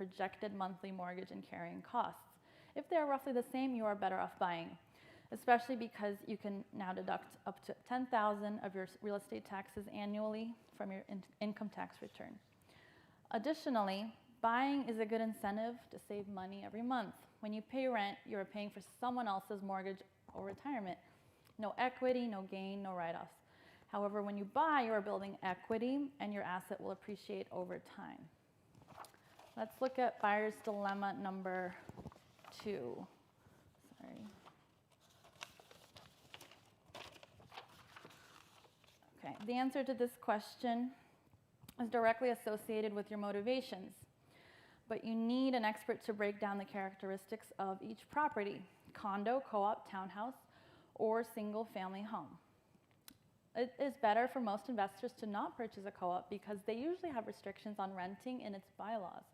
projected monthly mortgage and carrying costs. If they are roughly the same, you are better off buying, especially because you can now deduct up to $10,000 of your real estate taxes annually from your income tax return. Additionally, buying is a good incentive to save money every month. When you pay rent, you are paying for someone else's mortgage or retirement. No equity, no gain, no write-offs. However, when you buy, you are building equity and your asset will appreciate over time. Let's look at buyer's dilemma number 2. Sorry. Okay, the answer to this question is directly associated with your motivations, but you need an expert to break down the characteristics of each property: condo, co-op, townhouse, or single-family home. It is better for most investors to not purchase a co-op because they usually have restrictions on renting in its bylaws.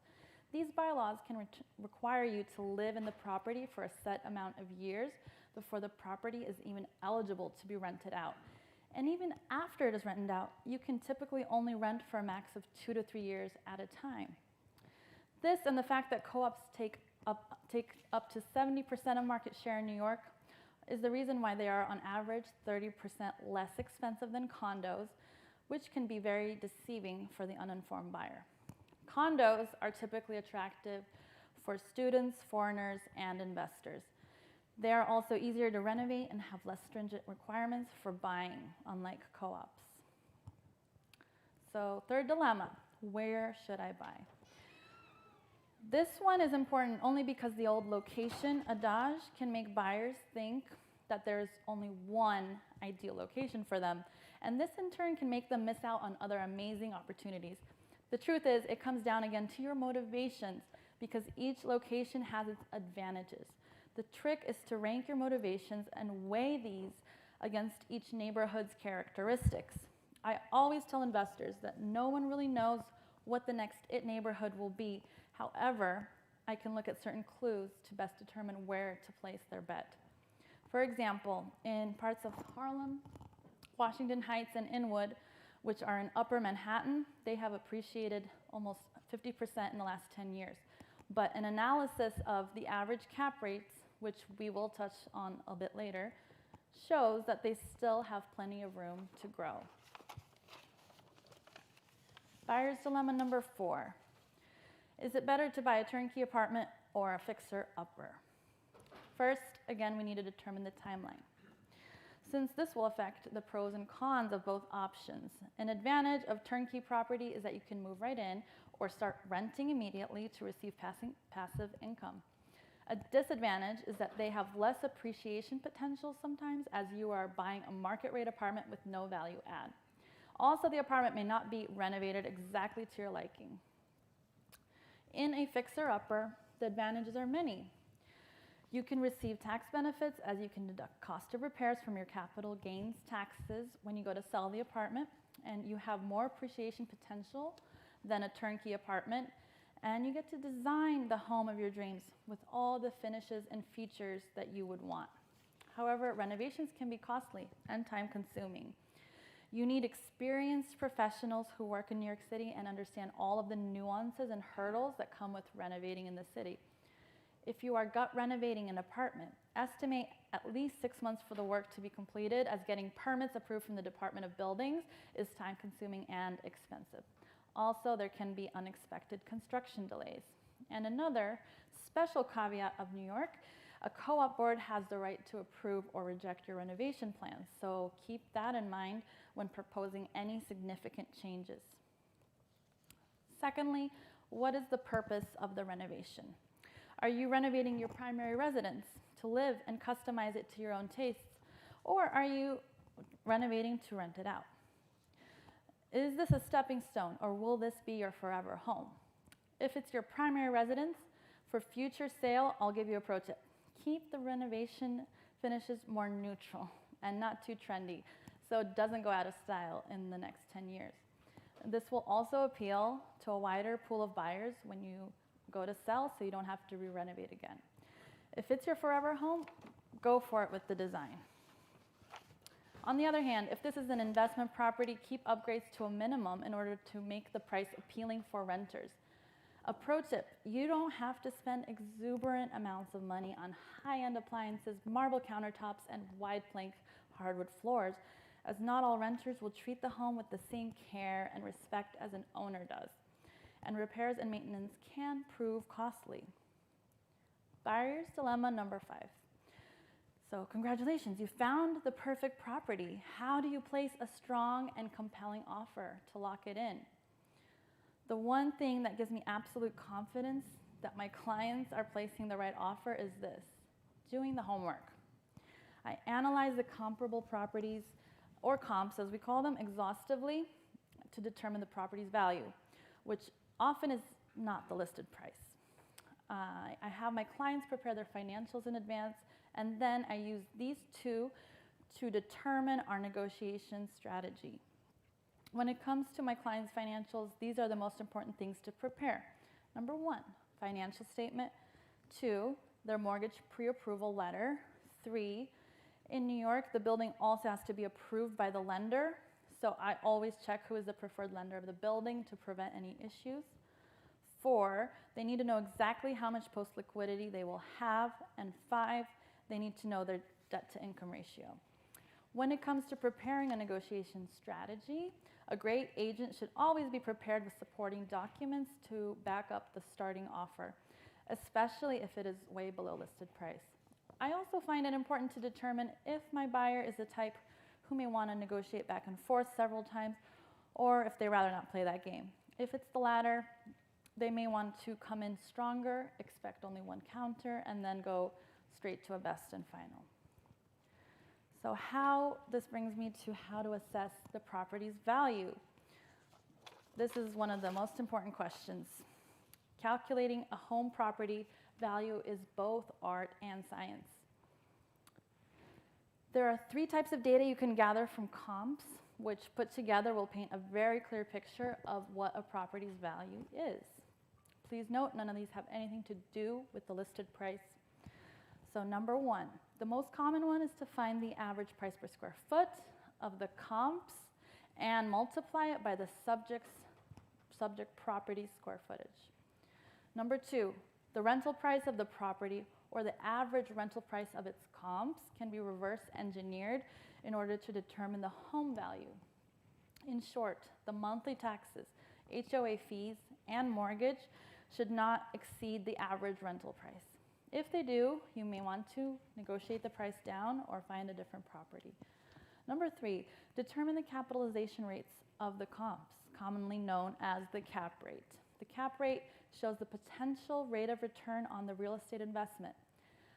These bylaws can require you to live in the property for a set amount of years before the property is even eligible to be rented out. And even after it is rented out, you can typically only rent for a max of 2 to 3 years at a time. This and the fact that co-ops take up to 70% of market share in New York is the reason why they are on average 30% less expensive than condos, which can be very deceiving for the uninformed buyer. Condos are typically attractive for students, foreigners, and investors. They are also easier to renovate and have less stringent requirements for buying, unlike co-ops. So, third dilemma, where should I buy? This one is important only because the old location adage can make buyers think that there's only one ideal location for them, and this in turn can make them miss out on other amazing opportunities. The truth is, it comes down again to your motivations, because each location has its advantages. The trick is to rank your motivations and weigh these against each neighborhood's characteristics. I always tell investors that no one really knows what the next it neighborhood will be. However, I can look at certain clues to best determine where to place their bet. For example, in parts of Harlem, Washington Heights, and Inwood, which are in Upper Manhattan, they have appreciated almost 50% in the last 10 years. But an analysis of the average cap rates, which we will touch on a bit later, shows that they still have plenty of room to grow. Buyer's dilemma number 4. Is it better to buy a turnkey apartment or a fixer-upper? First, again, we need to determine the timeline, since this will affect the pros and cons of both options. An advantage of turnkey property is that you can move right in or start renting immediately to receive passive income. A disadvantage is that they have less appreciation potential sometimes, as you are buying a market rate apartment with no value add. Also, the apartment may not be renovated exactly to your liking. In a fixer-upper, the advantages are many. You can receive tax benefits, as you can deduct cost of repairs from your capital gains taxes when you go to sell the apartment, and you have more appreciation potential than a turnkey apartment, and you get to design the home of your dreams with all the finishes and features that you would want. However, renovations can be costly and time-consuming. You need experienced professionals who work in New York City and understand all of the nuances and hurdles that come with renovating in the city. If you are gut renovating an apartment, estimate at least 6 months for the work to be completed, as getting permits approved from the Department of Buildings is time-consuming and expensive. Also, there can be unexpected construction delays. And another special caveat of New York, a co-op board has the right to approve or reject your renovation plans, so keep that in mind when proposing any significant changes. Secondly, what is the purpose of the renovation? Are you renovating your primary residence to live and customize it to your own tastes? Or are you renovating to rent it out? Is this a stepping stone, or will this be your forever home? If it's your primary residence, for future sale, I'll give you a pro tip. Keep the renovation finishes more neutral and not too trendy, so it doesn't go out of style in the next 10 years. This will also appeal to a wider pool of buyers when you go to sell, so you don't have to re-renovate again. If it's your forever home, go for it with the design. On the other hand, if this is an investment property, keep upgrades to a minimum in order to make the price appealing for renters. A pro tip, you don't have to spend exuberant amounts of money on high-end appliances, marble countertops, and wide plank hardwood floors, as not all renters will treat the home with the same care and respect as an owner does. And repairs and maintenance can prove costly. Buyer's dilemma number 5. So congratulations, you found the perfect property. How do you place a strong and compelling offer to lock it in? The one thing that gives me absolute confidence that my clients are placing the right offer is this: doing the homework. I analyze the comparable properties, or comps as we call them, exhaustively to determine the property's value, which often is not the listed price. I have my clients prepare their financials in advance, and then I use these two to determine our negotiation strategy. When it comes to my clients' financials, these are the most important things to prepare. Number 1, financial statement. 2, their mortgage pre-approval letter. 3, in New York, the building also has to be approved by the lender, so I always check who is the preferred lender of the building to prevent any issues. 4, they need to know exactly how much post-liquidity they will have. And 5, they need to know their debt-to-income ratio. When it comes to preparing a negotiation strategy, a great agent should always be prepared with supporting documents to back up the starting offer, especially if it is way below listed price. I also find it important to determine if my buyer is the type who may want to negotiate back and forth several times, or if they rather not play that game. If it's the latter, they may want to come in stronger, expect only one counter, and then go straight to a best and final. So this brings me to how to assess the property's value. This is one of the most important questions. Calculating a home property value is both art and science. There are 3 types of data you can gather from comps, which put together will paint a very clear picture of what a property's value is. Please note, none of these have anything to do with the listed price. So number 1, the most common one is to find the average price per square foot of the comps and multiply it by the subject property square footage. Number 2, the rental price of the property or the average rental price of its comps can be reverse engineered in order to determine the home value. In short, the monthly taxes, HOA fees, and mortgage should not exceed the average rental price. If they do, you may want to negotiate the price down or find a different property. Number 3, determine the capitalization rates of the comps, commonly known as the cap rate. The cap rate shows the potential rate of return on the real estate investment.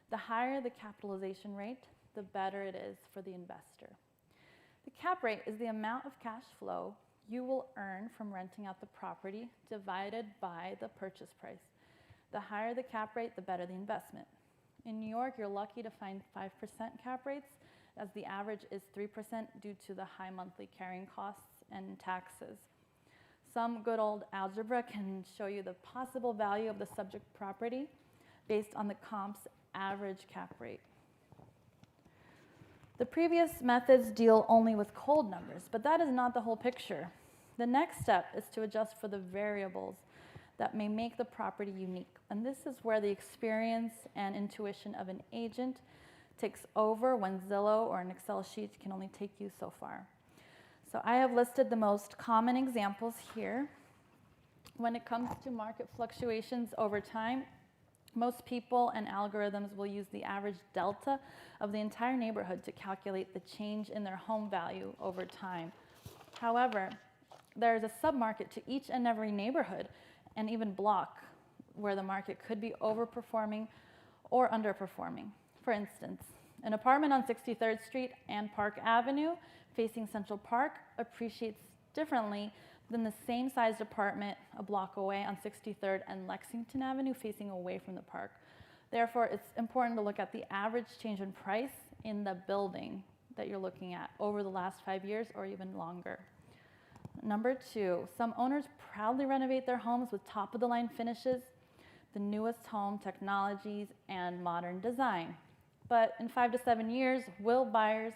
The higher the capitalization rate, the better it is for the investor. The cap rate is the amount of cash flow you will earn from renting out the property divided by the purchase price. The higher the cap rate, the better the investment. In New York, you're lucky to find 5% cap rates, as the average is 3% due to the high monthly carrying costs and taxes. Some good old algebra can show you the possible value of the subject property based on the comp's average cap rate. The previous methods deal only with cold numbers, but that is not the whole picture. The next step is to adjust for the variables that may make the property unique. And this is where the experience and intuition of an agent takes over when Zillow or an Excel sheet can only take you so far. So I have listed the most common examples here. When it comes to market fluctuations over time, most people and algorithms will use the average delta of the entire neighborhood to calculate the change in their home value over time. However, there is a submarket to each and every neighborhood and even block where the market could be overperforming or underperforming. For instance, an apartment on 63rd Street and Park Avenue facing Central Park appreciates differently than the same sized apartment a block away on 63rd and Lexington Avenue facing away from the park. Therefore, it's important to look at the average change in price in the building that you're looking at over the last 5 years or even longer. Number 2, some owners proudly renovate their homes with top-of-the-line finishes, the newest home technologies, and modern design. But in 5 to 7 years, will buyers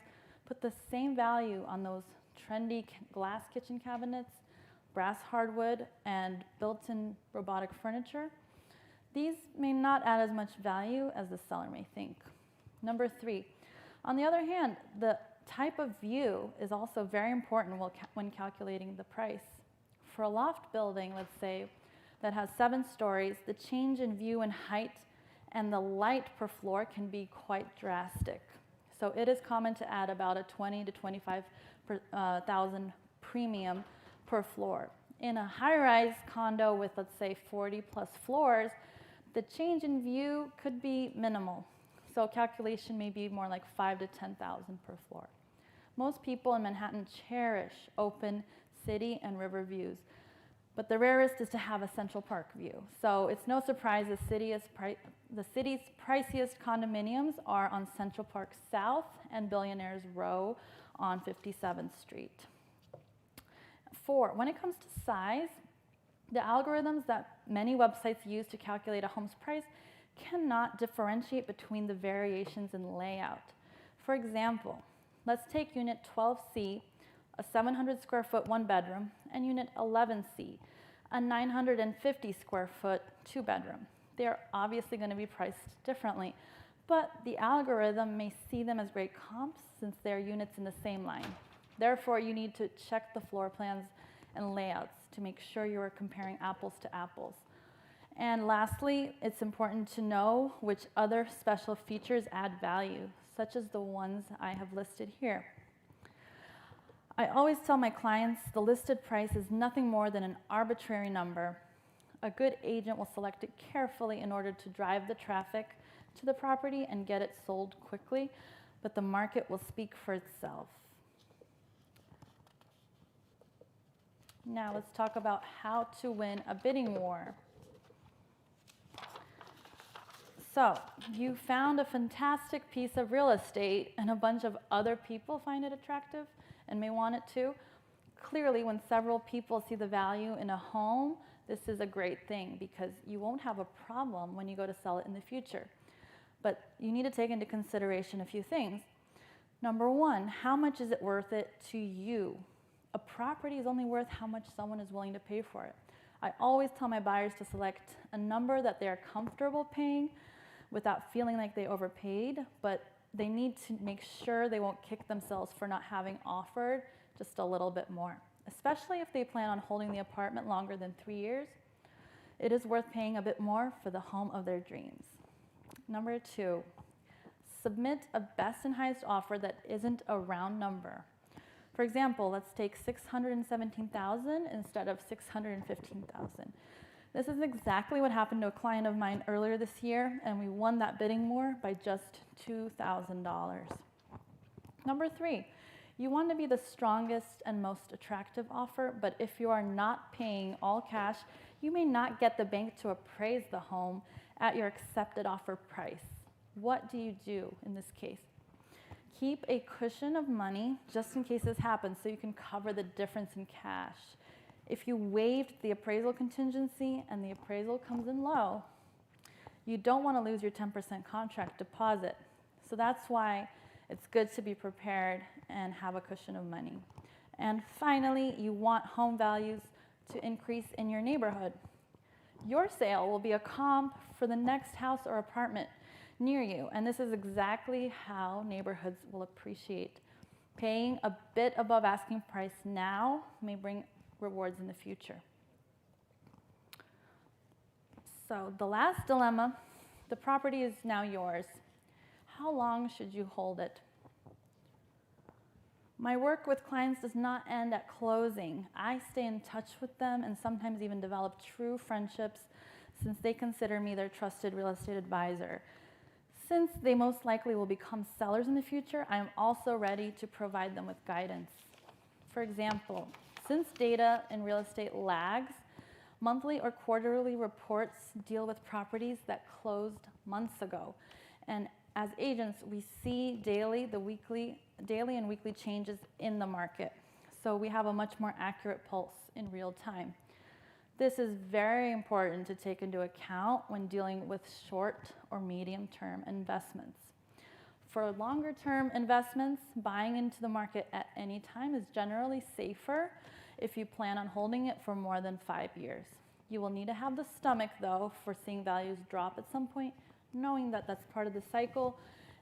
put the same value on those trendy glass kitchen cabinets, brass hardwood, and built-in robotic furniture, these may not add as much value as the seller may think. Number 3, on the other hand, the type of view is also very important when calculating the price. For a loft building, let's say, that has 7 stories, the change in view and height and the light per floor can be quite drastic. So it is common to add about a $20,000 to $25,000 premium per floor. In a high-rise condo with, let's say, 40 plus floors, the change in view could be minimal. So calculation may be more like $5,000 to $10,000 per floor. Most people in Manhattan cherish open city and river views, but the rarest is to have a Central Park view. So it's no surprise the city's priciest condominiums are on Central Park South and Billionaires Row on 57th Street. 4, when it comes to size, the algorithms that many websites use to calculate a home's price cannot differentiate between the variations in layout. For example, let's take Unit 12C, a 700 square foot 1-bedroom, and Unit 11C, a 950 square foot 2-bedroom. They are obviously going to be priced differently, but the algorithm may see them as great comps since they are units in the same line. Therefore, you need to check the floor plans and layouts to make sure you are comparing apples to apples. And lastly, it's important to know which other special features add value, such as the ones I have listed here. I always tell my clients the listed price is nothing more than an arbitrary number. A good agent will select it carefully in order to drive the traffic to the property and get it sold quickly, but the market will speak for itself. Now let's talk about how to win a bidding war. So, you found a fantastic piece of real estate and a bunch of other people find it attractive and may want it too. Clearly, when several people see the value in a home, this is a great thing because you won't have a problem when you go to sell it in the future. But you need to take into consideration a few things. Number 1, how much is it worth it to you? A property is only worth how much someone is willing to pay for it. I always tell my buyers to select a number that they are comfortable paying without feeling like they overpaid, but they need to make sure they won't kick themselves for not having offered just a little bit more, especially if they plan on holding the apartment longer than 3 years. It is worth paying a bit more for the home of their dreams. Number 2, submit a best and highest offer that isn't a round number. For example, let's take $617,000 instead of $615,000. This is exactly what happened to a client of mine earlier this year, and we won that bidding war by just $2,000. Number 3, you want to be the strongest and most attractive offer, but if you are not paying all cash, you may not get the bank to appraise the home at your accepted offer price. What do you do in this case? Keep a cushion of money just in case this happens so you can cover the difference in cash. If you waived the appraisal contingency and the appraisal comes in low, you don't want to lose your 10% contract deposit. So that's why it's good to be prepared and have a cushion of money. And finally, you want home values to increase in your neighborhood. Your sale will be a comp for the next house or apartment near you, and this is exactly how neighborhoods will appreciate. Paying a bit above asking price now may bring rewards in the future. So the last dilemma, the property is now yours. How long should you hold it? My work with clients does not end at closing. I stay in touch with them and sometimes even develop true friendships since they consider me their trusted real estate advisor. Since they most likely will become sellers in the future, I am also ready to provide them with guidance. For example, since data in real estate lags, monthly or quarterly reports deal with properties that closed months ago. And as agents, we see daily and weekly changes in the market. So we have a much more accurate pulse in real time. This is very important to take into account when dealing with short or medium-term investments. For longer-term investments, buying into the market at any time is generally safer if you plan on holding it for more than 5 years. You will need to have the stomach, though, for seeing values drop at some point, knowing that that's part of the cycle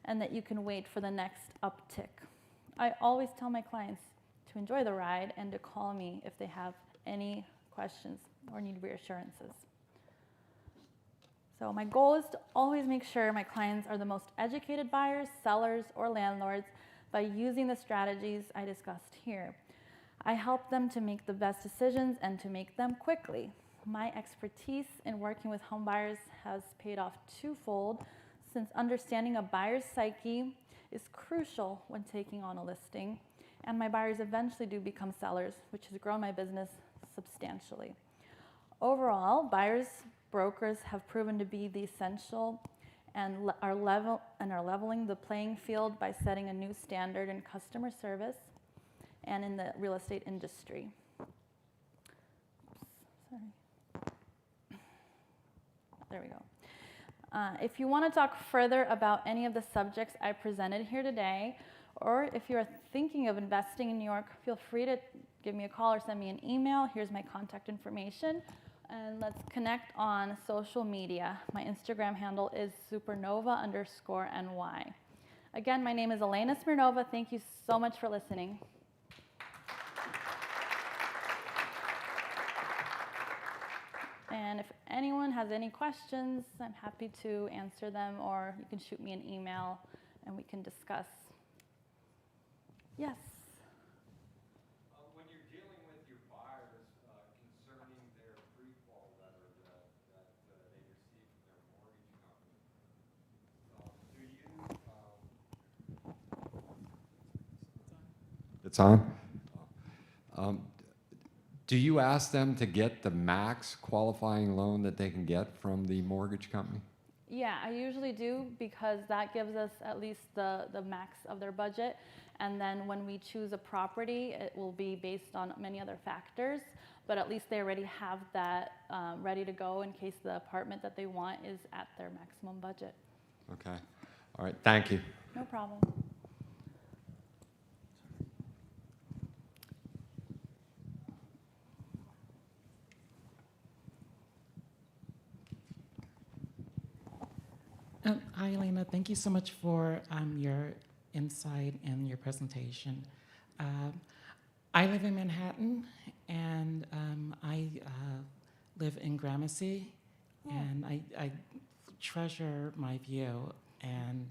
and that you can wait for the next uptick. I always tell my clients to enjoy the ride and to call me if they have any questions or need reassurances. So my goal is to always make sure my clients are the most educated buyers, sellers, or landlords by using the strategies I discussed here. I help them to make the best decisions and to make them quickly. My expertise in working with home buyers has paid off twofold, since understanding a buyer's psyche is crucial when taking on a listing, and my buyers eventually do become sellers, which has grown my business substantially. Overall, buyers brokers have proven to be the essential and are leveling the playing field by setting a new standard in customer service and in the real estate industry. Sorry. There we go. If you want to talk further about any of the subjects I presented here today, or if you're thinking of investing in New York, feel free to give me a call or send me an email. Here's my contact information. And let's connect on social media. My Instagram handle is supernova_NY. Again, my name is Elena Smirnova. Thank you so much for listening. And if anyone has any questions, I'm happy to answer them, or you can shoot me an email and we can discuss. Yes? When you're dealing with your buyers concerning their pre-qual letter that they receive from their mortgage company, It's on? Do you ask them to get the max qualifying loan that they can get from the mortgage company? Yeah, I usually do, because that gives us at least the max of their budget. And then when we choose a property, it will be based on many other factors, but at least they already have that ready to go in case the apartment that they want is at their maximum budget. Okay. All right. Thank you. No problem. Hi, Elena. Thank you so much for your insight and your presentation. I live in Manhattan, and I live in Gramercy, and I treasure my view, and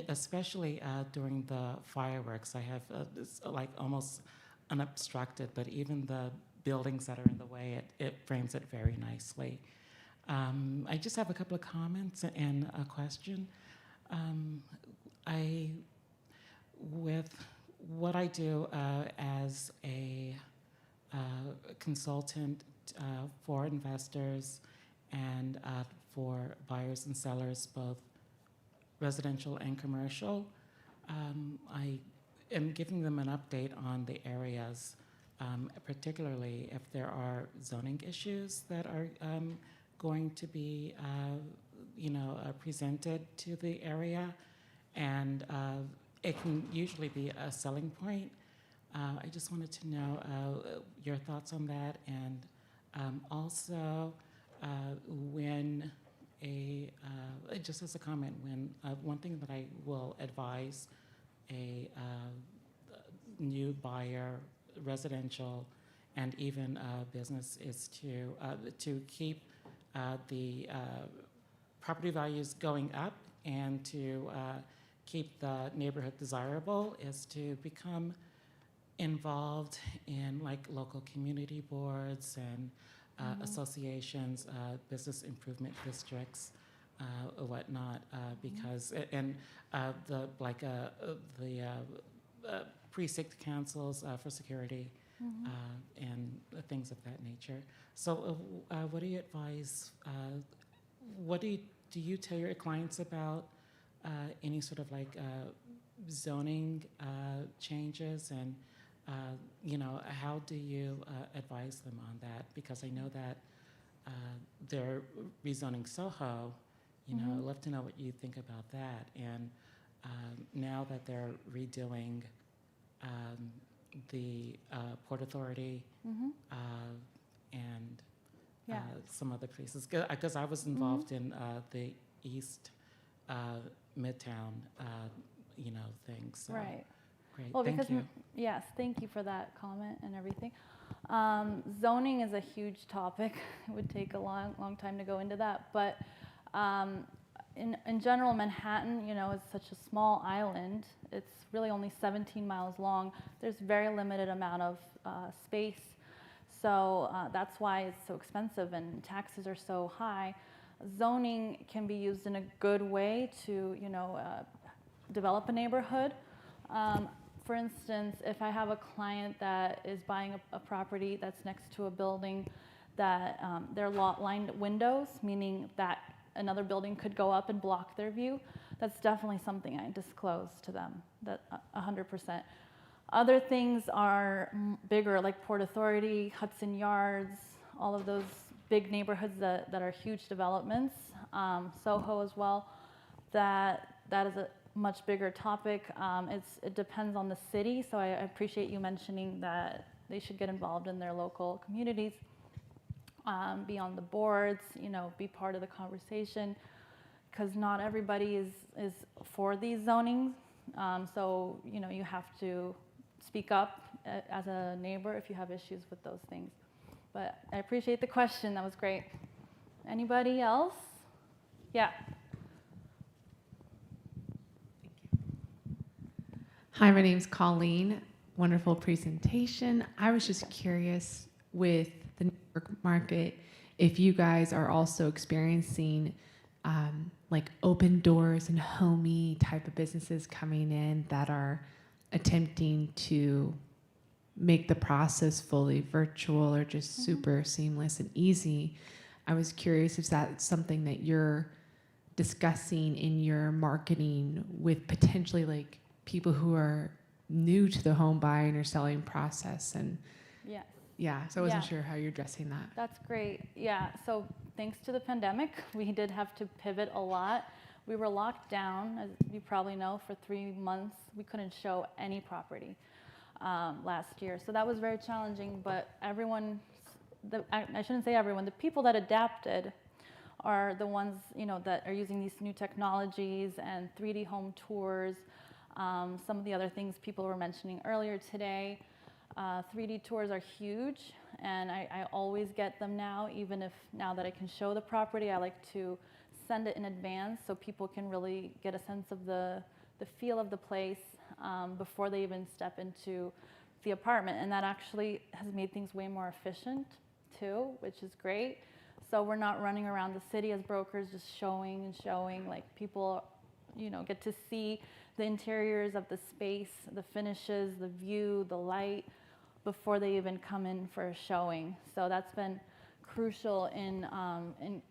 especially during the fireworks. I have this, like, almost unobstructed, but even the buildings that are in the way, it frames it very nicely. I just have a couple of comments and a question. With what I do as a consultant for investors and for buyers and sellers, both residential and commercial, I am giving them an update on the areas, particularly if there are zoning issues that are going to be, presented to the area, and it can usually be a selling point. I just wanted to know your thoughts on that, and also when just as a comment, when one thing that I will advise a new buyer, residential, and even business, is to keep the property values going up, and to keep the neighborhood desirable, is to become involved in, like, local community boards and associations, business improvement districts, whatnot, because the precinct councils for security. And things of that nature. So what do you advise, what do you tell your clients about any sort of, like, zoning changes, and how do you advise them on that? Because I know that they're rezoning Soho. I'd love to know what you think about that. And now that they're redoing the Port Authority Mm-hmm. and Yeah. some other places. Because I was involved in the East Midtown, thing. So Right. great. Well, Thank because, you. yes, thank you for that comment and everything. Zoning is a huge topic. It would take a long time to go into that. But in general, Manhattan, is such a small island. It's really only 17 miles long. There's very limited amount of space. So that's why it's so expensive and taxes are so high. Zoning can be used in a good way to, develop a neighborhood. For instance, if I have a client that is buying a property that's next to a building that they're lot-lined windows, meaning that another building could go up and block their view, that's definitely something I disclose to them, that 100%. Other things are bigger, like Port Authority, Hudson Yards, all of those big neighborhoods that are huge developments, Soho as well, that is a much bigger topic. It depends on the city, so I appreciate you mentioning that they should get involved in their local communities, be on the boards, be part of the conversation, because not everybody is for these zonings. So, you have to speak up as a neighbor if you have issues with those things. But I appreciate the question. That was great. Anybody else? Yeah. Hi, my name's Colleen. Wonderful presentation. I was just curious with the New York market, if you guys are also experiencing like open doors and homey type of businesses coming in that are attempting to make the process fully virtual or just super seamless and easy. I was curious if that's something that you're discussing in your marketing with potentially like people who are new to the home buying or selling process. And Yes. yeah, so I wasn't Yeah. sure how you're addressing that. That's great. Yeah, so thanks to the pandemic, we did have to pivot a lot. We were locked down, as you probably know, for 3 months. We couldn't show any property last year. So that was very challenging, but everyone, I shouldn't say everyone, the people that adapted are the ones, that are using these new technologies and 3D home tours. Some of the other things people were mentioning earlier today. 3D tours are huge, and I always get them now, even if now that I can show the property, I like to send it in advance so people can really get a sense of the feel of the place before they even step into the apartment. And that actually has made things way more efficient too, which is great. So we're not running around the city as brokers just showing and showing. Like people, get to see the interiors of the space, the finishes, the view, the light, before they even come in for a showing. So that's been crucial in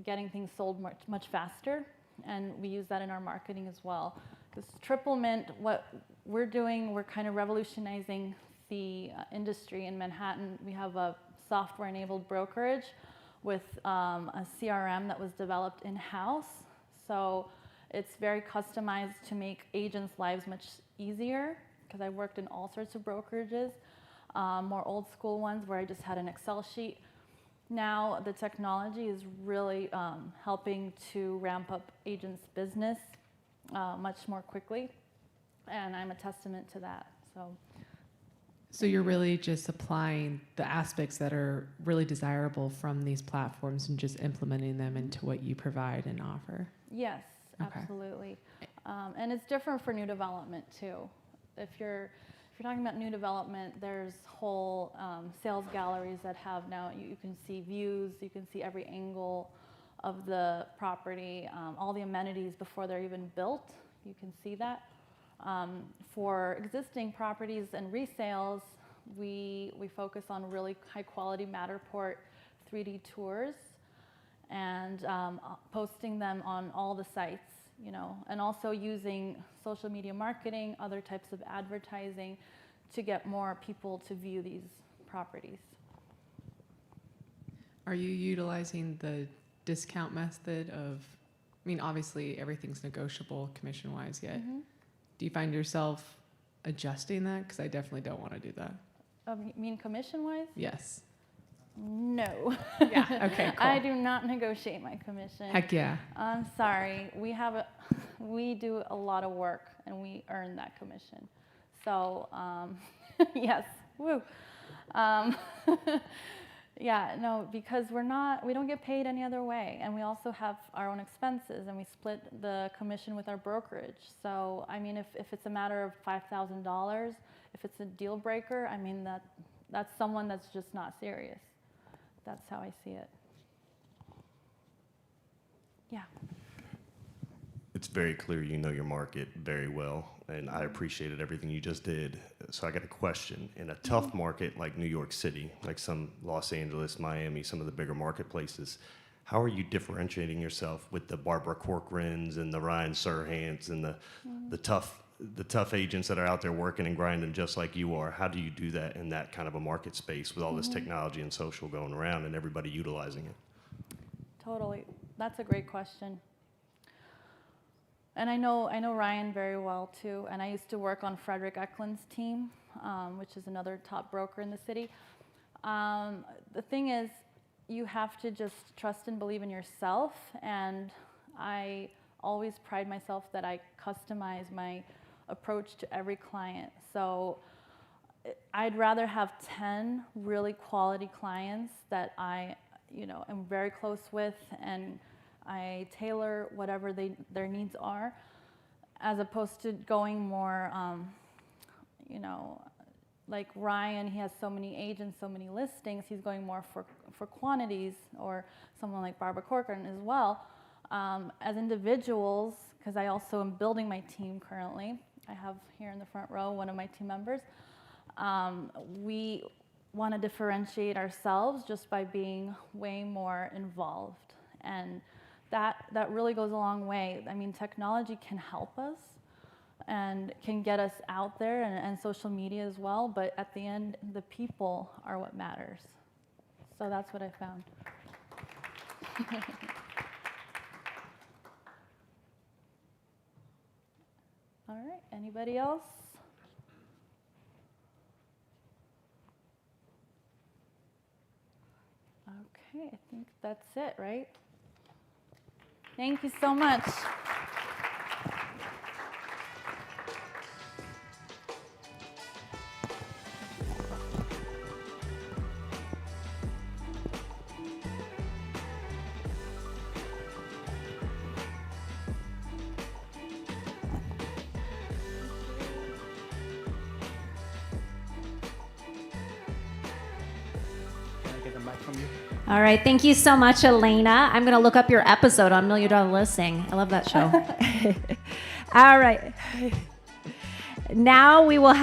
getting things sold much faster, and we use that in our marketing as well. Because Triple Mint, what we're doing, we're kind of revolutionizing the industry in Manhattan. We have a software-enabled brokerage with a CRM that was developed in-house. So it's very customized to make agents' lives much easier, because I worked in all sorts of brokerages, more old school ones where I just had an Excel sheet. Now the technology is really helping to ramp up agents' business much more quickly, and I'm a testament to that. So you're really just applying the aspects that are really desirable from these platforms and just implementing them into what you provide and offer. Yes, Okay. absolutely. And it's different for new development too. If you're talking about new development, there's whole sales galleries that have now, you can see views, you can see every angle of the property, all the amenities before they're even built, you can see that. For existing properties and resales, we focus on really high quality Matterport 3D tours and posting them on all the sites, and also using social media marketing, other types of advertising to get more people to view these properties. Are you utilizing the discount method of, obviously everything's negotiable commission-wise yet. Mm-hmm. Do you find yourself adjusting that? Because I definitely don't want to do that. You mean commission-wise? Yes. No. Yeah. Okay. Cool. I do not negotiate my commission. Heck yeah. I'm sorry. We do a lot of work and we earn that commission. So, yes. Woo. Um, yeah, no, because we don't get paid any other way. And we also have our own expenses and we split the commission with our brokerage. So, I mean, if it's a matter of $5,000, if it's a deal breaker, I mean, that's someone that's just not serious. That's how I see it. Yeah. It's very clear you know your market very well, and I appreciated everything you just did. So I got a question. In a tough market like New York City, like some Los Angeles, Miami, some of the bigger marketplaces, how are you differentiating yourself with the Barbara Corcorans and the Ryan Serhants and the tough agents that are out there working and grinding just like you are? How do you do that in that kind of a market space with all this technology and social going around and everybody utilizing it? Totally. That's a great question. And I know Ryan very well too, and I used to work on Frederick Eklund's team, which is another top broker in the city. The thing is, you have to just trust and believe in yourself, and I always pride myself that I customize my approach to every client. So I'd rather have 10 really quality clients that I am very close with, and I tailor whatever their needs are, as opposed to going more, like Ryan, he has so many agents, so many listings, he's going more for quantities, or someone like Barbara Corcoran as well. As individuals, because I also am building my team currently, I have here in the front row one of my team members, we want to differentiate ourselves just by being way more involved. And that really goes a long way. I mean, technology can help us and can get us out there, and social media as well, but at the end, the people are what matters. So that's what I found. All right, anybody else? Okay, I think that's it, right? Thank you so much. All right, thank you so much, Elena. I'm going to look up your episode on Million Dollar Listing. I love that show. All right. Now we will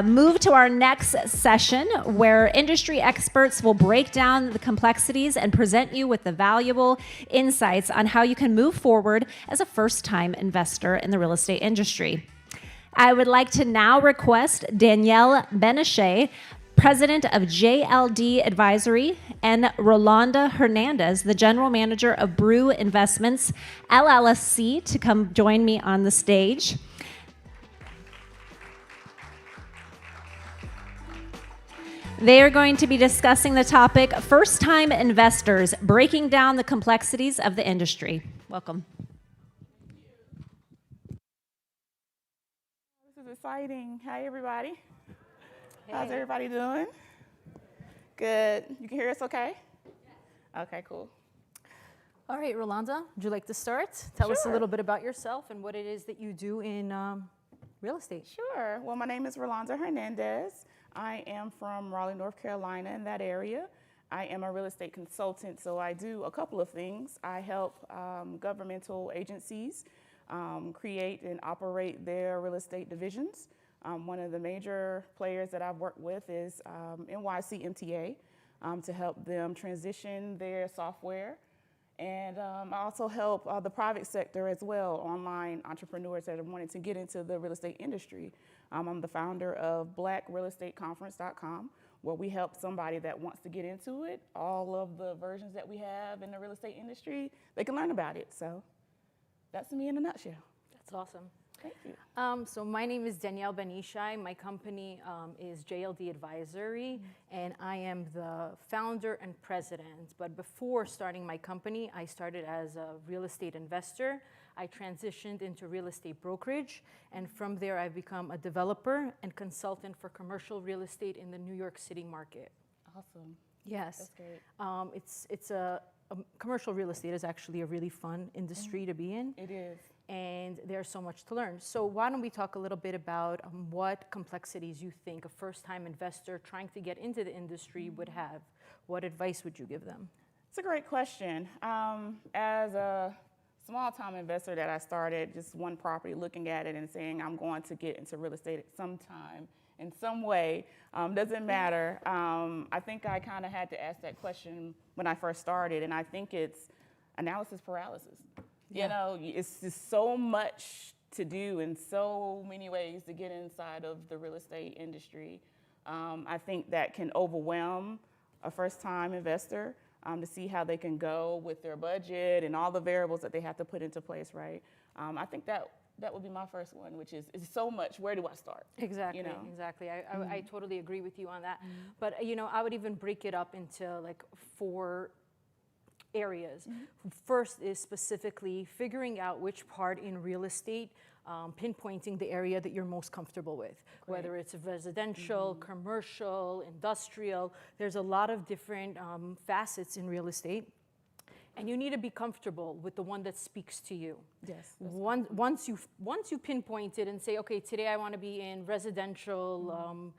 move to our next session, where industry experts will break down the complexities and present you with the valuable insights on how you can move forward as a first-time investor in the real estate industry. I would like to now request Danielle Benachet, President of JLD Advisory, and Rolanda Hernandez, the General Manager of Brew Investments, LLC, to come join me on the stage. They are going to be discussing the topic, First-Time Investors, Breaking Down the Complexities of the Industry. Welcome. This is exciting. Hi, everybody. Hey. How's everybody doing? Good. You can hear us okay? Yes. Okay, cool. All right, Rolanda, would you like to start? Tell us a Sure. little bit about yourself and what it is that you do in real estate. Sure. Well, my name is Rolanda Hernandez. I am from Raleigh, North Carolina, in that area. I am a real estate consultant, so I do a couple of things. I help governmental agencies create and operate their real estate divisions. One of the major players that I've worked with is NYC MTA to help them transition their software. And I also help the private sector as well, online entrepreneurs that are wanting to get into the real estate industry. I'm the founder of BlackRealEstateConference.com, where we help somebody that wants to get into it. All of the versions that we have in the real estate industry, they can learn about it. So that's me in a nutshell. That's awesome. Thank you. So my name is Danielle Benishai. My company is JLD Advisory, and I am the founder and president. But before starting my company, I started as a real estate investor. I transitioned into real estate brokerage, and from there I've become a developer and consultant for commercial real estate in the New York City market. Awesome. Yes. That's great. It's a commercial real estate is actually a really fun industry to be in. It is. And there's so much to learn. So why don't we talk a little bit about what complexities you think a first-time investor trying to get into the industry would have? What advice would you give them? It's a great question. As a small-time investor that I started just one property, looking at it and saying I'm going to get into real estate at some time, in some way, doesn't matter. I think I kind of had to ask that question when I first started, and I think it's analysis paralysis. Yeah. You know, it's just so much to do in so many ways to get inside of the real estate industry. I think that can overwhelm a first-time investor to see how they can go with their budget and all the variables that they have to put into place, right? I think that would be my first one, which is so much. Where do I start? Exactly, You know? exactly. I totally agree with you on that. But, you know, I would even break it up into like 4 areas. First is specifically figuring out which part in real estate, pinpointing the area that you're most comfortable with, whether it's residential, commercial, industrial. There's a lot of different facets in real estate. And you need to be comfortable with the one that speaks to you. Yes. Once you pinpoint it and say, okay, today I want to be in residential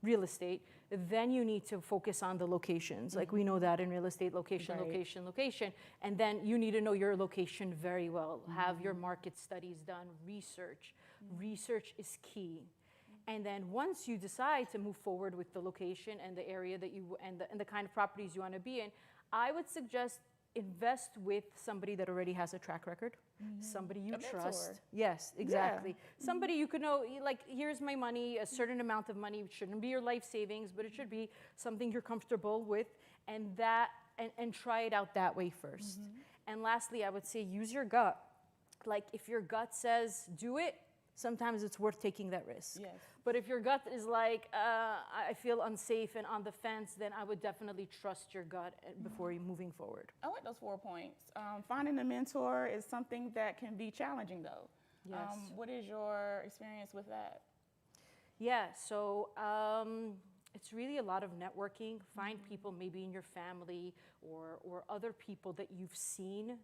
real estate, then you need to focus on the locations. Like we know that in real estate, location, Right. location, location. And then you need to know your location very well. Have your market studies done, research. Research is key. And then once you decide to move forward with the location and the area that you, and the kind of properties you want to be in, I would suggest invest with somebody that already has a track record, somebody you A mentor. trust. Yes, exactly. Somebody you could know, like, here's my money, a certain amount of money. It shouldn't be your life savings, but it should be something you're comfortable with, and try it out that way first. And lastly, I would say use your gut. Like, if your gut says do it, sometimes it's worth taking that risk. Yes. But if your gut is like, I feel unsafe and on the fence, then I would definitely trust your gut before you moving forward. I like those 4 points. Finding a mentor is something that can be challenging, though. Yes. What is your experience with that? Yeah, so it's really a lot of networking. Find people maybe in your family or other people that you've seen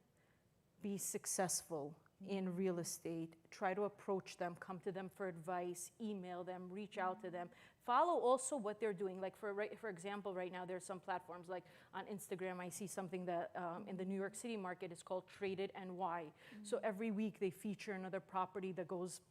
be successful in real estate. Try to approach them, come to them for advice, email them, reach out to them. Follow also what they're doing. Like for example, right now there's some platforms like on Instagram, I see something that in the New York City market is called Traded NY. So every week they feature another property that goes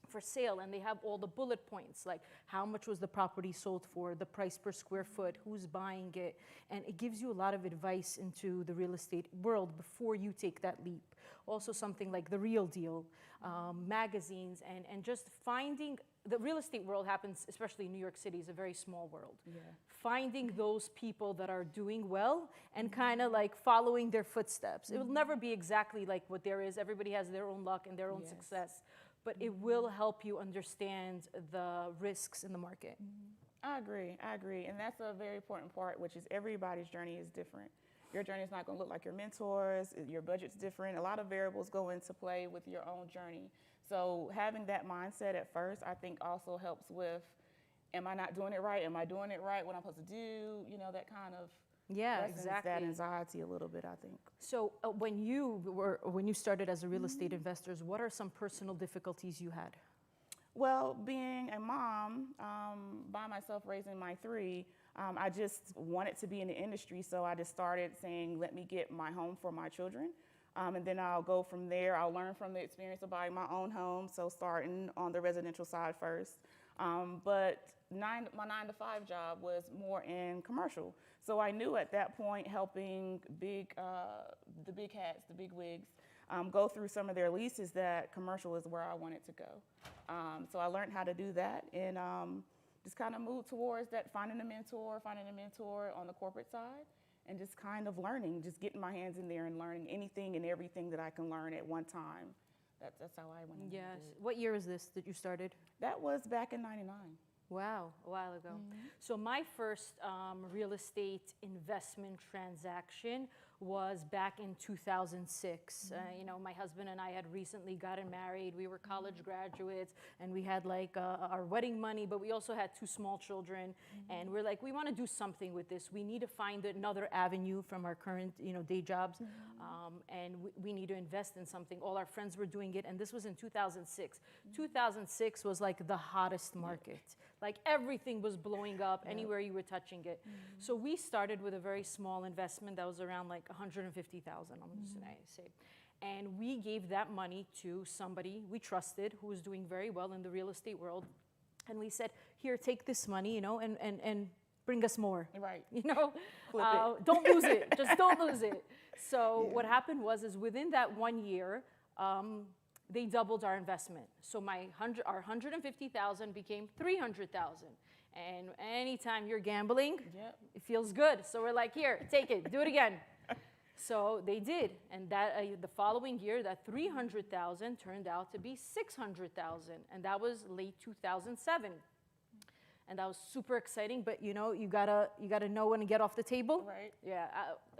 for sale, and they have all the bullet points, like how much was the property sold for, the price per square foot, who's buying it, and it gives you a lot of advice into the real estate world before you take that leap. Also something like The Real Deal, magazines, and just finding, the real estate world happens, especially in New York City, is a very small world. Yeah. Finding those people that are doing well and kind of like following their footsteps. It will never be exactly like what there is. Everybody has their own luck and their own Yes. success, but it will help you understand the risks in the market. I agree. And that's a very important part, which is everybody's journey is different. Your journey is not going to look like your mentors. Your budget's different. A lot of variables go into play with your own journey. So having that mindset at first, I think also helps with, am I not doing it right? Am I doing it right? What I'm supposed to do? You know, that kind of Yeah, lessens exactly. that anxiety a little bit, I think. So when you started as a real estate investor, what are some personal difficulties you had? Well, being a mom, by myself raising my 3, I just wanted to be in the industry, so I just started saying, let me get my home for my children. And then I'll go from there. I'll learn from the experience of buying my own home, so starting on the residential side first. But my 9-to-5 job was more in commercial. So I knew at that point helping the big hats, the big wigs, go through some of their leases that commercial is where I wanted to go. So I learned how to do that and just kind of moved towards that, finding a mentor on the corporate side, and just kind of learning, just getting my hands in there and learning anything and everything that I can learn at one time That's how I went in. Yes. And did it. What year is this that you started? That was back in '99. Wow, a while ago. So my first real estate investment transaction was back in 2006. You know, my husband and I had recently gotten married. We were college graduates, and we had like our wedding money, but we also had 2 small children. And we're like, we want to do something with this. We need to find another avenue from our current, you know, day jobs, and we need to invest in something. All our friends were doing it, and this was in 2006. 2006 was like the hottest market. Like everything was blowing up anywhere you were touching it. So we started with a very small investment that was around like 150,000, I'm just gonna say. And we gave that money to somebody we trusted who was doing very well in the real estate world. And we said, here, take this money, you know, and bring us more. Right. You know, Flip it. don't lose it, just don't lose it. So what happened is within that 1 year, they doubled our investment. So our 150,000 became 300,000. And anytime you're gambling, it feels good. So we're like, here, take it, do it again. So they did, and that the following year, that 300,000 turned out to be 600,000, and that was late 2007. And that was super exciting, but you know, you gotta know when to get off the table. Right. Yeah.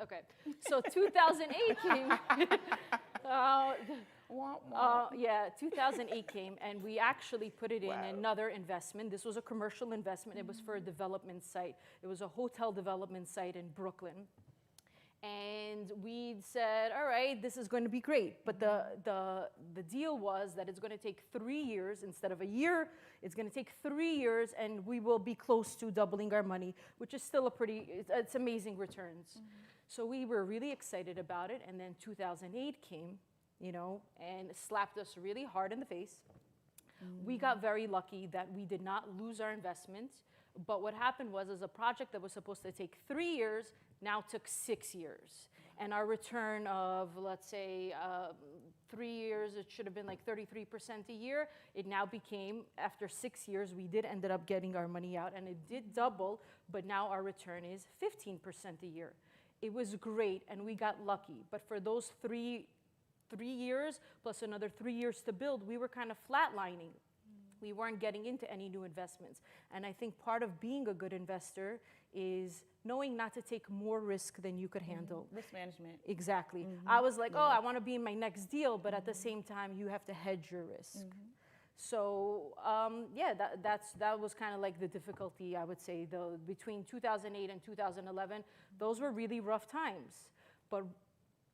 Okay. So 2008 came. Yeah, 2008 came, and we actually put it in another investment. This was a commercial investment. It was for a development site. It was a hotel development site in Brooklyn. And we said, all right, this is going to be great. But the deal was that it's going to take 3 years instead of a year. It's going to take 3 years, and we will be close to doubling our money, which is still it's amazing returns. So we were really excited about it. And then 2008 came, you know, and slapped us really hard in the face. We got very lucky that we did not lose our investment. But what happened was a project that was supposed to take 3 years now took 6 years. And our return of, let's say, 3 years, it should have been like 33% a year. It now became, after 6 years, we did ended up getting our money out, and it did double, but now our return is 15% a year. It was great, and we got lucky. But for those three years, plus another 3 years to build, we were kind of flatlining. We weren't getting into any new investments. And I think part of being a good investor is knowing not to take more risk than you could handle. Risk management. Exactly. I was like, I want to be in my next deal, but at the same time, you have to hedge your risk. So yeah, that was kind of like the difficulty, I would say, between 2008 and 2011. Those were really rough times. But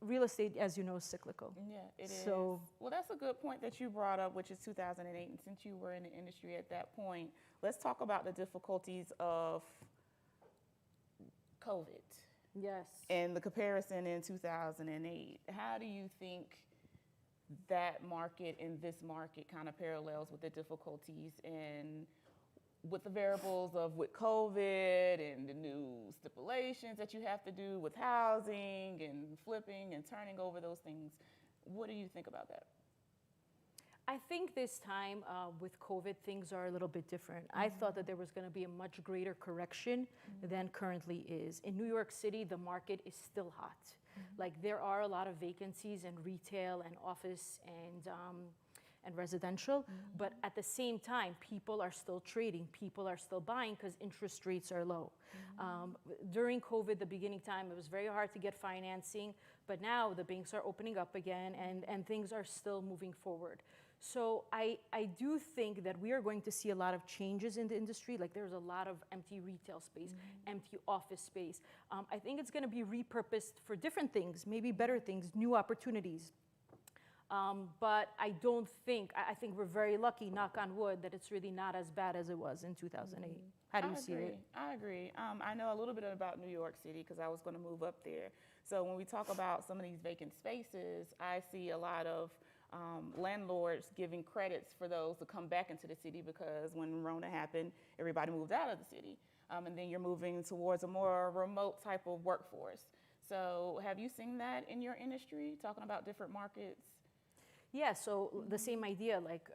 real estate, as you know, is cyclical. Yeah, it is. So, well, that's a good point that you brought up, which is 2008. And since you were in the industry at that point, let's talk about the difficulties of COVID. yes. And the comparison in 2008. How do you think that market and this market kind of parallels with the difficulties and with the variables of with COVID and the new stipulations that you have to do with housing and flipping and turning over those things? What do you think about that? I think this time with COVID, things are a little bit different. I thought that there was going to be a much greater correction than currently is. In New York City, the market is still hot. Like there are a lot of vacancies in retail and office and residential, but at the same time, people are still trading, people are still buying because interest rates are low. During COVID, the beginning time, it was very hard to get financing, but now the banks are opening up again and things are still moving forward. So I do think that we are going to see a lot of changes in the industry. Like there's a lot of empty retail space, empty office space. I think it's going to be repurposed for different things, maybe better things, new opportunities. But I don't think, I think we're very lucky, knock on wood, that it's really not as bad as it was in 2008. How do you see it? I agree. I know a little bit about New York City because I was going to move up there. So when we talk about some of these vacant spaces, I see a lot of landlords giving credits for those to come back into the city because when Rona happened, everybody moved out of the city. And then you're moving towards a more remote type of workforce. So have you seen that in your industry, talking about different markets? Yeah, so the same idea, like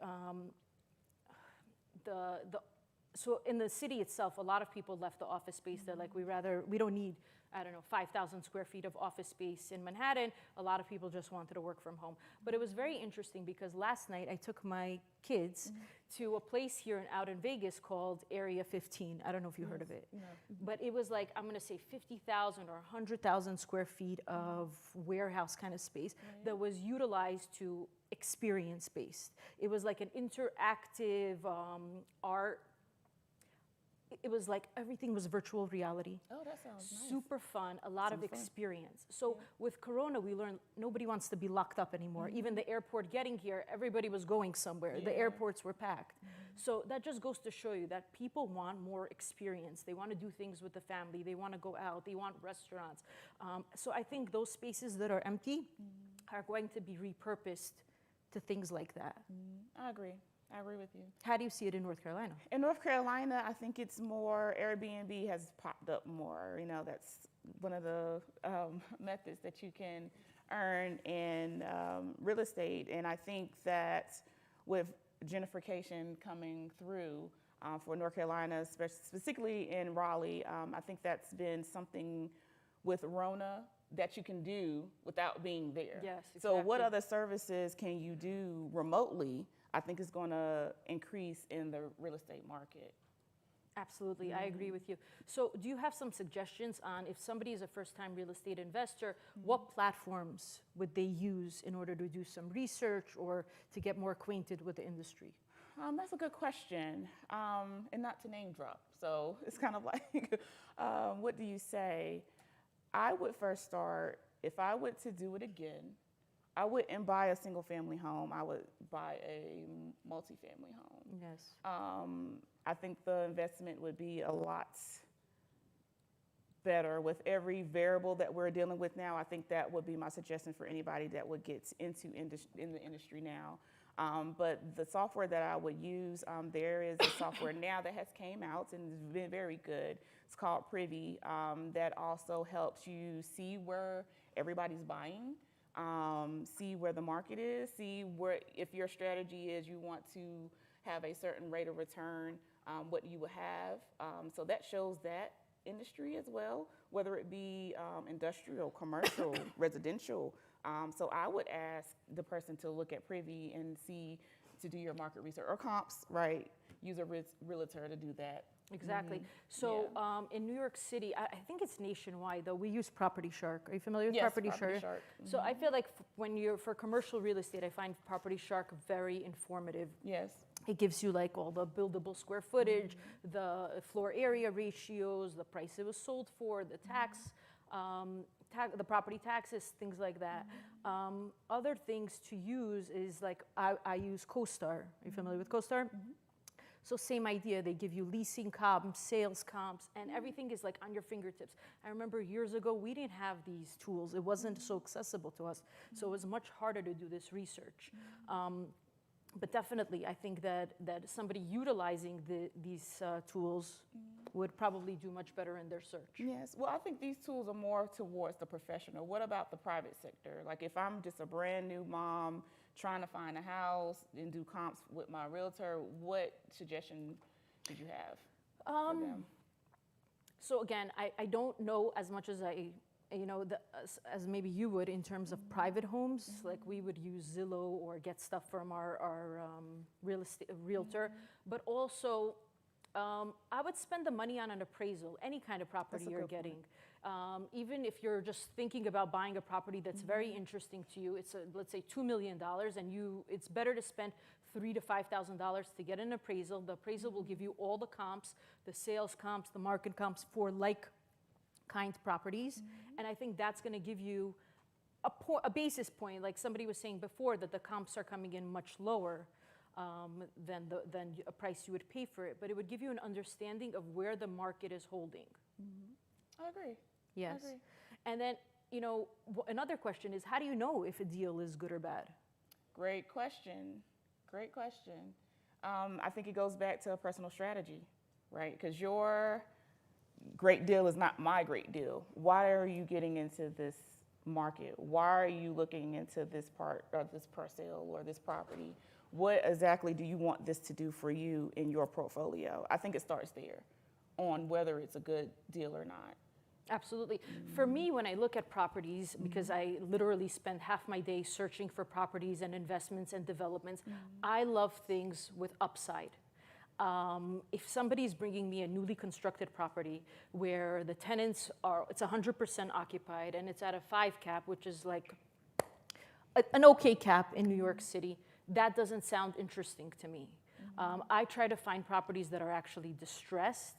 so in the city itself, a lot of people left the office space. They're like, we don't need I don't know, 5,000 square feet of office space in Manhattan. A lot of people just wanted to work from home. But it was very interesting because last night I took my kids to a place here out in Vegas called Area 15. I don't know if you heard of it. But it was like, I'm going to say 50,000 or 100,000 square feet of warehouse kind of space that was utilized to experience-based. It was like an interactive art. It was like everything was virtual reality. Oh, that sounds nice. Super fun, a lot of Sounds fun. experience. So with Corona, we learned nobody wants to be locked up anymore. Even the airport getting here, everybody was going somewhere. The airports were packed. So that just goes to show you that people want more experience. They want to do things with the family. They want to go out. They want restaurants. So I think those spaces that are empty are going to be repurposed to things like that. I agree. I agree with you. How do you see it in North Carolina? In North Carolina, I think it's more, Airbnb has popped up more. You know, that's one of the methods that you can earn in real estate. And I think that with gentrification coming through for North Carolina, specifically in Raleigh, I think that's been something with Rona that you can do without being there. Yes, So what exactly. other services can you do remotely? I think is going to increase in the real estate market. Absolutely, I agree with you. So do you have some suggestions on if somebody is a first-time real estate investor, what platforms would they use in order to do some research or to get more acquainted with the industry? That's a good question, and not to name drop. So it's kind of like, what do you say? I would first start, if I were to do it again, I wouldn't buy a single family home. I would buy a multifamily home. Yes. I think the investment would be a lot better with every variable that we're dealing with now. I think that would be my suggestion for anybody that would get into in the industry now. But the software that I would use, there is a software now that has came out and has been very good. It's called Privy. That also helps you see where everybody's buying. See where the market is, see where, if your strategy is you want to have a certain rate of return, what you will have. So that shows that industry as well, whether it be industrial, commercial, residential. So I would ask the person to look at Privy and see, to do your market research, or comps, right? Use a realtor to do that. Exactly. So in New York City, I think it's nationwide though, we use Property Shark. Are you familiar with Yes, Property Property Shark? Shark. So I feel like when you're, for commercial real estate, I find Property Shark very informative. Yes. It gives you like all the buildable square footage, the floor area ratios, the price it was sold for, the tax, the property taxes, things like that. Other things to use is like, I use CoStar. Are you familiar with CoStar? So same idea, they give you leasing comps, sales comps, and everything is like on your fingertips. I remember years ago, we didn't have these tools. It wasn't so accessible to us. So it was much harder to do this research. But definitely, I think that somebody utilizing these tools would probably do much better in their search. Yes, well, I think these tools are more towards the professional. What about the private sector? Like if I'm just a brand new mom trying to find a house and do comps with my realtor, what suggestion did you have for them? So again, I don't know as much as as maybe you would in terms of private homes. Like we would use Zillow or get stuff from our realtor, but also I would spend the money on an appraisal, any kind of property you're getting. Even if you're just thinking about buying a property that's very interesting to you, it's let's say $2 million, and it's better to spend $3,000 to $5,000 to get an appraisal. The appraisal will give you all the comps, the sales comps, the market comps for like kind properties, and I think that's going to give you a basis point. Like somebody was saying before, that the comps are coming in much lower than a price you would pay for it, but it would give you an understanding of where the market is holding. I agree. Yes. I agree. And then, another question is, how do you know if a deal is good or bad? Great question. Great question. I think it goes back to a personal strategy, right? Because your great deal is not my great deal. Why are you getting into this market? Why are you looking into this part or this parcel or this property? What exactly do you want this to do for you in your portfolio? I think it starts there on whether it's a good deal or not. Absolutely. For me, when I look at properties, because I literally spend half my day searching for properties and investments and developments, I love things with upside. If somebody's bringing me a newly constructed property where the tenants are, it's 100% occupied and it's at a 5 cap, which is like an okay cap in New York City, that doesn't sound interesting to me. I try to find properties that are actually distressed,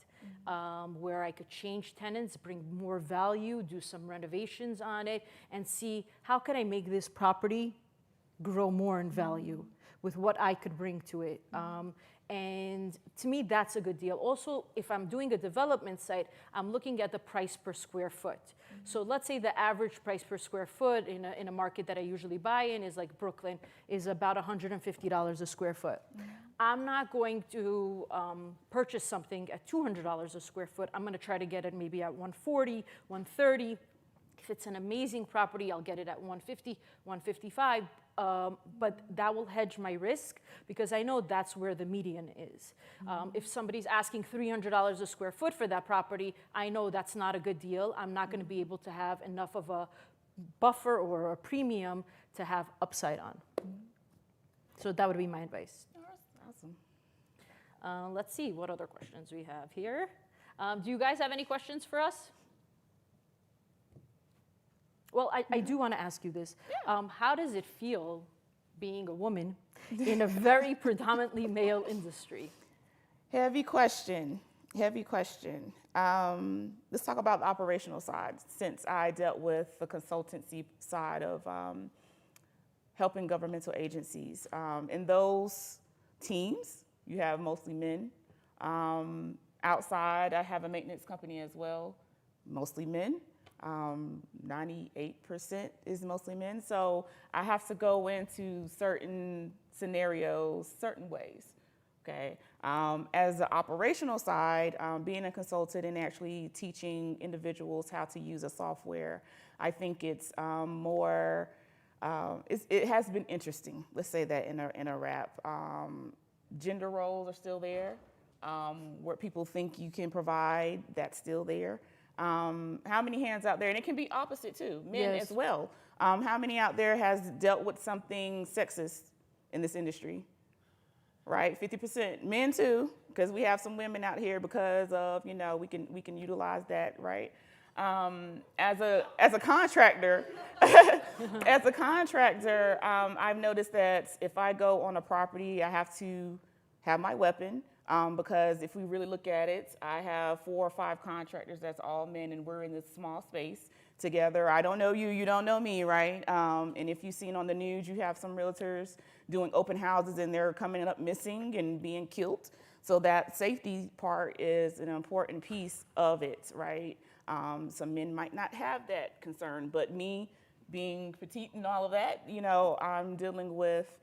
where I could change tenants, bring more value, do some renovations on it, and see how can I make this property grow more in value with what I could bring to it. And to me, that's a good deal. Also, if I'm doing a development site, I'm looking at the price per square foot. So let's say the average price per square foot in a market that I usually buy in is like Brooklyn, is about $150 a square foot. I'm not going to purchase something at $200 a square foot. I'm going to try to get it maybe at 140, 130. If it's an amazing property, I'll get it at 150, 155. But that will hedge my risk because I know that's where the median is. If somebody's asking $300 a square foot for that property, I know that's not a good deal. I'm not going to be able to have enough of a buffer or a premium to have upside on. So that would be my advice. Awesome. Let's see what other questions we have here. Do you guys have any questions for us? Well, I do want to ask you this. How does it feel being a woman in a very predominantly male industry? Heavy question. Heavy question. Let's talk about the operational side, since I dealt with the consultancy side of helping governmental agencies. In those teams, you have mostly men. Outside, I have a maintenance company as well, mostly men. 98% is mostly men. So I have to go into certain scenarios, certain ways, okay? As the operational side, being a consultant and actually teaching individuals how to use a software, I think it's more, it has been interesting, let's say that in a wrap. Gender roles are still there. What people think you can provide, that's still there. How many hands out there, and it can be opposite too, men as well. How many out there has dealt with something sexist in this industry? Right, 50%. Men too, because we have some women out here because of, you know, we can utilize that, right? As a contractor, I've noticed that if I go on a property, I have to have my weapon. Because if we really look at it, I have 4 or 5 contractors that's all men, and we're in this small space together. I don't know you, you don't know me, right? And if you've seen on the news, you have some realtors doing open houses and they're coming up missing and being killed. So that safety part is an important piece of it, right? Some men might not have that concern, but me being petite and all of that, you know, I'm dealing with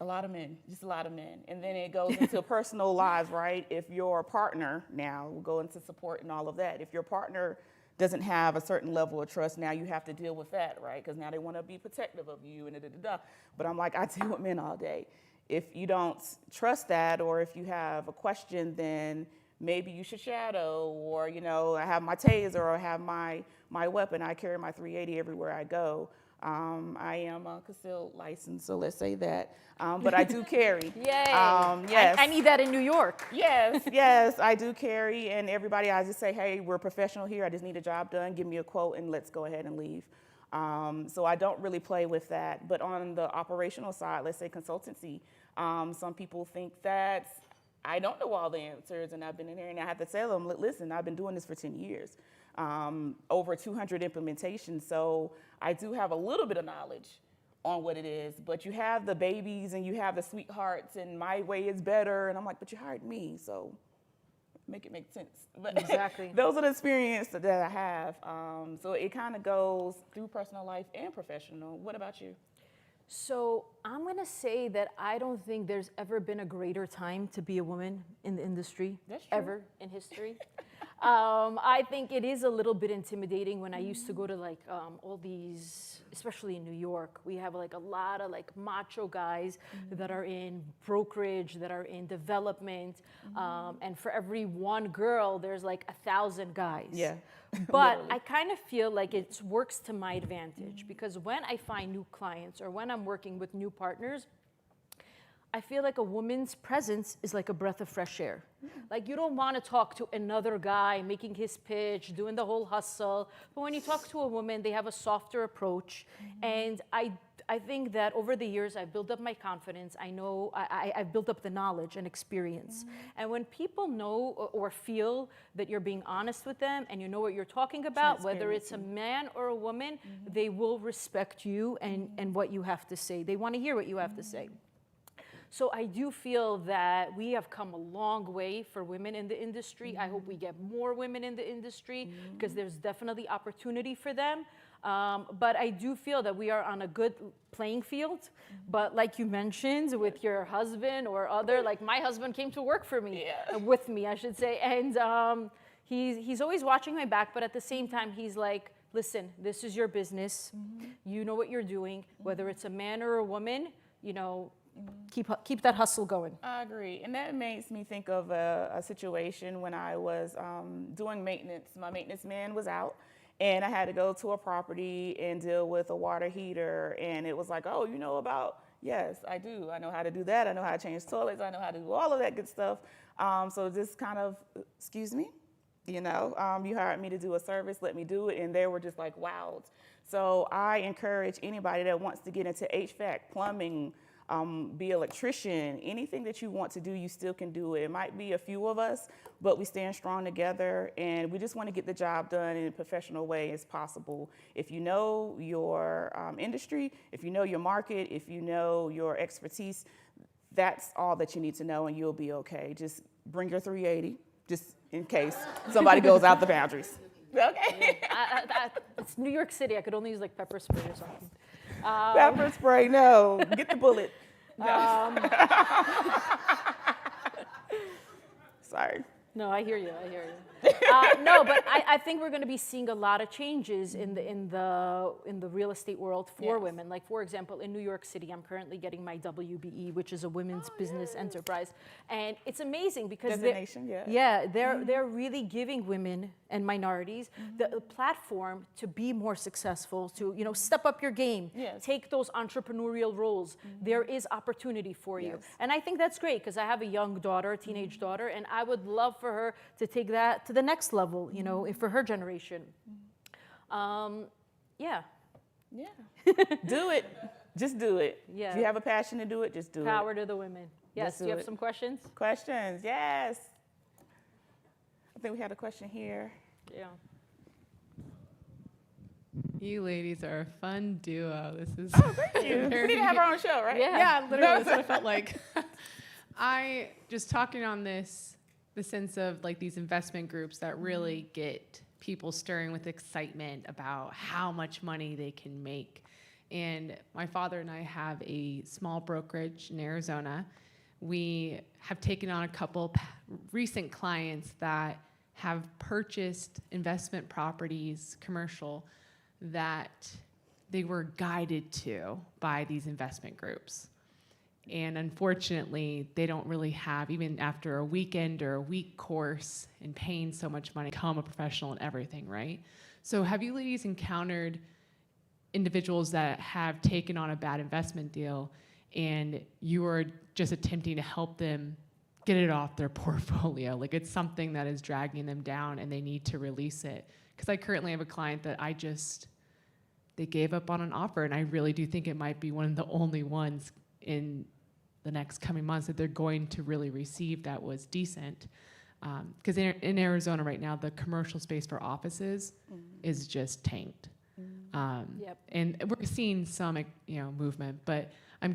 a lot of men, just a lot of men. And then it goes into personal lives, right? If your partner, now we'll go into support and all of that. If your partner doesn't have a certain level of trust, now you have to deal with that, right? Because now they want to be protective of you and da-da-da-da. But I'm like, I deal with men all day. If you don't trust that, or if you have a question, then maybe you should shadow, or, you know, I have my taser or I have my weapon. I carry my 380 everywhere I go. I am a concealed license, so let's say that. But I do carry. Yay! Yes. I need that in New York. Yes, I do carry. And everybody, I just say, hey, we're professional here. I just need a job done. Give me a quote, and let's go ahead and leave. So I don't really play with that. But on the operational side, let's say consultancy, some people think that I don't know all the answers, and I've been in here, and I have to tell them, listen, I've been doing this for 10 years. Over 200 implementations, so I do have a little bit of knowledge on what it is, but you have the babies and you have the sweethearts and my way is better, and I'm like, but you hired me, so make it make sense. But exactly. Those are the experiences that I have, so it kind of goes through personal life and professional. What about you? So I'm going to say that I don't think there's ever been a greater time to be a woman in the industry, That's true. ever in history. I think it is a little bit intimidating when I used to go to like all these, especially in New York, we have like a lot of like macho guys that are in brokerage, that are in development, and for every one girl, there's like 1,000 guys. Yeah. But Literally. I kind of feel like it works to my advantage because when I find new clients or when I'm working with new partners, I feel like a woman's presence is like a breath of fresh air. Like you don't want to talk to another guy making his pitch, doing the whole hustle. But when you talk to a woman, they have a softer approach. And I think that over the years, I've built up my confidence. I know I've built up the knowledge and experience. And when people know or feel that you're being honest with them and you know what you're talking about, whether it's a man or a woman, they will respect you and what you have to say. They want to hear what you have to say. So I do feel that we have come a long way for women in the industry. I hope we get more women in the industry because there's definitely opportunity for them. But I do feel that we are on a good playing field. But like you mentioned with your husband or other, like my husband came to work for me, with me, I should say. And he's always watching my back, but at the same time, he's like, listen, this is your business. You know what you're doing, whether it's a man or a woman, you know, keep that hustle going. I agree. And that makes me think of a situation when I was doing maintenance. My maintenance man was out, and I had to go to a property and deal with a water heater. And it was like, oh, you know about? Yes, I do. I know how to do that. I know how to change toilets. I know how to do all of that good stuff. So just kind of, excuse me, you know, you hired me to do a service, let me do it. And they were just like, wow. So I encourage anybody that wants to get into HVAC, plumbing, be an electrician, anything that you want to do, you still can do it. It might be a few of us, but we stand strong together and we just want to get the job done in a professional way as possible. If you know your industry, if you know your market, if you know your expertise, that's all that you need to know and you'll be okay. Just bring your 380, just in case somebody goes out the boundaries. Okay. It's New York City. I could only use like pepper spray or something. Pepper spray, no. Get the bullet. No. Sorry. No, I hear you. No, but I think we're going to be seeing a lot of changes in the real estate world for women. Like for example, in New York City, I'm currently getting my WBE, which is a women's business enterprise, and it's amazing because they're really giving women and minorities the platform to be more successful, to step up your game, take those entrepreneurial roles. There is opportunity for you, and I think that's great because I have a young daughter, a teenage daughter, and I would love for her to take that to the next level, for her generation. Do it. Just do it. Yeah. If you have a passion to do it, just do it. Power to the women. Yes. Just Do you do have it. some questions? Questions? Yes. I think we had a question here. Yeah. You ladies are a fun duo. This is Thank you. We need to have our own show, right? Yeah. literally that's what it felt like. I just talking on this, the sense of like these investment groups that really get people stirring with excitement about how much money they can make. And my father and I have a small brokerage in Arizona. We have taken on a couple recent clients that have purchased investment properties, commercial, that they were guided to by these investment groups. And unfortunately, they don't really have, even after a weekend or a week course and paying so much money, become a professional in everything, right? So have you ladies encountered individuals that have taken on a bad investment deal and you are just attempting to help them get it off their portfolio? Like it's something that is dragging them down and they need to release it. Because I currently have a client that they gave up on an offer, and I really do think it might be one of the only ones in the next coming months that they're going to really receive that was decent. Because in Arizona right now, the commercial space for offices is just tanked. And we're seeing some movement, but I'm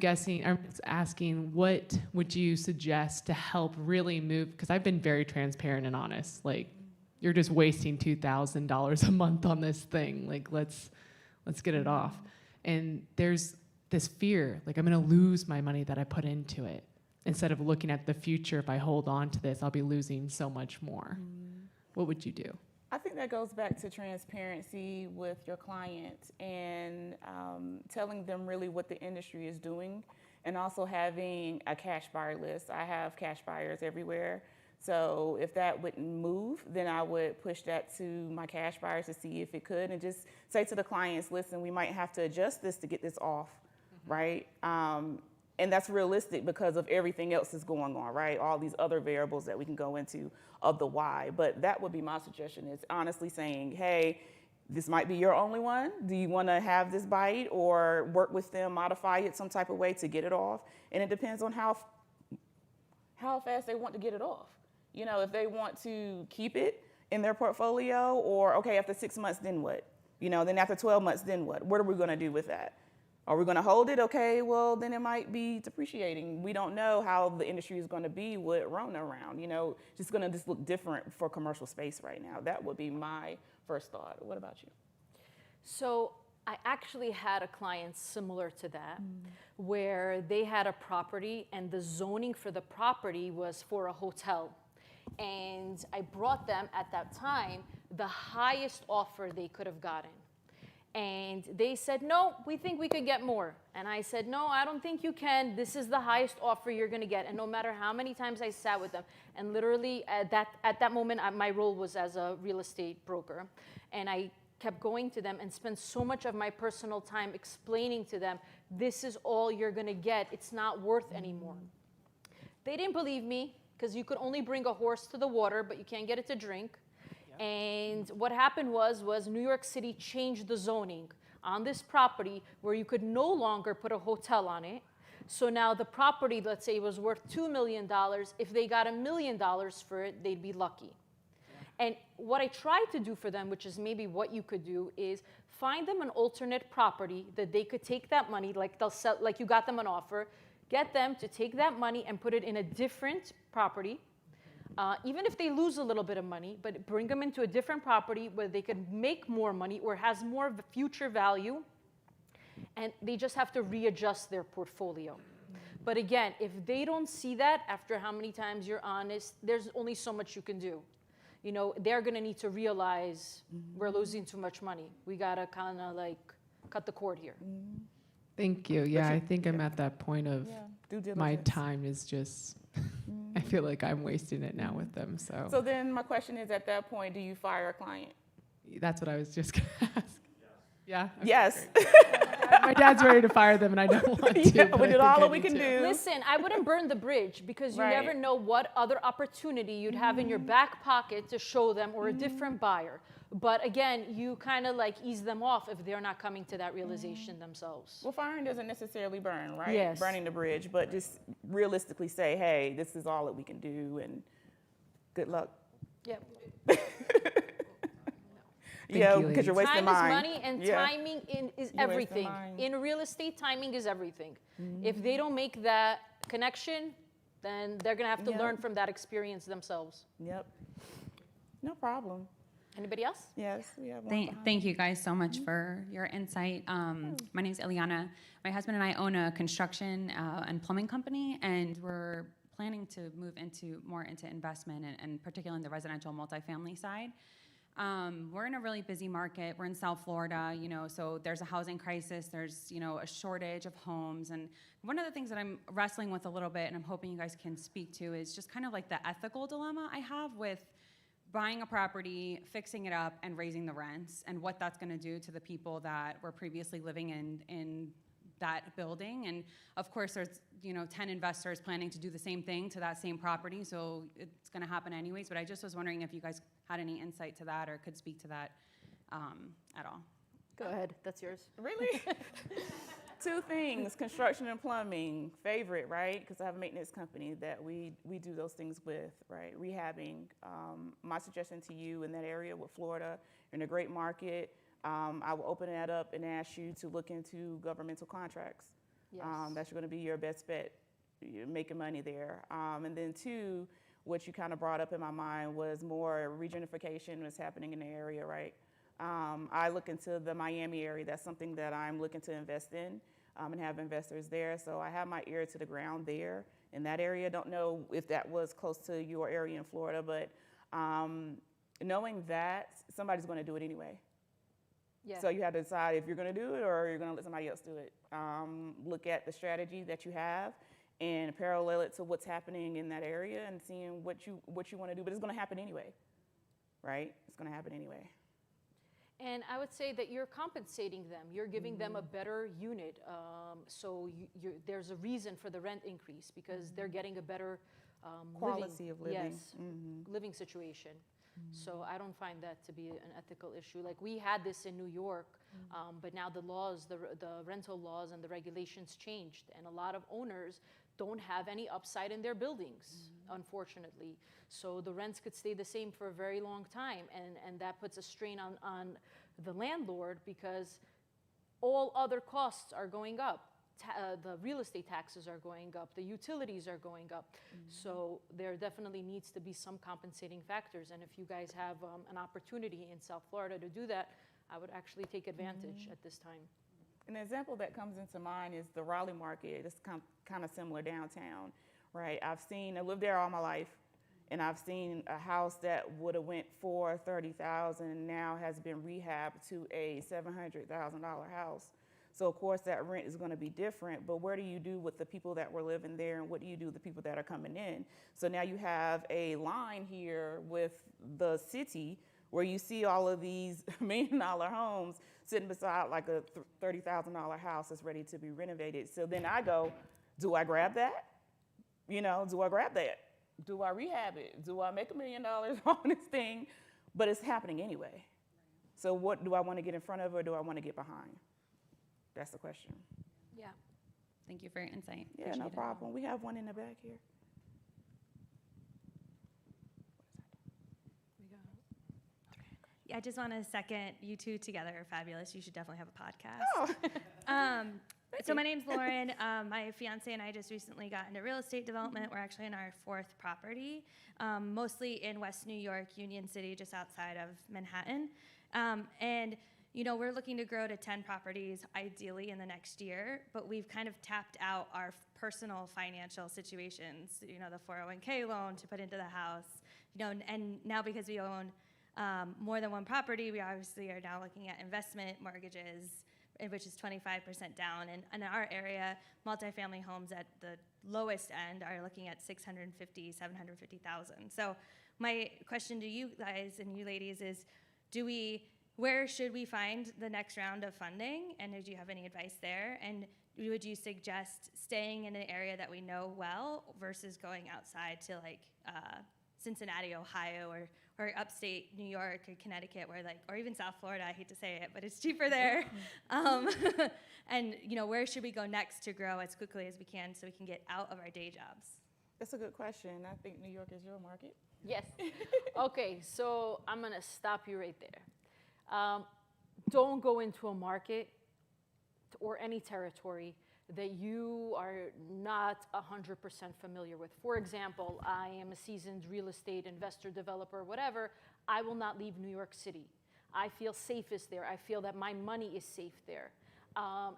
asking, what would you suggest to help really move? Because I've been very transparent and honest. Like, you're just wasting $2,000 a month on this thing. Like, let's get it off. And there's this fear, like I'm gonna lose my money that I put into it. Instead of looking at the future, if I hold on to this, I'll be losing so much more. what would you do? I think that goes back to transparency with your client and telling them really what the industry is doing, and also having a cash buyer list. I have cash buyers everywhere. So if that wouldn't move, then I would push that to my cash buyers to see if it could, and just say to the clients, listen, we might have to adjust this to get this off, right? And that's realistic because of everything else that's going on, right? All these other variables that we can go into of the why. But that would be my suggestion, is honestly saying, hey, this might be your only one. Do you want to have this bite, or work with them, modify it some type of way to get it off? And it depends on how fast they want to get it off. You know, if they want to keep it in their portfolio, or, okay, after 6 months, then what? You know, then after 12 months, then what? What are we going to do with that? Are we going to hold it? Okay, well, then it might be depreciating. We don't know how the industry is going to be with Rona around. You know, just going to just look different for commercial space right now. That would be my first thought. What about you? So I actually had a client similar to that, where they had a property and the zoning for the property was for a hotel. And I brought them at that time the highest offer they could have gotten. And they said, no, we think we could get more. And I said, no, I don't think you can. This is the highest offer you're going to get. And no matter how many times I sat with them, and literally at that moment, my role was as a real estate broker. And I kept going to them and spent so much of my personal time explaining to them, this is all you're going to get. It's not worth anymore. They didn't believe me, because you could only bring a horse to the water, but you can't get it to drink. And what happened was New York City changed the zoning on this property where you could no longer put a hotel on it. So now the property, let's say, was worth $2 million. If they got $1 million for it, they'd be lucky. And what I tried to do for them, which is maybe what you could do, is find them an alternate property that they could take that money, like they'll sell, like you got them an offer, get them to take that money and put it in a different property. Even if they lose a little bit of money, but bring them into a different property where they could make more money or has more of a future value, and they just have to readjust their portfolio. But again, if they don't see that after how many times you're honest, there's only so much you can do. You know, they're gonna need to realize we're losing too much money. We gotta kind of like cut the cord here. Thank you. Yeah, I think I'm at that point of Due diligence. my time is just, I feel like I'm wasting it now with them. So then my question is, at that point, do you fire a client? That's what I was just going to ask. Yeah? Okay, Yes. great. My dad's ready to fire them, and I don't want to. Yeah, but we I did think all I we need can to. do. Listen, I wouldn't burn the bridge, because you Right. never know what other opportunity you'd have in your back pocket to show them, or a different buyer. But again, you kind of like ease them off if they're not coming to that realization themselves. Well, firing doesn't necessarily burn, right? Yes. Burning the bridge, but just realistically say, hey, this is all that we can do, and good luck. Yep. Yeah, you, because you're ladies. wasting Time mine. is money, and Yeah. timing is You're wasting everything. mine. In real estate, timing is everything. If they don't make that connection, then they're gonna have to Yep. learn from that experience themselves. Yep. No problem. Anybody else? Yes, we have one Thank, behind thank you guys so much for your insight. My name is Ileana. My husband and I own a construction and plumbing company, and we're planning to move more into investment, and particularly in the residential multifamily side. We're in a really busy market. We're in South Florida, so there's a housing crisis. There's, a shortage of homes. And one of the things that I'm wrestling with a little bit, and I'm hoping you guys can speak to, is just kind of like the ethical dilemma I have with buying a property, fixing it up, and raising the rents, and what that's going to do to the people that were previously living in that building. And of course, there's 10 investors planning to do the same thing to that same property, so it's going to happen anyways. But I just was wondering if you guys had any insight to that or could speak to that at all. Go ahead, that's yours. Really? Two things, construction and plumbing, favorite, right? Because I have a maintenance company that we do those things with, right? Rehabbing. My suggestion to you in that area with Florida, you're in a great market. I will open that up and ask you to look into governmental contracts. Yes. That's going to be your best bet. You're making money there. And then two, what you kind of brought up in my mind was more regentrification that's happening in the area, right? I look into the Miami area. That's something that I'm looking to invest in and have investors there. So I have my ear to the ground there in that area. Don't know if that was close to your area in Florida, but knowing that somebody's going to do it anyway. Yeah. So you have to decide if you're going to do it or you're going to let somebody else do it. Look at the strategy that you have and parallel it to what's happening in that area and seeing what you want to do. But it's going to happen anyway, right? It's going to happen anyway. And I would say that you're compensating them. You're giving them a better unit. So there's a reason for the rent increase because they're getting a better Quality of living. Yes, living situation. So I don't find that to be an ethical issue. Like we had this in New York, but now the laws, the rental laws and the regulations changed. And a lot of owners don't have any upside in their buildings, unfortunately. So the rents could stay the same for a very long time. And that puts a strain on the landlord because all other costs are going up. The real estate taxes are going up, the utilities are going up. So there definitely needs to be some compensating factors. And if you guys have an opportunity in South Florida to do that, I would actually take advantage at this time. An example that comes into mind is the Raleigh market. It's kind of similar downtown, right? I lived there all my life, and I've seen a house that would have went for $30,000 now has been rehabbed to a $700,000 house. So of course that rent is going to be different, but what do you do with the people that were living there and what do you do with the people that are coming in? So now you have a line here with the city where you see all of these $1 million homes sitting beside like a $30,000 house that's ready to be renovated. So then I go, do I grab that? Do I grab that? Do I rehab it? Do I make $1 million on this thing? But it's happening anyway. So what do I want to get in front of or do I want to get behind? That's the question. Yeah. Thank you for your insight. Yeah, Appreciate no it. problem. We have one in the back here. I just want to second you two together are fabulous. You should definitely have a podcast. So my name's Lauren. My fiance and I just recently got into real estate development. We're actually in our 4th property, mostly in West New York, Union City, just outside of Manhattan. And we're looking to grow to 10 properties ideally in the next year, but we've kind of tapped out our personal financial situations, the 401k loan to put into the house, and now because we own more than one property, we obviously are now looking at investment mortgages, which is 25% down. And in our area, multifamily homes at the lowest end are looking at $650,000, $750,000. So my question to you guys and you ladies is, where should we find the next round of funding? And do you have any advice there? And would you suggest staying in an area that we know well versus going outside to like Cincinnati, Ohio, or upstate New York or Connecticut, or even South Florida? I hate to say it, but it's cheaper there. And where should we go next to grow as quickly as we can so we can get out of our day jobs? That's a good question. I think New York is your market. Yes. Okay, so I'm going to stop you right there. Don't go into a market or any territory that you are not 100% familiar with. For example, I am a seasoned real estate investor, developer, whatever. I will not leave New York City. I feel safest there. I feel that my money is safe there.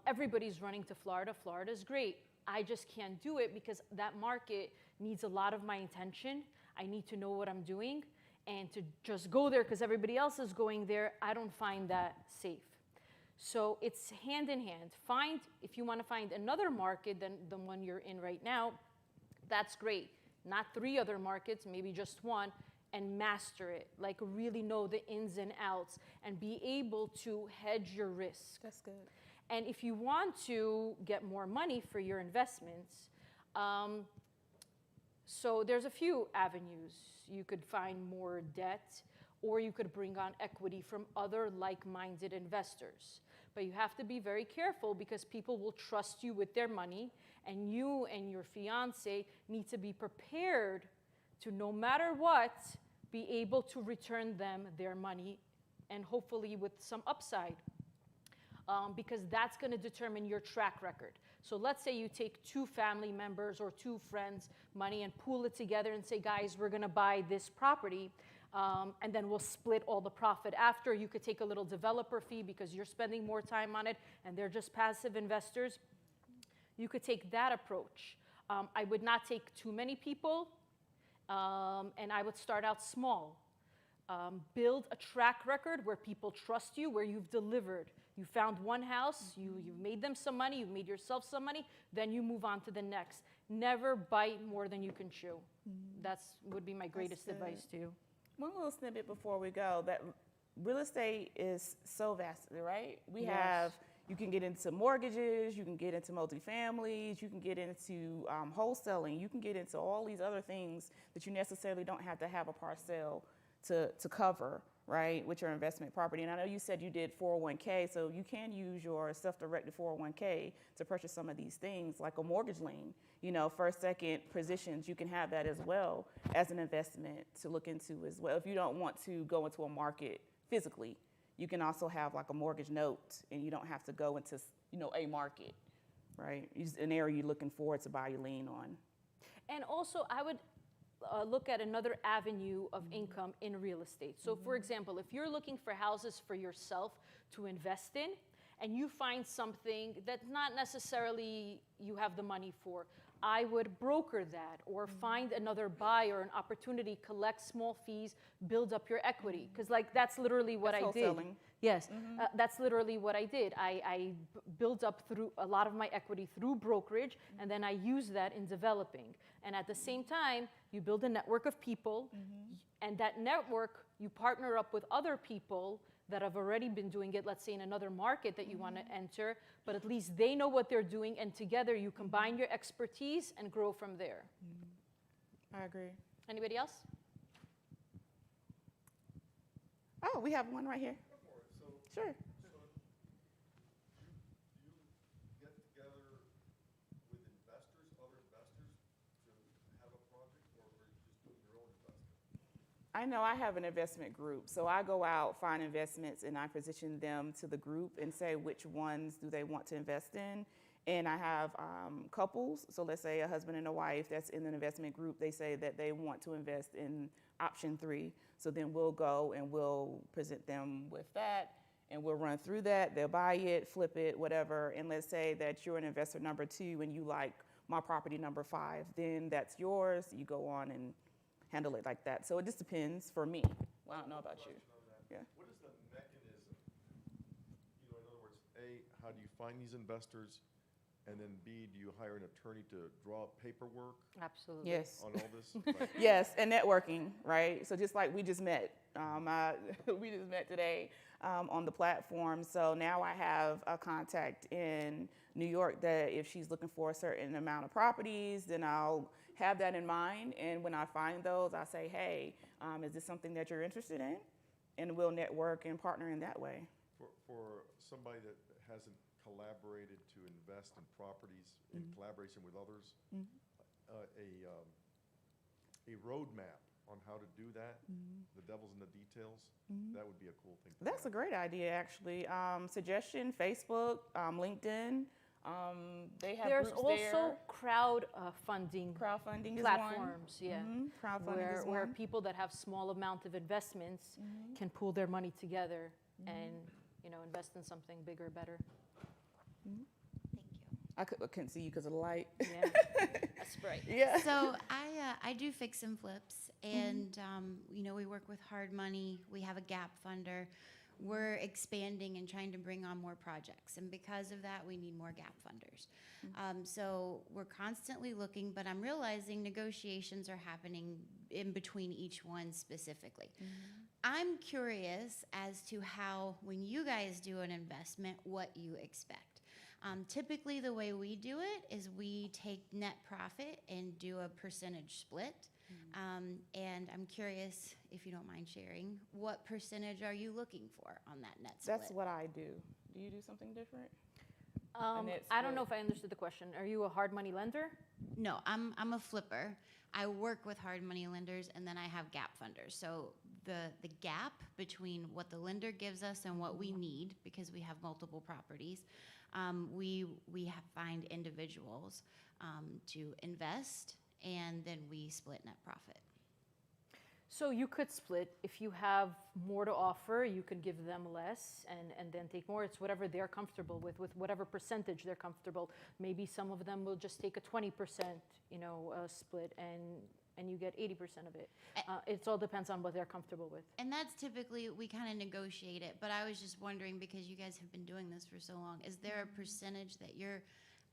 Everybody's running to Florida. Florida's great. I just can't do it because that market needs a lot of my attention. I need to know what I'm doing. And to just go there because everybody else is going there, I don't find that safe. So it's hand in hand. If you want to find another market than the one you're in right now, that's great. Not 3 other markets, maybe just one, and master it. Like really know the ins and outs and be able to hedge your risk. That's good. And if you want to get more money for your investments, so there's a few avenues. You could find more debt, or you could bring on equity from other like-minded investors. But you have to be very careful because people will trust you with their money, and you and your fiance need to be prepared to, no matter what, be able to return them their money, and hopefully with some upside. Because that's going to determine your track record. So let's say you take 2 family members or 2 friends' money and pool it together and say, guys, we're going to buy this property, and then we'll split all the profit after. You could take a little developer fee because you're spending more time on it and they're just passive investors. You could take that approach. I would not take too many people, and I would start out small. Build a track record where people trust you, where you've delivered. You found one house, you made them some money, you made yourself some money, then you move on to the next. Never bite more than you can chew. That's would be my greatest advice to you. One little snippet before we go, that real estate is so vast, right? You can get into mortgages, you can get into multifamilies, you can get into wholesaling, you can get into all these other things that you necessarily don't have to have a parcel to cover, right, with your investment property. And I know you said you did 401k, so you can use your self-directed 401k to purchase some of these things, like a mortgage lien. You know, first, second positions, you can have that as well as an investment to look into as well. If you don't want to go into a market physically, you can also have like a mortgage note, and you don't have to go into, you know, a market, right? It's an area you're looking forward to buy your lien on. And also, I would look at another avenue of income in real estate. So for example, if you're looking for houses for yourself to invest in, and you find something that not necessarily you have the money for, I would broker that or find another buyer, an opportunity, collect small fees, build up your equity. Because like that's literally what I did. Wholesaling. Yes, that's literally what I did. I built up through a lot of my equity through brokerage, and then I used that in developing. And at the same time, you build a network of people, and that network, you partner up with other people that have already been doing it, let's say in another market that you want to enter, but at least they know what they're doing, and together you combine your expertise and grow from there. I agree. Anybody else? Oh, we have one right here. Sure. Do you get together with investors, other investors, to have a project, or are you just doing your own investment? I know I have an investment group, so I go out, find investments, and I position them to the group and say which ones do they want to invest in. And I have couples, so let's say a husband and a wife that's in an investment group, they say that they want to invest in option 3. So then we'll go and we'll present them with that, and we'll run through that. They'll buy it, flip it, whatever. And let's say that you're an investor number 2 and you like my property number 5, then that's yours. You go on and handle it like that. So it just depends for me. Well, I don't know about you. Yeah. What is the mechanism? You know, in other words, A, how do you find these investors? And then B, do you hire an attorney to draw up paperwork Absolutely. Yes. on all this? Like, Yes, and networking, right? So just like we just met, we just met today on the platform. So now I have a contact in New York that if she's looking for a certain amount of properties, then I'll have that in mind. And when I find those, I say, hey, is this something that you're interested in? And we'll network and partner in that way. for somebody that hasn't collaborated to invest in properties in collaboration with others, a roadmap on how to do that, the devil's in the details, that would be a cool thing to That's a have. great idea, actually. Suggestion, Facebook, LinkedIn. They have There's groups also there. crowdfunding Crowdfunding is platforms, one. yeah, Crowdfunding is where one. people that have small amount of investments can pool their money together and invest in something bigger, better. Thank you. I couldn't see you because of the light. Yeah, that's right. Yeah. So I do fix and flips, and we work with hard money. We have a gap funder. We're expanding and trying to bring on more projects, and because of that, we need more gap funders. So we're constantly looking, but I'm realizing negotiations are happening in between each one specifically. I'm curious as to how, when you guys do an investment, what you expect. Typically, the way we do it is we take net profit and do a percentage split. And I'm curious, if you don't mind sharing, what percentage are you looking for on that net split? That's what I do. Do you do something different? I don't know if I understood the question. Are you a hard money lender? No, I'm a flipper. I work with hard money lenders, and then I have gap funders. So the gap between what the lender gives us and what we need, because we have multiple properties, we find individuals to invest, and then we split net profit. So you could split. If you have more to offer, you could give them less and then take more. It's whatever they're comfortable with whatever percentage they're comfortable. Maybe some of them will just take a 20% split, and and you get 80% of it. It all depends on what they're comfortable with. And that's typically, we kind of negotiate it, but I was just wondering, because you guys have been doing this for so long, is there a percentage that you're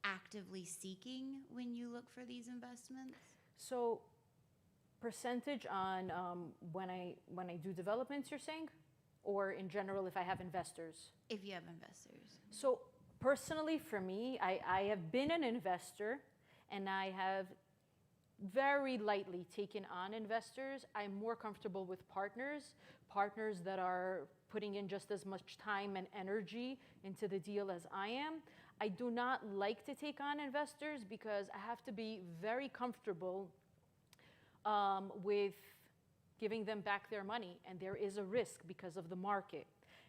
actively seeking when you look for these investments? So percentage on when I do developments, you're saying? Or in general, if I have investors? If you have investors. So personally, for me, I have been an investor, and I have very lightly taken on investors. I'm more comfortable with partners that are putting in just as much time and energy into the deal as I am. I do not like to take on investors because I have to be very comfortable with giving them back their money, and there is a risk because of the market.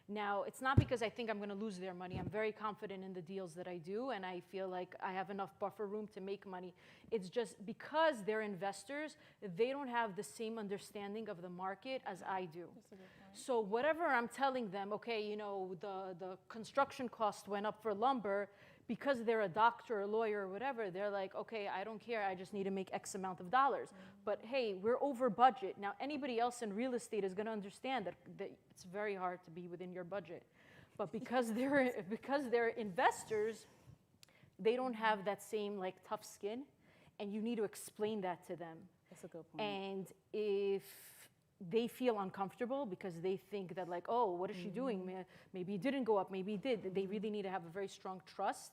Now, it's not because I think I'm going to lose their money. I'm very confident in the deals that I do, and I feel like I have enough buffer room to make money. It's just because they're investors, they don't have the same understanding of the market as I do. So whatever I'm telling them, okay, you know, the construction cost went up for lumber, because they're a doctor, a lawyer, or whatever, they're like, okay, I don't care, I just need to make X amount of dollars. But hey, we're over budget. Now, anybody else in real estate is gonna understand that it's very hard to be within your budget. But because they're investors, they don't have that same like tough skin, and you need to explain that to them. That's a good point. And if they feel uncomfortable because they think that like, oh, what is she doing? Maybe it didn't go up, maybe it did. They really need to have a very strong trust.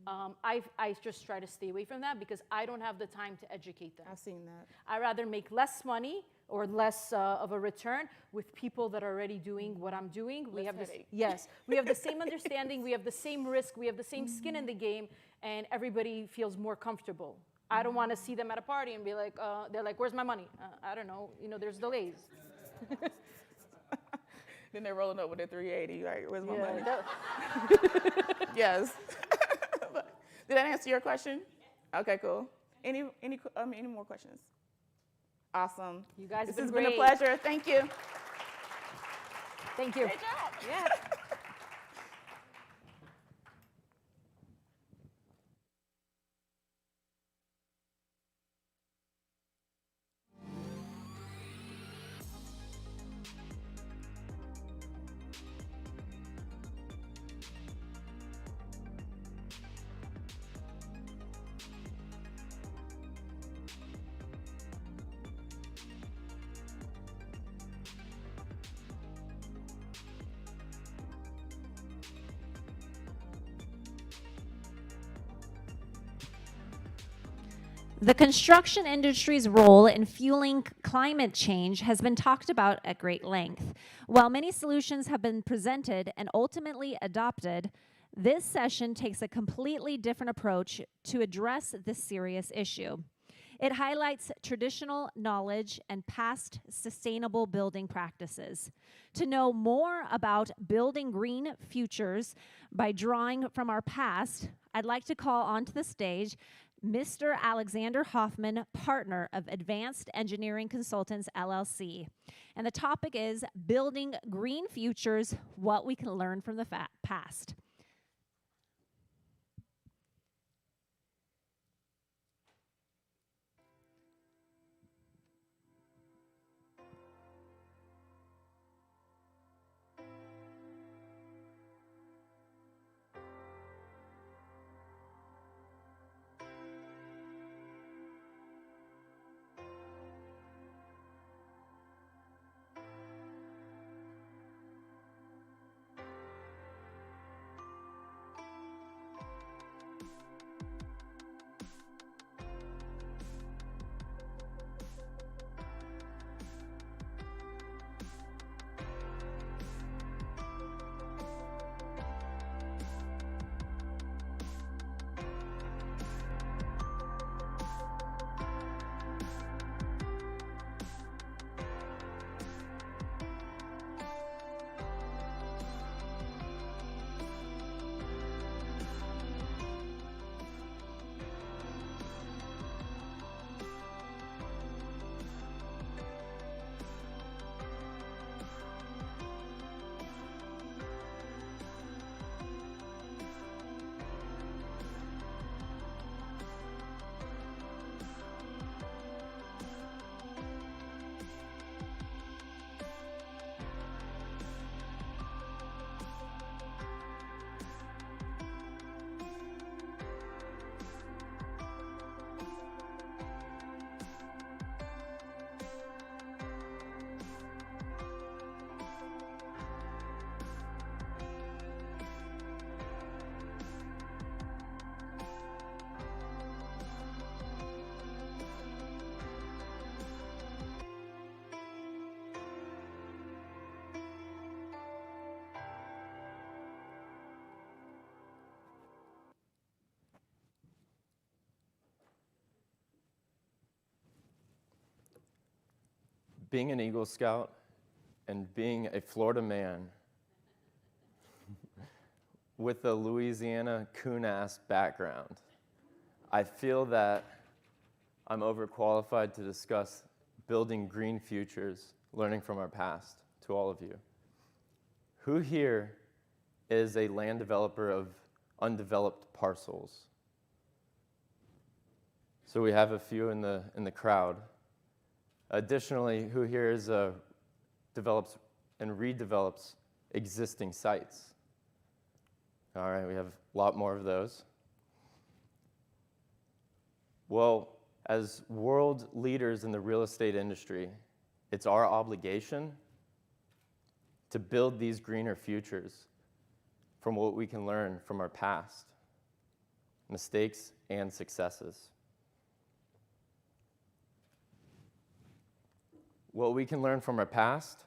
I just try to stay away from that because I don't have the time to educate them. I've seen that. I rather make less money or less of a return with people that are already doing what I'm doing. We have this, yes, we have the same understanding, we have the same risk, we have the same skin in the game, and everybody feels more comfortable. I don't want to see them at a party and be like, they're like, where's my money? I don't know, you know, there's delays. Then they're rolling up with their 380, like, where's my money? Yes. Did that answer your question? Okay, cool. Any more questions? Awesome. You guys have This has been been a great. pleasure. Thank you. Thank you. Great job. Yeah. The construction industry's role in fueling climate change has been talked about at great length. While many solutions have been presented and ultimately adopted, this session takes a completely different approach to address this serious issue. It highlights traditional knowledge and past sustainable building practices. To know more about building green futures by drawing from our past, I'd like to call onto the stage Mr. Alexander Hoffman, partner of Advanced Engineering Consultants, LLC. And the topic is Building Green Futures, What We Can Learn from the Past. being an Eagle Scout and being a Florida man with a Louisiana coon-ass background, I feel that I'm overqualified to discuss building green futures, learning from our past, to all of you. Who here is a land developer of undeveloped parcels? So we have a few in the crowd. Additionally, who here is develops and redevelops existing sites? All right, we have a lot more of those. Well, as world leaders in the real estate industry, it's our obligation to build these greener futures from what we can learn from our past, mistakes and successes. What we can learn from our past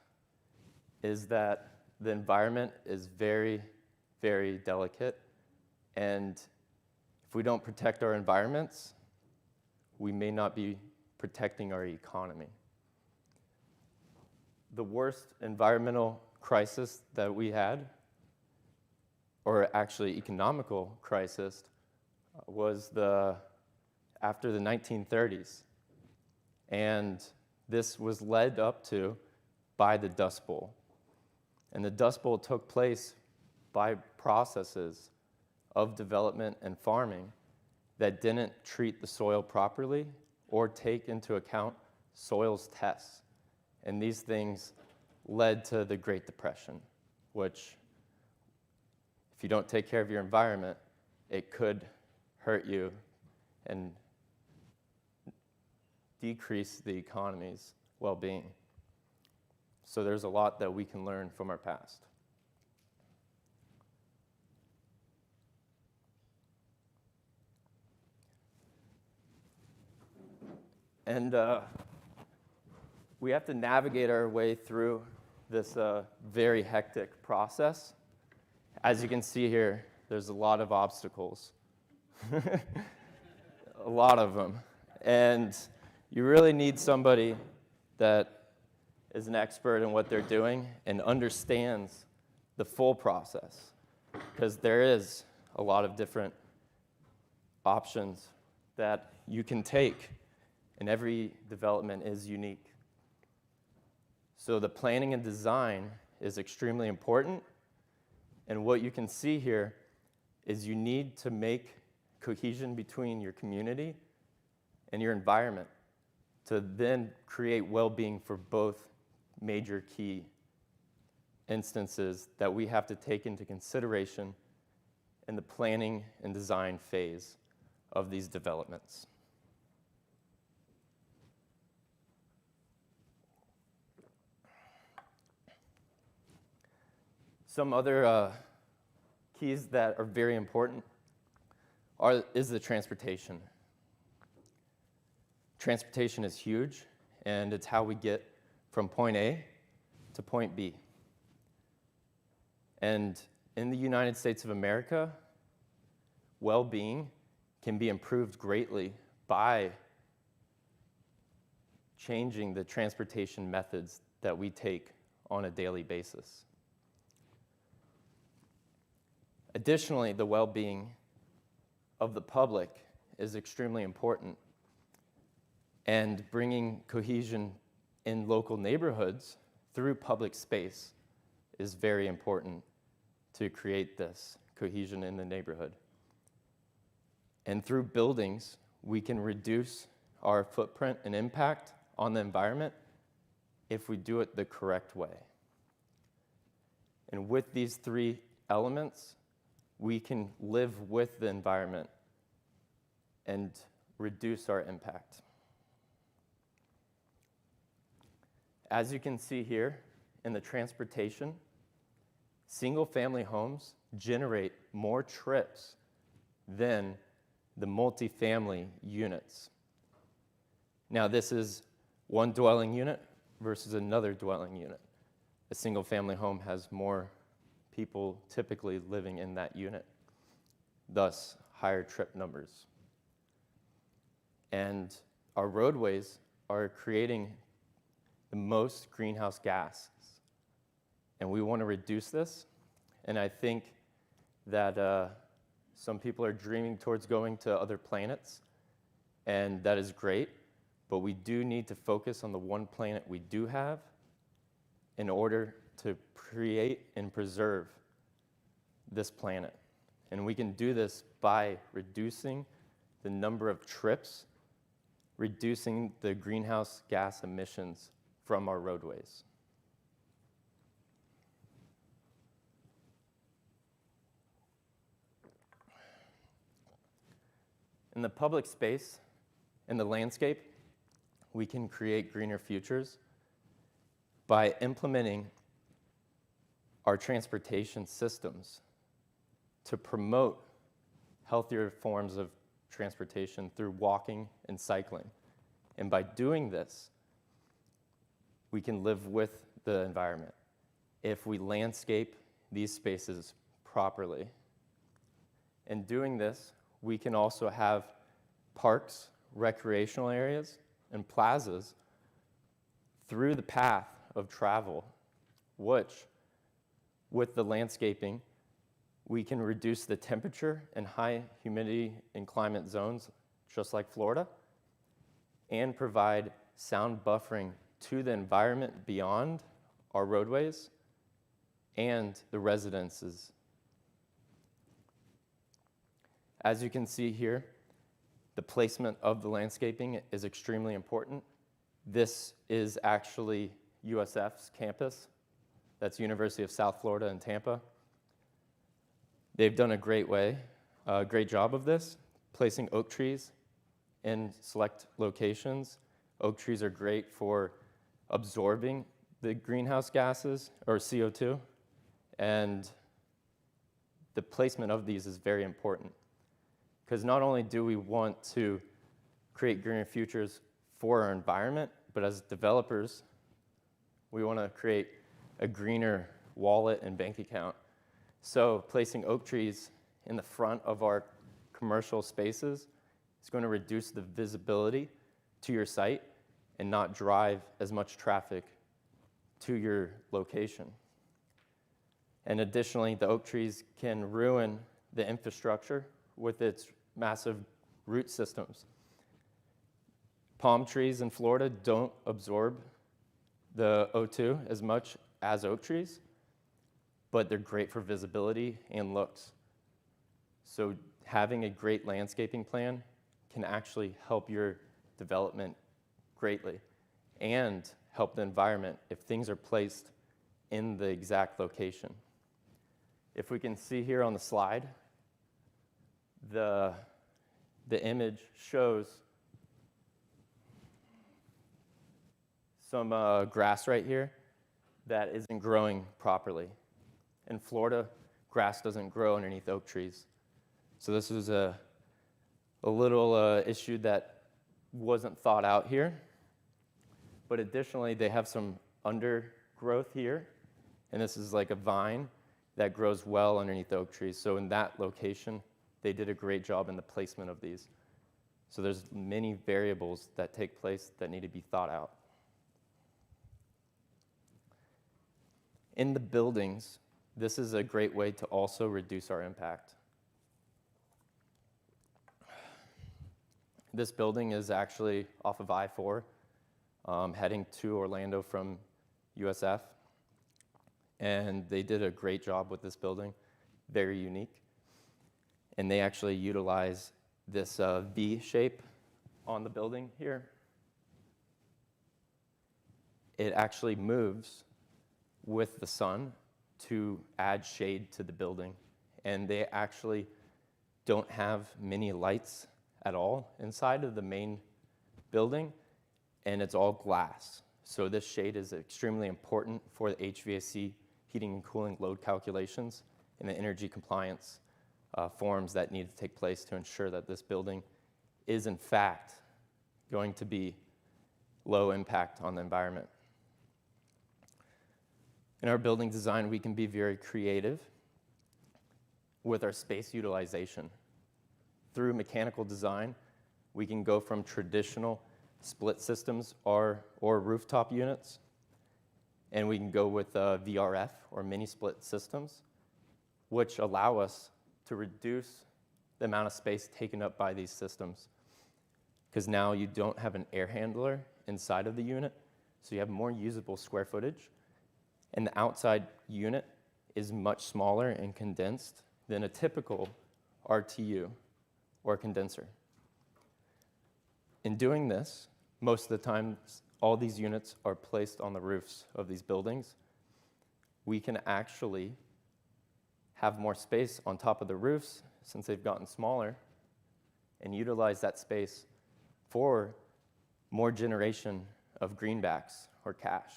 is that the environment is very, very delicate, and if we don't protect our environments, we may not be protecting our economy. The worst environmental crisis that we had, or actually economical crisis, was after the 1930s. And this was led up to by the Dust Bowl. And the Dust Bowl took place by processes of development and farming that didn't treat the soil properly or take into account soil's tests. And these things led to the Great Depression, which, if you don't take care of your environment, it could hurt you and decrease the economy's well-being. So there's a lot that we can learn from our past. And we have to navigate our way through this very hectic process. As you can see here, there's a lot of obstacles. A lot of them. And you really need somebody that is an expert in what they're doing and understands the full process, because there is a lot of different options that you can take, and every development is unique. So the planning and design is extremely important, and what you can see here is you need to make cohesion between your community and your environment to then create well-being for both major key instances that we have to take into consideration in the planning and design phase of these developments. Some other keys that are very important is the transportation. Transportation is huge, and it's how we get from point A to point B. And in the United States of America, well-being can be improved greatly by changing the transportation methods that we take on a daily basis. Additionally, the well-being of the public is extremely important, and bringing cohesion in local neighborhoods through public space is very important to create this cohesion in the neighborhood. And through buildings, we can reduce our footprint and impact on the environment if we do it the correct way. And with these three elements, we can live with the environment and reduce our impact. As you can see here in the transportation, single-family homes generate more trips than the multifamily units. Now, this is one dwelling unit versus another dwelling unit. A single-family home has more people typically living in that unit, thus higher trip numbers. And our roadways are creating the most greenhouse gases. And we want to reduce this. And I think that some people are dreaming towards going to other planets, and that is great. But we do need to focus on the one planet we do have in order to create and preserve this planet. And we can do this by reducing the number of trips, reducing the greenhouse gas emissions from our roadways. In the public space, in the landscape, we can create greener futures by implementing our transportation systems to promote healthier forms of transportation through walking and cycling. And by doing this, we can live with the environment if we landscape these spaces properly. In doing this, we can also have parks, recreational areas, and plazas through the path of travel, which, with the landscaping, we can reduce the temperature and high humidity in climate zones, just like Florida, and provide sound buffering to the environment beyond our roadways and the residences. As you can see here, the placement of the landscaping is extremely important. This is actually USF's campus. That's University of South Florida in Tampa. They've done a great job of this, placing oak trees in select locations. Oak trees are great for absorbing the greenhouse gases, or CO2, and the placement of these is very important. Because not only do we want to create greener futures for our environment, but as developers, we want to create a greener wallet and bank account. So placing oak trees in the front of our commercial spaces is going to reduce the visibility to your site and not drive as much traffic to your location. And additionally, the oak trees can ruin the infrastructure with its massive root systems. Palm trees in Florida don't absorb the O2 as much as oak trees, but they're great for visibility and looks. So having a great landscaping plan can actually help your development greatly and help the environment if things are placed in the exact location. If we can see here on the slide, the image shows some grass right here that isn't growing properly. In Florida, grass doesn't grow underneath oak trees. So this is a little issue that wasn't thought out here. But additionally, they have some undergrowth here, and this is like a vine that grows well underneath oak trees. So in that location, they did a great job in the placement of these. So there's many variables that take place that need to be thought out. In the buildings, this is a great way to also reduce our impact. This building is actually off of I-4, heading to Orlando from USF. And they did a great job with this building, very unique. And they actually utilize this V shape on the building here. It actually moves with the sun to add shade to the building. And they actually don't have many lights at all inside of the main building, and it's all glass. So this shade is extremely important for the HVAC heating and cooling load calculations and the energy compliance forms that need to take place to ensure that this building is in fact going to be low impact on the environment. In our building design, we can be very creative with our space utilization. Through mechanical design, we can go from traditional split systems or rooftop units. And we can go with VRF or mini split systems, which allow us to reduce the amount of space taken up by these systems. Because now you don't have an air handler inside of the unit, so you have more usable square footage. And the outside unit is much smaller and condensed than a typical RTU or condenser. In doing this, most of the time, all these units are placed on the roofs of these buildings. We can actually have more space on top of the roofs since they've gotten smaller and utilize that space for more generation of greenbacks or cash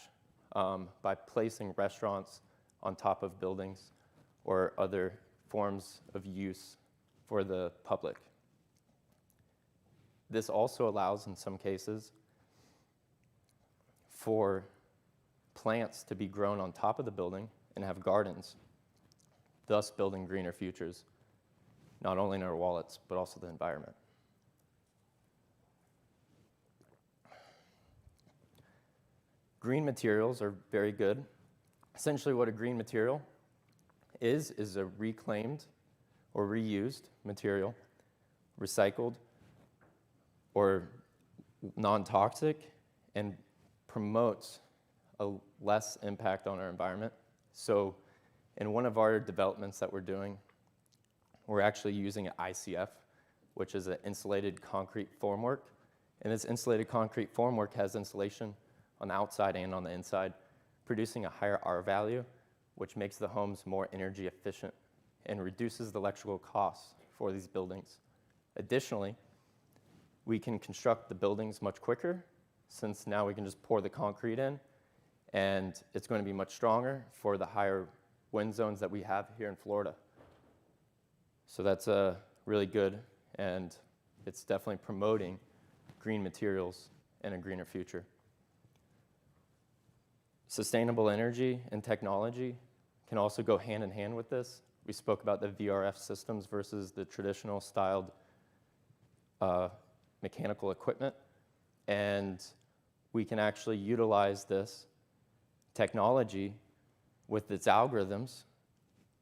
by placing restaurants on top of buildings or other forms of use for the public. This also allows, in some cases, for plants to be grown on top of the building and have gardens, thus building greener futures, not only in our wallets, but also the environment. Green materials are very good. Essentially what a green material is a reclaimed or reused material, recycled or non-toxic, and promotes a less impact on our environment. So in one of our developments that we're doing, we're actually using an ICF, which is an insulated concrete formwork. And this insulated concrete formwork has insulation on the outside and on the inside, producing a higher R value, which makes the homes more energy efficient and reduces the electrical costs for these buildings. Additionally, we can construct the buildings much quicker, since now we can just pour the concrete in, and it's going to be much stronger for the higher wind zones that we have here in Florida. So that's really good, and it's definitely promoting green materials and a greener future. Sustainable energy and technology can also go hand in hand with this. We spoke about the VRF systems versus the traditional styled mechanical equipment, and we can actually utilize this technology with its algorithms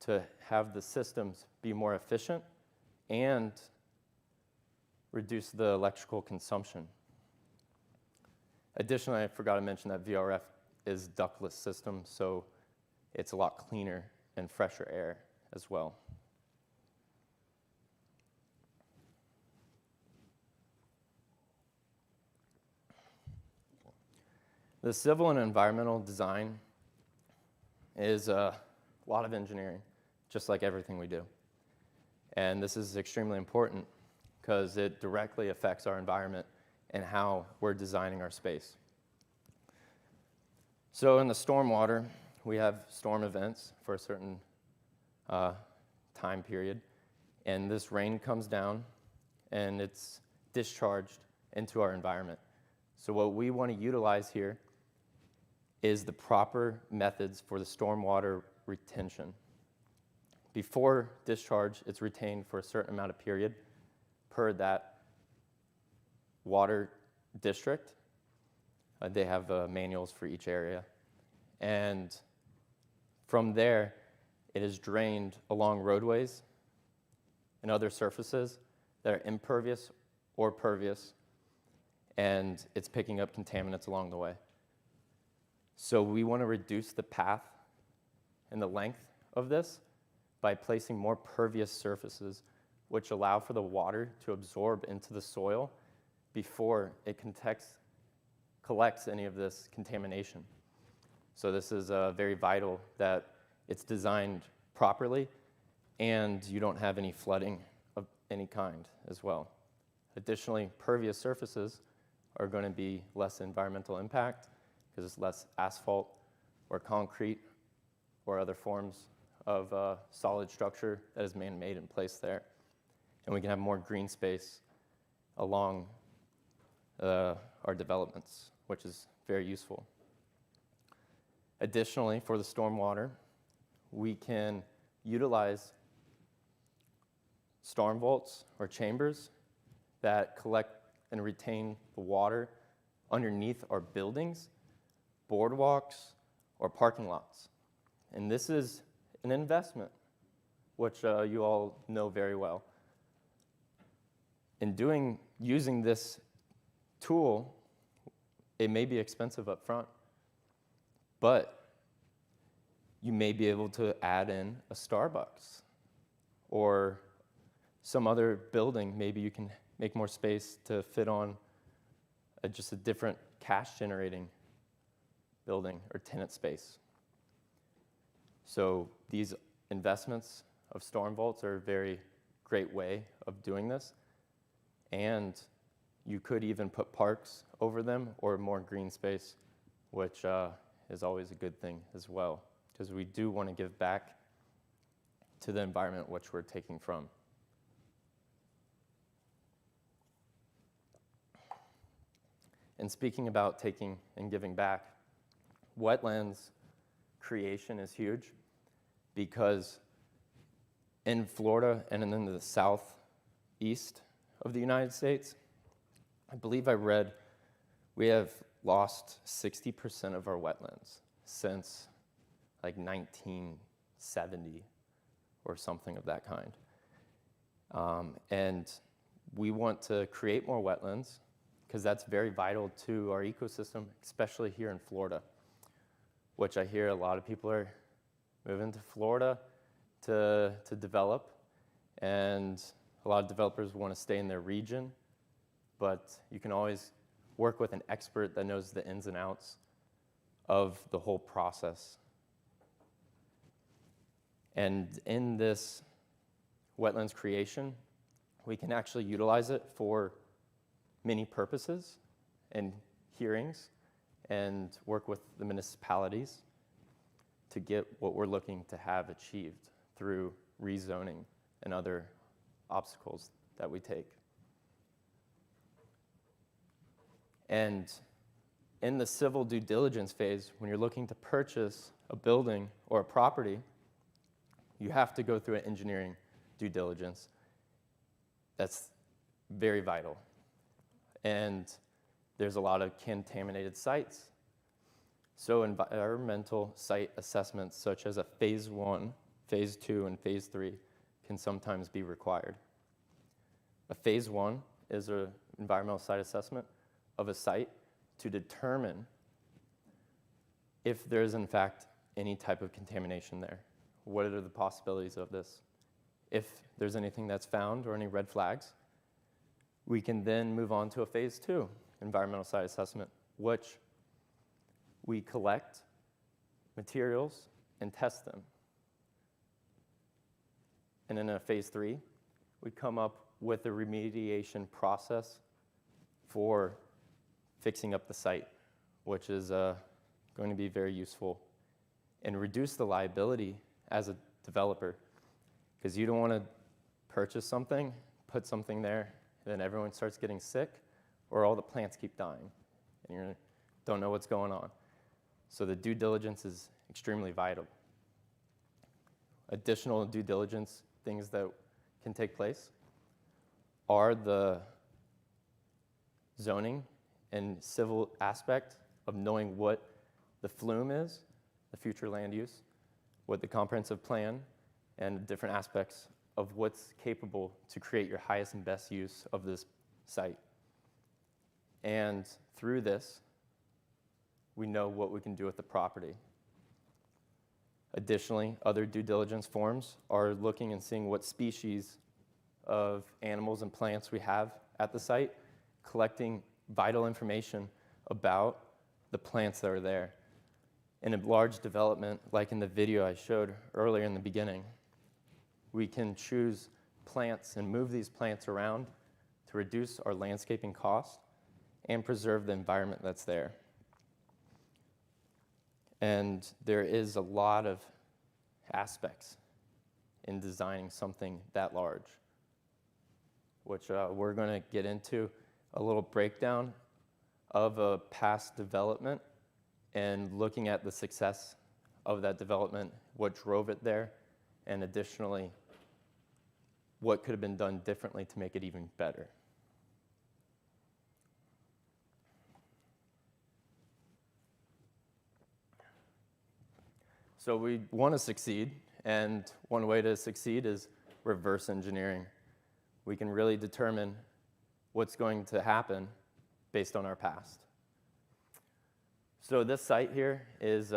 to have the systems be more efficient and reduce the electrical consumption. Additionally, I forgot to mention that VRF is ductless system, so it's a lot cleaner and fresher air as well. The civil and environmental design is a lot of engineering, just like everything we do. And this is extremely important because it directly affects our environment and how we're designing our space. So in the stormwater, we have storm events for a certain time period, and this rain comes down and it's discharged into our environment. So what we want to utilize here is the proper methods for the stormwater retention. Before discharge, it's retained for a certain amount of period per that water district. They have manuals for each area. And from there, it is drained along roadways and other surfaces that are impervious or pervious, and it's picking up contaminants along the way. So we want to reduce the path and the length of this by placing more pervious surfaces, which allow for the water to absorb into the soil before it collects any of this contamination. So this is very vital that it's designed properly and you don't have any flooding of any kind as well. Additionally, pervious surfaces are going to be less environmental impact because it's less asphalt or concrete or other forms of solid structure that is man-made in place there. And we can have more green space along our developments, which is very useful. Additionally, for the stormwater, we can utilize storm vaults or chambers that collect and retain the water underneath our buildings, boardwalks, or parking lots. And this is an investment, which you all know very well. In using this tool, it may be expensive up front, but you may be able to add in a Starbucks or some other building. Maybe you can make more space to fit on just a different cash generating building or tenant space. So these investments of storm vaults are a very great way of doing this. And you could even put parks over them or more green space, which is always a good thing as well, because we do want to give back to the environment which we're taking from. And speaking about taking and giving back, wetlands creation is huge because in Florida and in the southeast of the United States, I believe I read we have lost 60% of our wetlands since like 1970 or something of that kind. And we want to create more wetlands because that's very vital to our ecosystem, especially here in Florida, which I hear a lot of people are moving to Florida to develop, and a lot of developers want to stay in their region, but you can always work with an expert that knows the ins and outs of the whole process. And in this wetlands creation, we can actually utilize it for many purposes and hearings and work with the municipalities to get what we're looking to have achieved through rezoning and other obstacles that we take. And in the civil due diligence phase, when you're looking to purchase a building or a property, you have to go through an engineering due diligence. That's very vital. And there's a lot of contaminated sites. So environmental site assessments such as a phase 1, phase 2, and phase 3 can sometimes be required. A phase 1 is an environmental site assessment of a site to determine if there is in fact any type of contamination there. What are the possibilities of this? If there's anything that's found or any red flags, we can then move on to a phase 2 environmental site assessment, which we collect materials and test them. And in a phase 3, we come up with a remediation process for fixing up the site, which is going to be very useful and reduce the liability as a developer, because you don't want to purchase something, put something there, and then everyone starts getting sick, or all the plants keep dying, and you don't know what's going on. So the due diligence is extremely vital. Additional due diligence things that can take place are the zoning and civil aspect of knowing what the flume is, the future land use, what the comprehensive plan, and different aspects of what's capable to create your highest and best use of this site. And through this, we know what we can do with the property. Additionally, other due diligence forms are looking and seeing what species of animals and plants we have at the site, collecting vital information about the plants that are there. In a large development, like in the video I showed earlier in the beginning, we can choose plants and move these plants around to reduce our landscaping costs and preserve the environment that's there. And there is a lot of aspects in designing something that large, which we're going to get into a little breakdown of a past development and looking at the success of that development, what drove it there, and additionally, what could have been done differently to make it even better. So we want to succeed, and one way to succeed is reverse engineering. We can really determine what's going to happen based on our past. So this site here is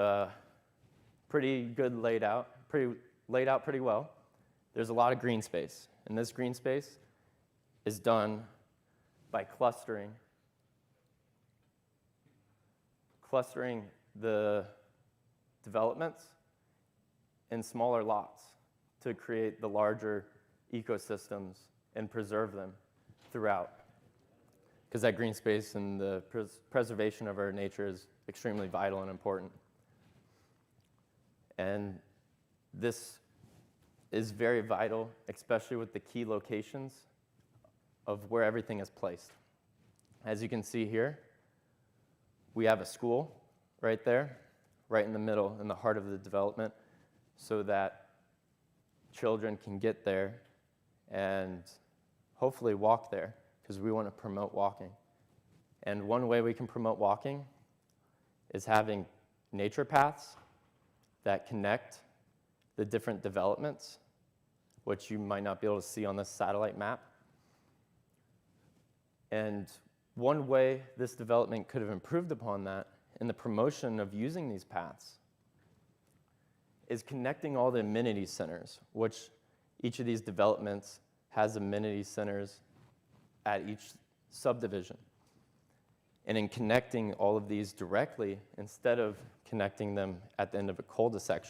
pretty good laid out pretty well. There's a lot of green space, and this green space is done by clustering the developments in smaller lots to create the larger ecosystems and preserve them throughout. Because that green space and the preservation of our nature is extremely vital and important. And this is very vital, especially with the key locations of where everything is placed. As you can see here, we have a school right there, right in the middle, in the heart of the development, so that children can get there and hopefully walk there, because we want to promote walking. And one way we can promote walking is having nature paths that connect the different developments, which you might not be able to see on this satellite map. And one way this development could have improved upon that in the promotion of using these paths is connecting all the amenity centers, which each of these developments has amenity centers at each subdivision. And in connecting all of these directly, instead of connecting them at the end of a cul-de-sac,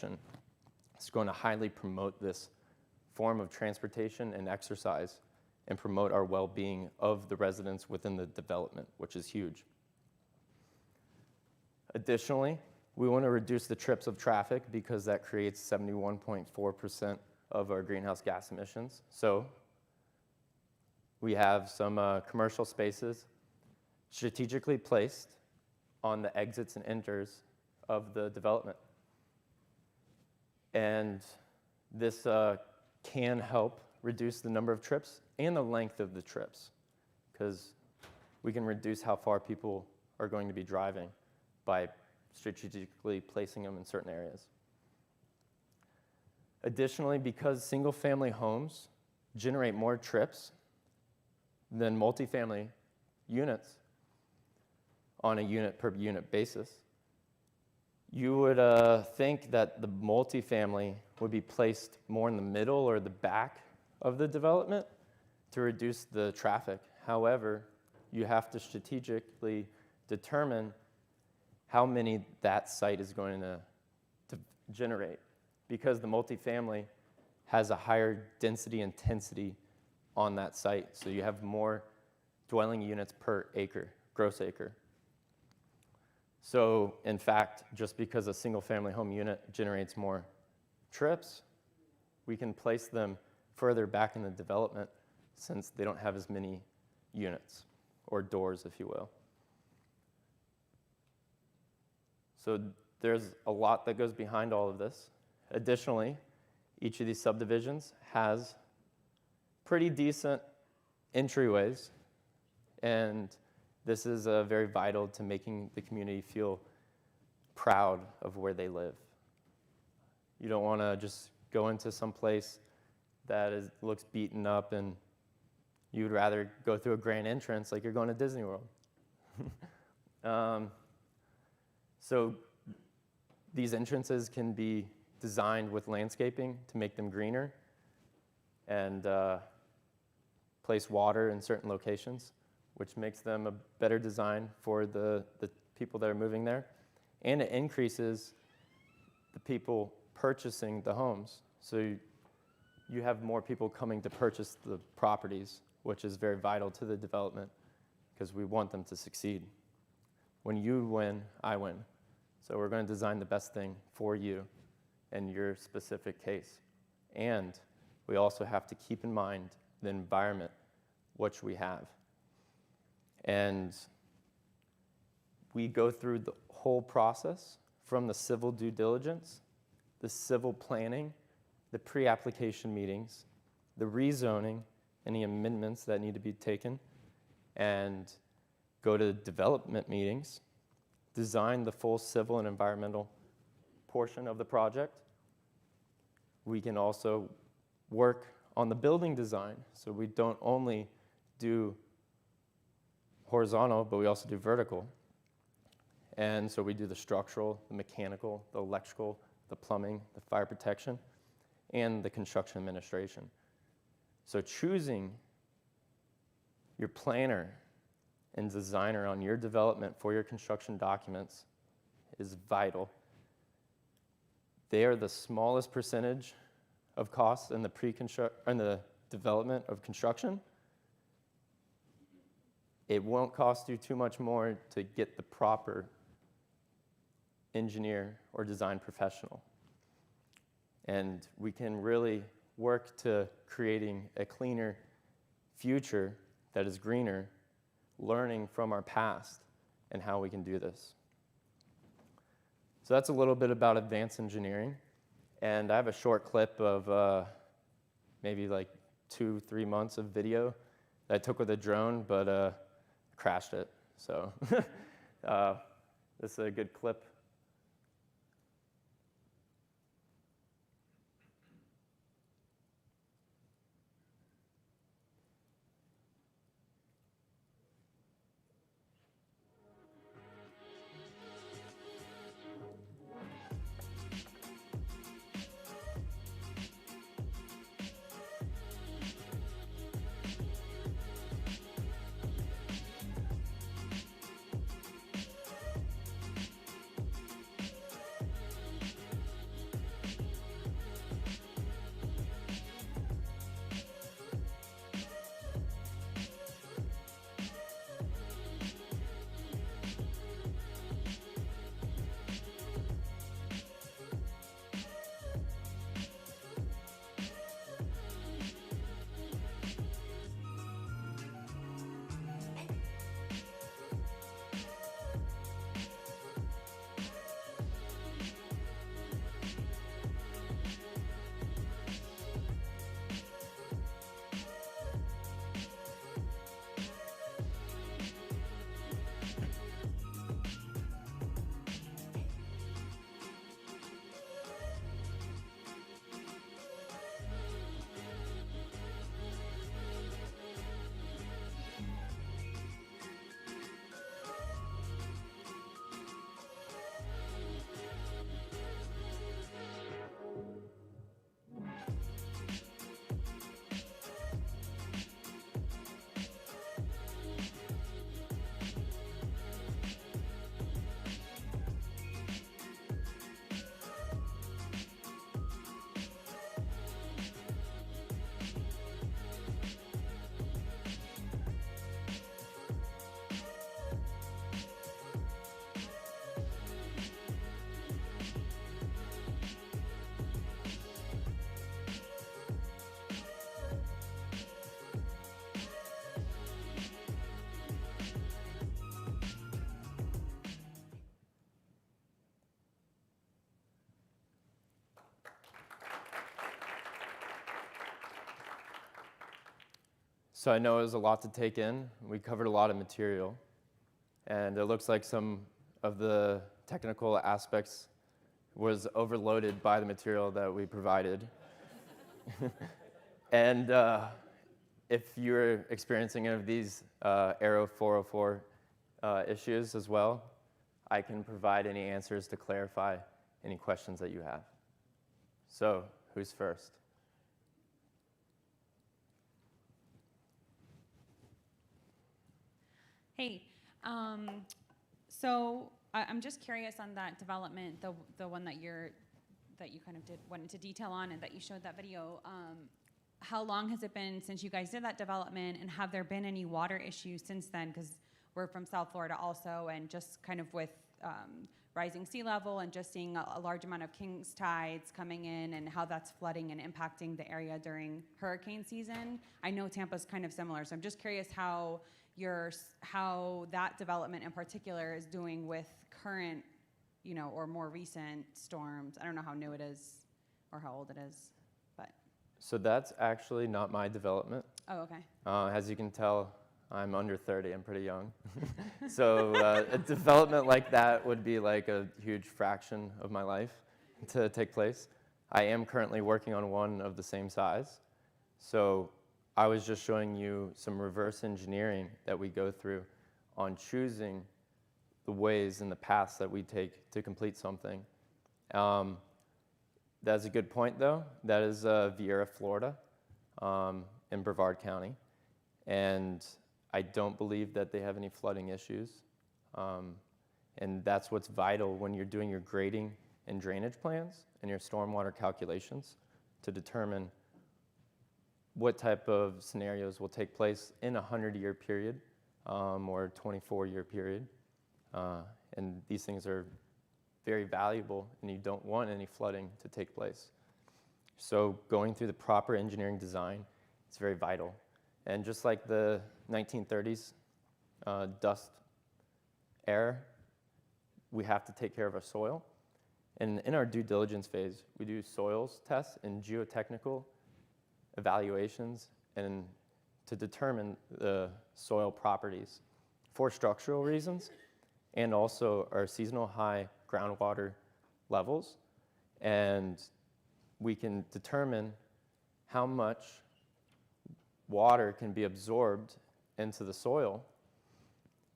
it's going to highly promote this form of transportation and exercise and promote our well-being of the residents within the development, which is huge. Additionally, we want to reduce the trips of traffic because that creates 71.4% of our greenhouse gas emissions. So we have some commercial spaces strategically placed on the exits and enters of the development. And this can help reduce the number of trips and the length of the trips, because we can reduce how far people are going to be driving by strategically placing them in certain areas. Additionally, because single-family homes generate more trips than multifamily units on a unit-per-unit basis, you would think that the multifamily would be placed more in the middle or the back of the development to reduce the traffic. However, you have to strategically determine how many that site is going to generate, because the multifamily has a higher density intensity on that site, so you have more dwelling units per acre, gross acre. So in fact, just because a single-family home unit generates more trips, we can place them further back in the development since they don't have as many units, or doors, if you will. So there's a lot that goes behind all of this. Additionally, each of these subdivisions has pretty decent entryways, and this is very vital to making the community feel proud of where they live. You don't want to just go into some place that looks beaten up, and you'd rather go through a grand entrance like you're going to Disney World. So these entrances can be designed with landscaping to make them greener and place water in certain locations, which makes them a better design for the people that are moving there. And it increases the people purchasing the homes. So you have more people coming to purchase the properties, which is very vital to the development because we want them to succeed. When you win, I win. So we're going to design the best thing for you in your specific case. And we also have to keep in mind the environment which we have. And we go through the whole process from the civil due diligence, the civil planning, the pre-application meetings, the rezoning, any amendments that need to be taken, and go to development meetings, design the full civil and environmental portion of the project. We can also work on the building design, so we don't only do horizontal, but we also do vertical. And so we do the structural, the mechanical, the electrical, the plumbing, the fire protection, and the construction administration. So choosing your planner and designer on your development for your construction documents is vital. They are the smallest percentage of costs in the development of construction. It won't cost you too much more to get the proper engineer or design professional. And we can really work to creating a cleaner future that is greener, learning from our past and how we can do this. So that's a little bit about advanced engineering. And I have a short clip of maybe like 2-3 months of video that I took with a drone, but crashed it. So this is a good clip. So I know it was a lot to take in. We covered a lot of material. And it looks like some of the technical aspects was overloaded by the material that we provided. And if you're experiencing any of these Aero 404 issues as well, I can provide any answers to clarify any questions that you have. So, who's first? Hey, so I'm just curious on that development, the one that you kind of went into detail on and that you showed that video. How long has it been since you guys did that development, and have there been any water issues since then? Because we're from South Florida also, and just kind of with rising sea level and just seeing a large amount of king's tides coming in and how that's flooding and impacting the area during hurricane season. I know Tampa's kind of similar, so I'm just curious how that development in particular is doing with current, or more recent storms. I don't know how new it is or how old it is, but. So that's actually not my development. Oh, okay. As you can tell, I'm under 30, I'm pretty young. So a development like that would be like a huge fraction of my life. to take place. I am currently working on one of the same size. So I was just showing you some reverse engineering that we go through on choosing the ways and the paths that we take to complete something. That's a good point, though. That is Vieira, Florida, in Brevard County. And I don't believe that they have any flooding issues. And that's what's vital when you're doing your grading and drainage plans and your stormwater calculations to determine what type of scenarios will take place in a 100-year period or a 24-year period. And these things are very valuable, and you don't want any flooding to take place. So going through the proper engineering design is very vital. And just like the 1930s dust era, we have to take care of our soil. And in our due diligence phase, we do soils tests and geotechnical evaluations and to determine the soil properties for structural reasons and also our seasonal high groundwater levels. And we can determine how much water can be absorbed into the soil,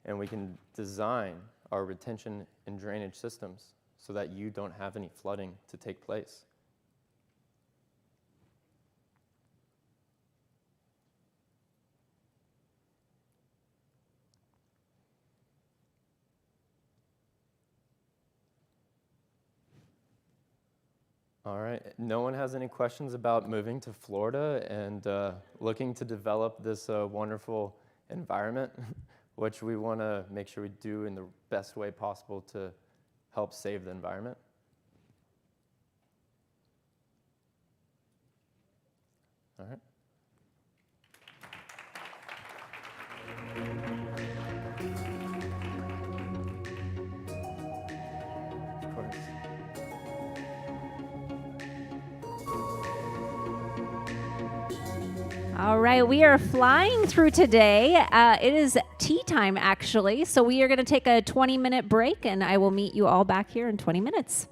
and we can design our retention and drainage systems so that you don't have any flooding to take place. All right, no one has any questions about moving to Florida and looking to develop this wonderful environment, which we want to make sure we do in the best way possible to help save the environment? All right. Of course. All right, we are flying through today. It is tea time, actually. So we are going to take a 20-minute break, and I will meet you all back here in 20 minutes.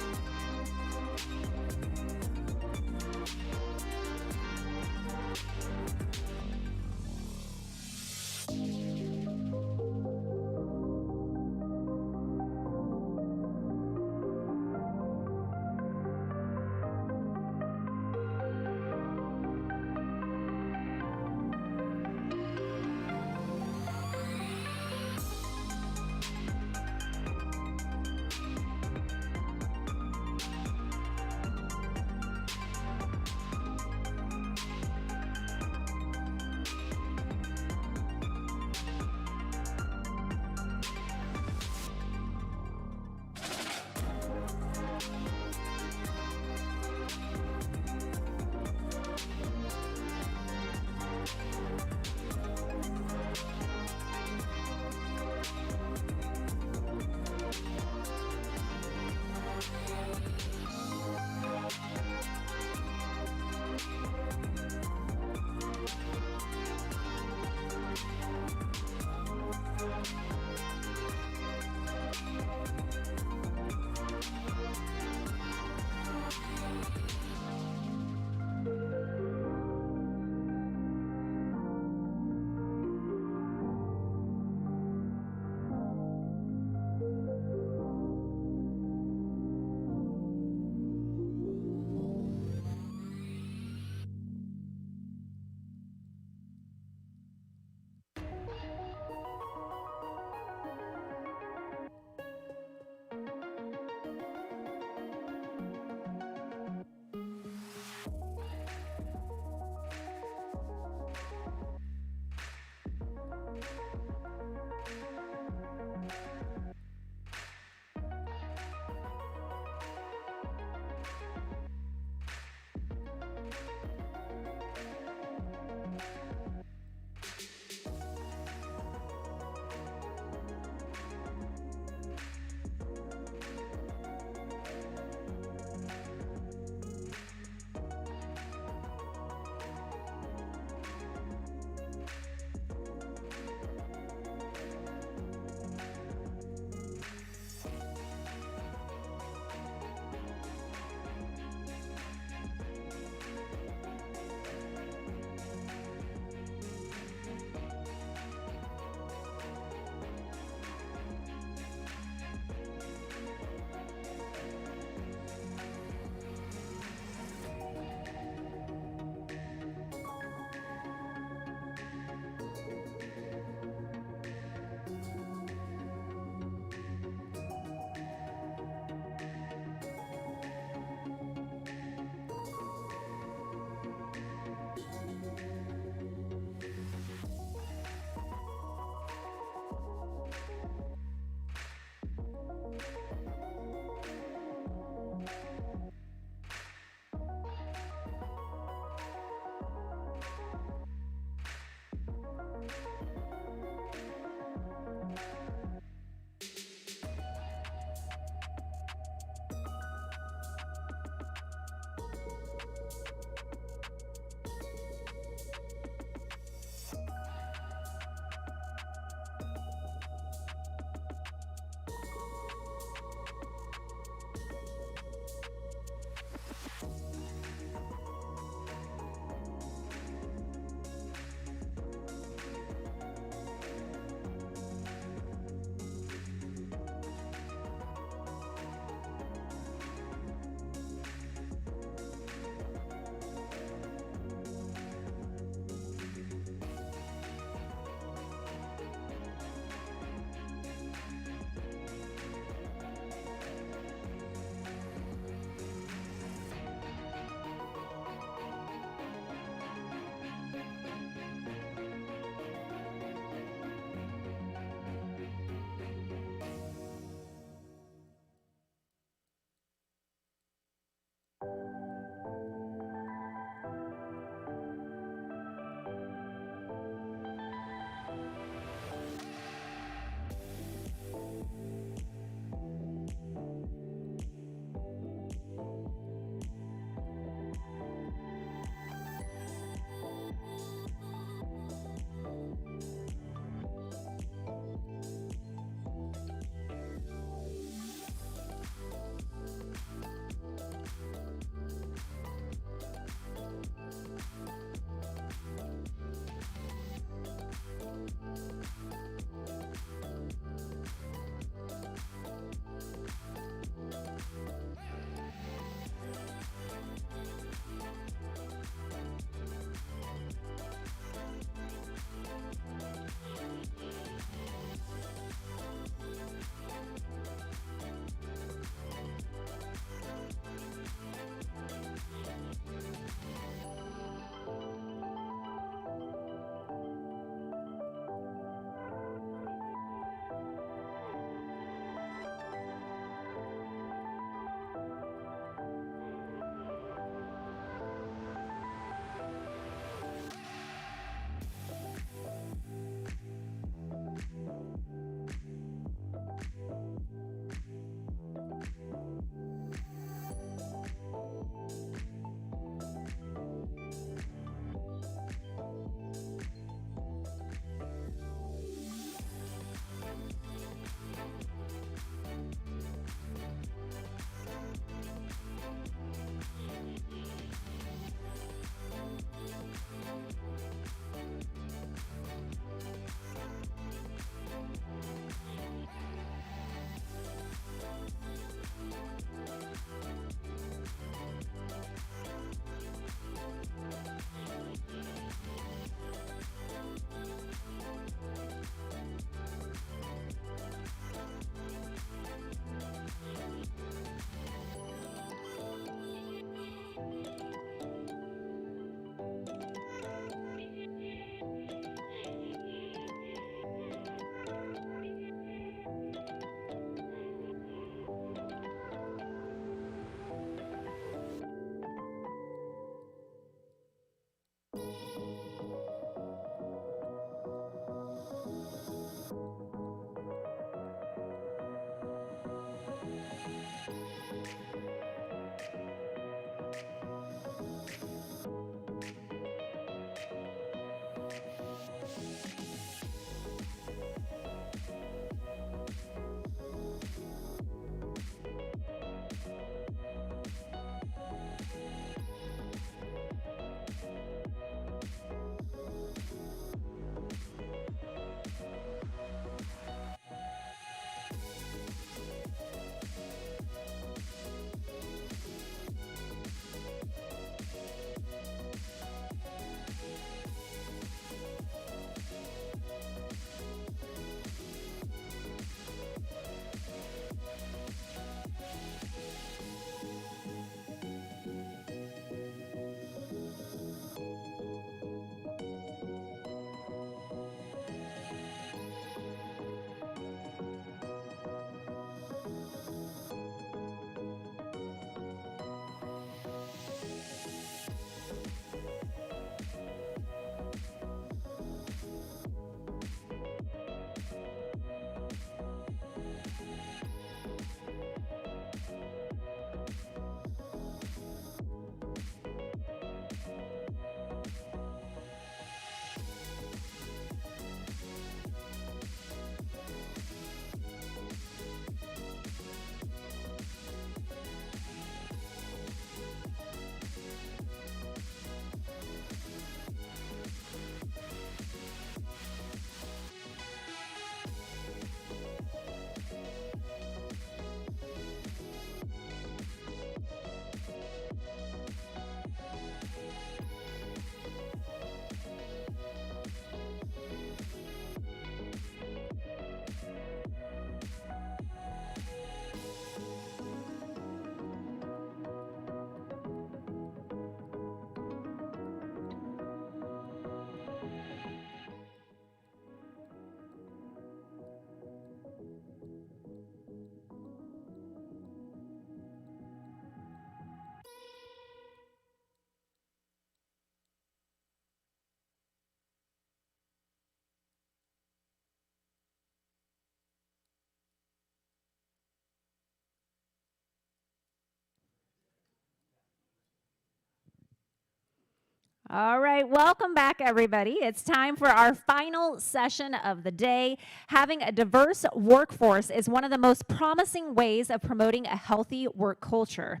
All right, welcome back, everybody. It's time for our final session of the day. Having a diverse workforce is one of the most promising ways of promoting a healthy work culture.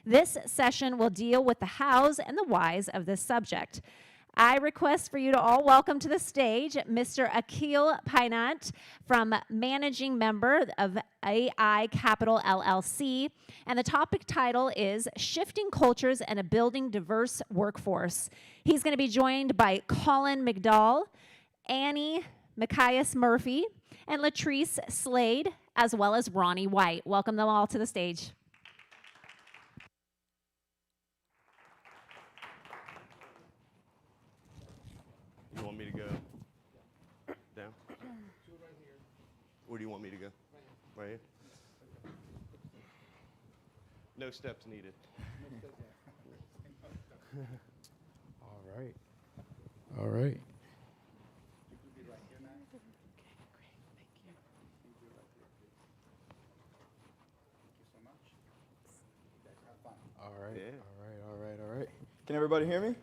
This session will deal with the hows and the whys of this subject. I request for you to all welcome to the stage Mr. Akil Painat, from managing member of AI Capital LLC. And the topic title is Shifting Cultures and a Building Diverse Workforce. He's going to be joined by Colin McDowell, Annie Macias Murphy, and Latrice Slade, as well as Ronnie White. Welcome them all to the stage. You want me to go down? Where do you want me to go? Right here? No steps needed. All right. All right. All right. Yeah. All right. Can everybody hear me?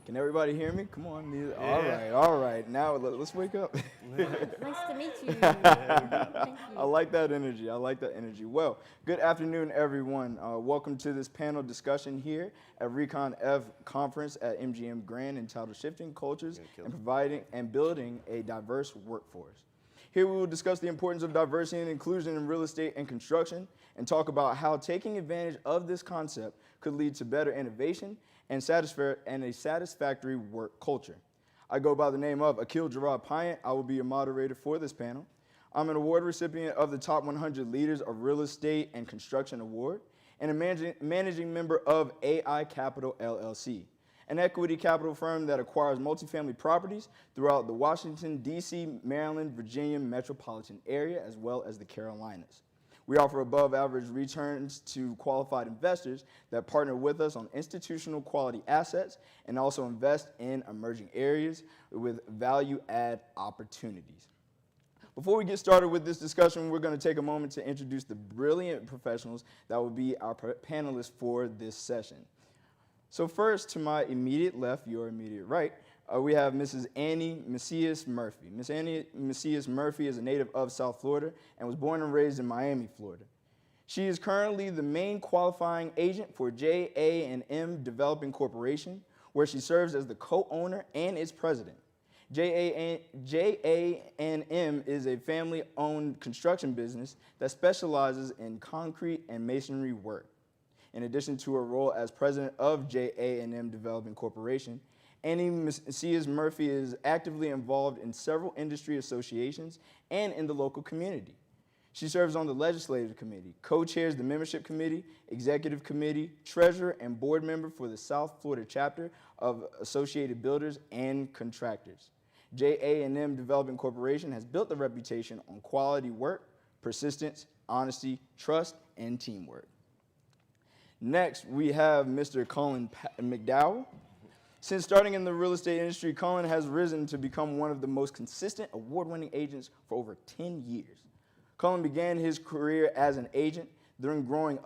Can everybody hear me? Come on. Yeah. All right. Now let's wake up. Nice to meet you. Thank you. I like that energy. Well, good afternoon, everyone. Welcome to this panel discussion here at WRECONF conference at MGM Grand, entitled Shifting Cultures and Providing and Building a Diverse Workforce. Here we will discuss the importance of diversity and inclusion in real estate and construction, and talk about how taking advantage of this concept could lead to better innovation and a satisfactory work culture. I go by the name of Akil Gerard Payant. I will be your moderator for this panel. I'm an award recipient of the Top 100 Leaders of Real Estate and Construction Award, and a managing member of AI Capital LLC, an equity capital firm that acquires multifamily properties throughout the Washington, D.C., Maryland, Virginia metropolitan area, as well as the Carolinas. We offer above average returns to qualified investors that partner with us on institutional quality assets and also invest in emerging areas with value add opportunities. Before we get started with this discussion, we're going to take a moment to introduce the brilliant professionals that will be our panelists for this session. So first, to my immediate left, your immediate right, we have Mrs. Annie Macias Murphy. Ms. Annie Macias Murphy is a native of South Florida and was born and raised in Miami, Florida. She is currently the main qualifying agent for JA&M Developing Corporation, where she serves as the co-owner and its president. JA&M is a family-owned construction business that specializes in concrete and masonry work. In addition to her role as president of JA&M Developing Corporation, Annie Macias Murphy is actively involved in several industry associations and in the local community. She serves on the legislative committee, co-chairs the membership committee, executive committee, treasurer, and board member for the South Florida chapter of Associated Builders and Contractors. JA&M Developing Corporation has built a reputation on quality work, persistence, honesty, trust, and teamwork. Next, we have Mr. Colin McDowell. Since starting in the real estate industry, Colin has risen to become one of the most consistent award-winning agents for over 10 years. Colin began his career as an agent, then growing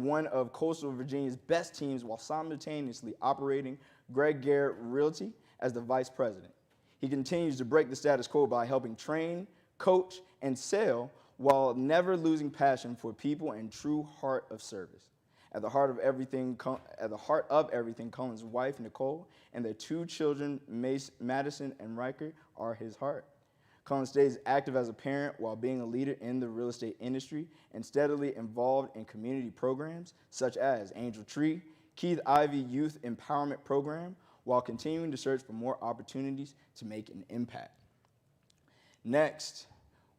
one of coastal Virginia's best teams while simultaneously operating Greg Garrett Realty as the vice president. He continues to break the status quo by helping train, coach, and sell while never losing passion for people and true heart of service. At the heart of everything, Colin's wife, Nicole, and their two children, Madison and Riker, are his heart. Colin stays active as a parent while being a leader in the real estate industry and steadily involved in community programs such as Angel Tree, Keith Ivy Youth Empowerment Program, while continuing to search for more opportunities to make an impact. Next,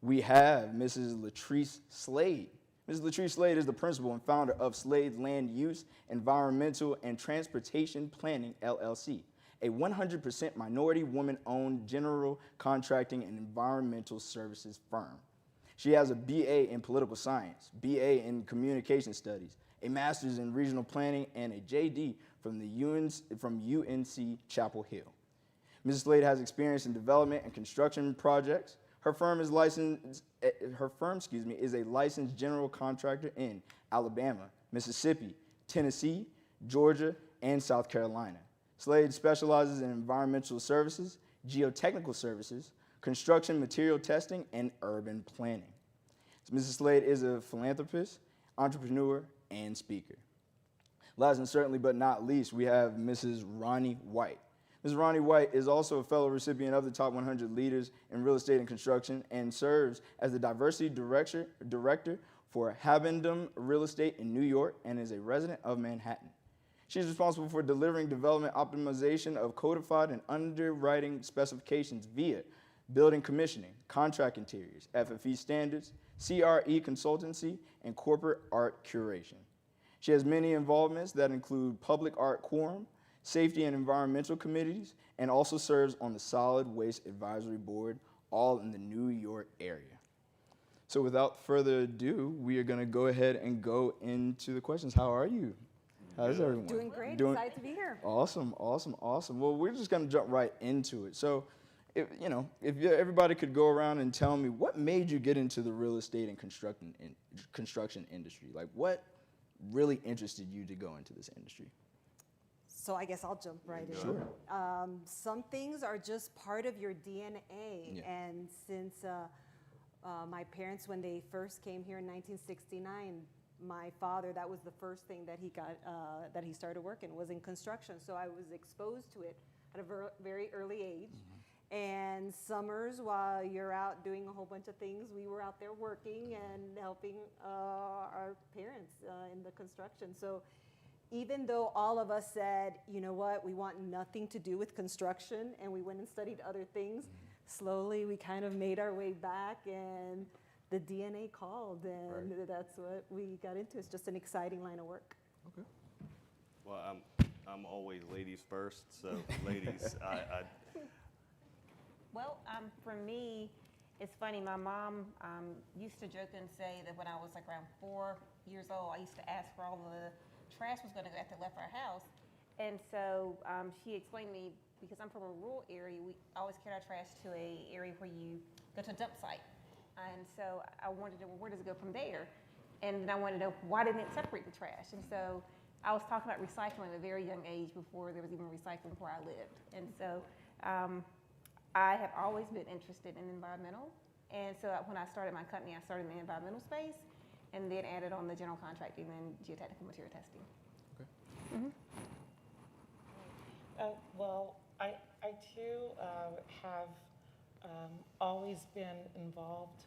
we have Mrs. Latrice Slade. Ms. Latrice Slade is the principal and founder of Slade Land Use, Environmental, and Transportation Planning, LLC, a 100% minority woman-owned general contracting and environmental services firm. She has a BA in political science, BA in communication studies, a master's in regional planning, and a JD from UNC Chapel Hill. Mrs. Slade has experience in development and construction projects. Her firm is a licensed general contractor in Alabama, Mississippi, Tennessee, Georgia, and South Carolina. Slade specializes in environmental services, geotechnical services, construction material testing, and urban planning. So Mrs. Slade is a philanthropist, entrepreneur, and speaker. Last and certainly but not least, we have Mrs. Ronnie White. Mrs. Ronnie White is also a fellow recipient of the Top 100 Leaders in Real Estate and Construction and serves as the Diversity Director for Habendum Real Estate in New York and is a resident of Manhattan. She is responsible for delivering development optimization of codified and underwriting specifications via building commissioning, contract interiors, FFE standards, CRE consultancy, and corporate art curation. She has many involvements that include public art quorum, safety and environmental committees, and also serves on the Solid Waste Advisory Board, all in the New York area. So without further ado, we are going to go ahead and go into the questions. How are you? How's everyone? Doing great. Excited to be here. Awesome, awesome, awesome. Well, we're just going to jump right into it. So, if everybody could go around and tell me what made you get into the real estate and construction industry? Like, what really interested you to go into this industry? So I guess I'll jump right in. Sure. Some things are just part of your DNA. Yeah. And since my parents, when they first came here in 1969, my father, that was the first thing that he got, that he started working, was in construction. So I was exposed to it at a very early age. Mm-hmm. And summers, while you're out doing a whole bunch of things, we were out there working and helping our parents in the construction. So even though all of us said, you know what, we want nothing to do with construction, and we went and studied other things, slowly we kind of made our way back, and the DNA called, and that's what we got into. It's just an exciting line of work. Okay. Well, I'm always ladies first, so ladies, Well, for me, it's funny. My mom used to joke and say that when I was like around 4 years old, I used to ask where all the trash was going to go after I left our house. And so she explained to me, because I'm from a rural area, we always carry our trash to an area where you go to a dump site. And so I wanted to know, well, where does it go from there? And then I wanted to know, why didn't it separate the trash? And so I was talking about recycling at a very young age, before there was even recycling where I lived. And so I have always been interested in environmental. And so when I started my company, I started in the environmental space, and then added on the general contracting and geotechnical material testing. Okay. Mm-hmm. Well, I too have always been involved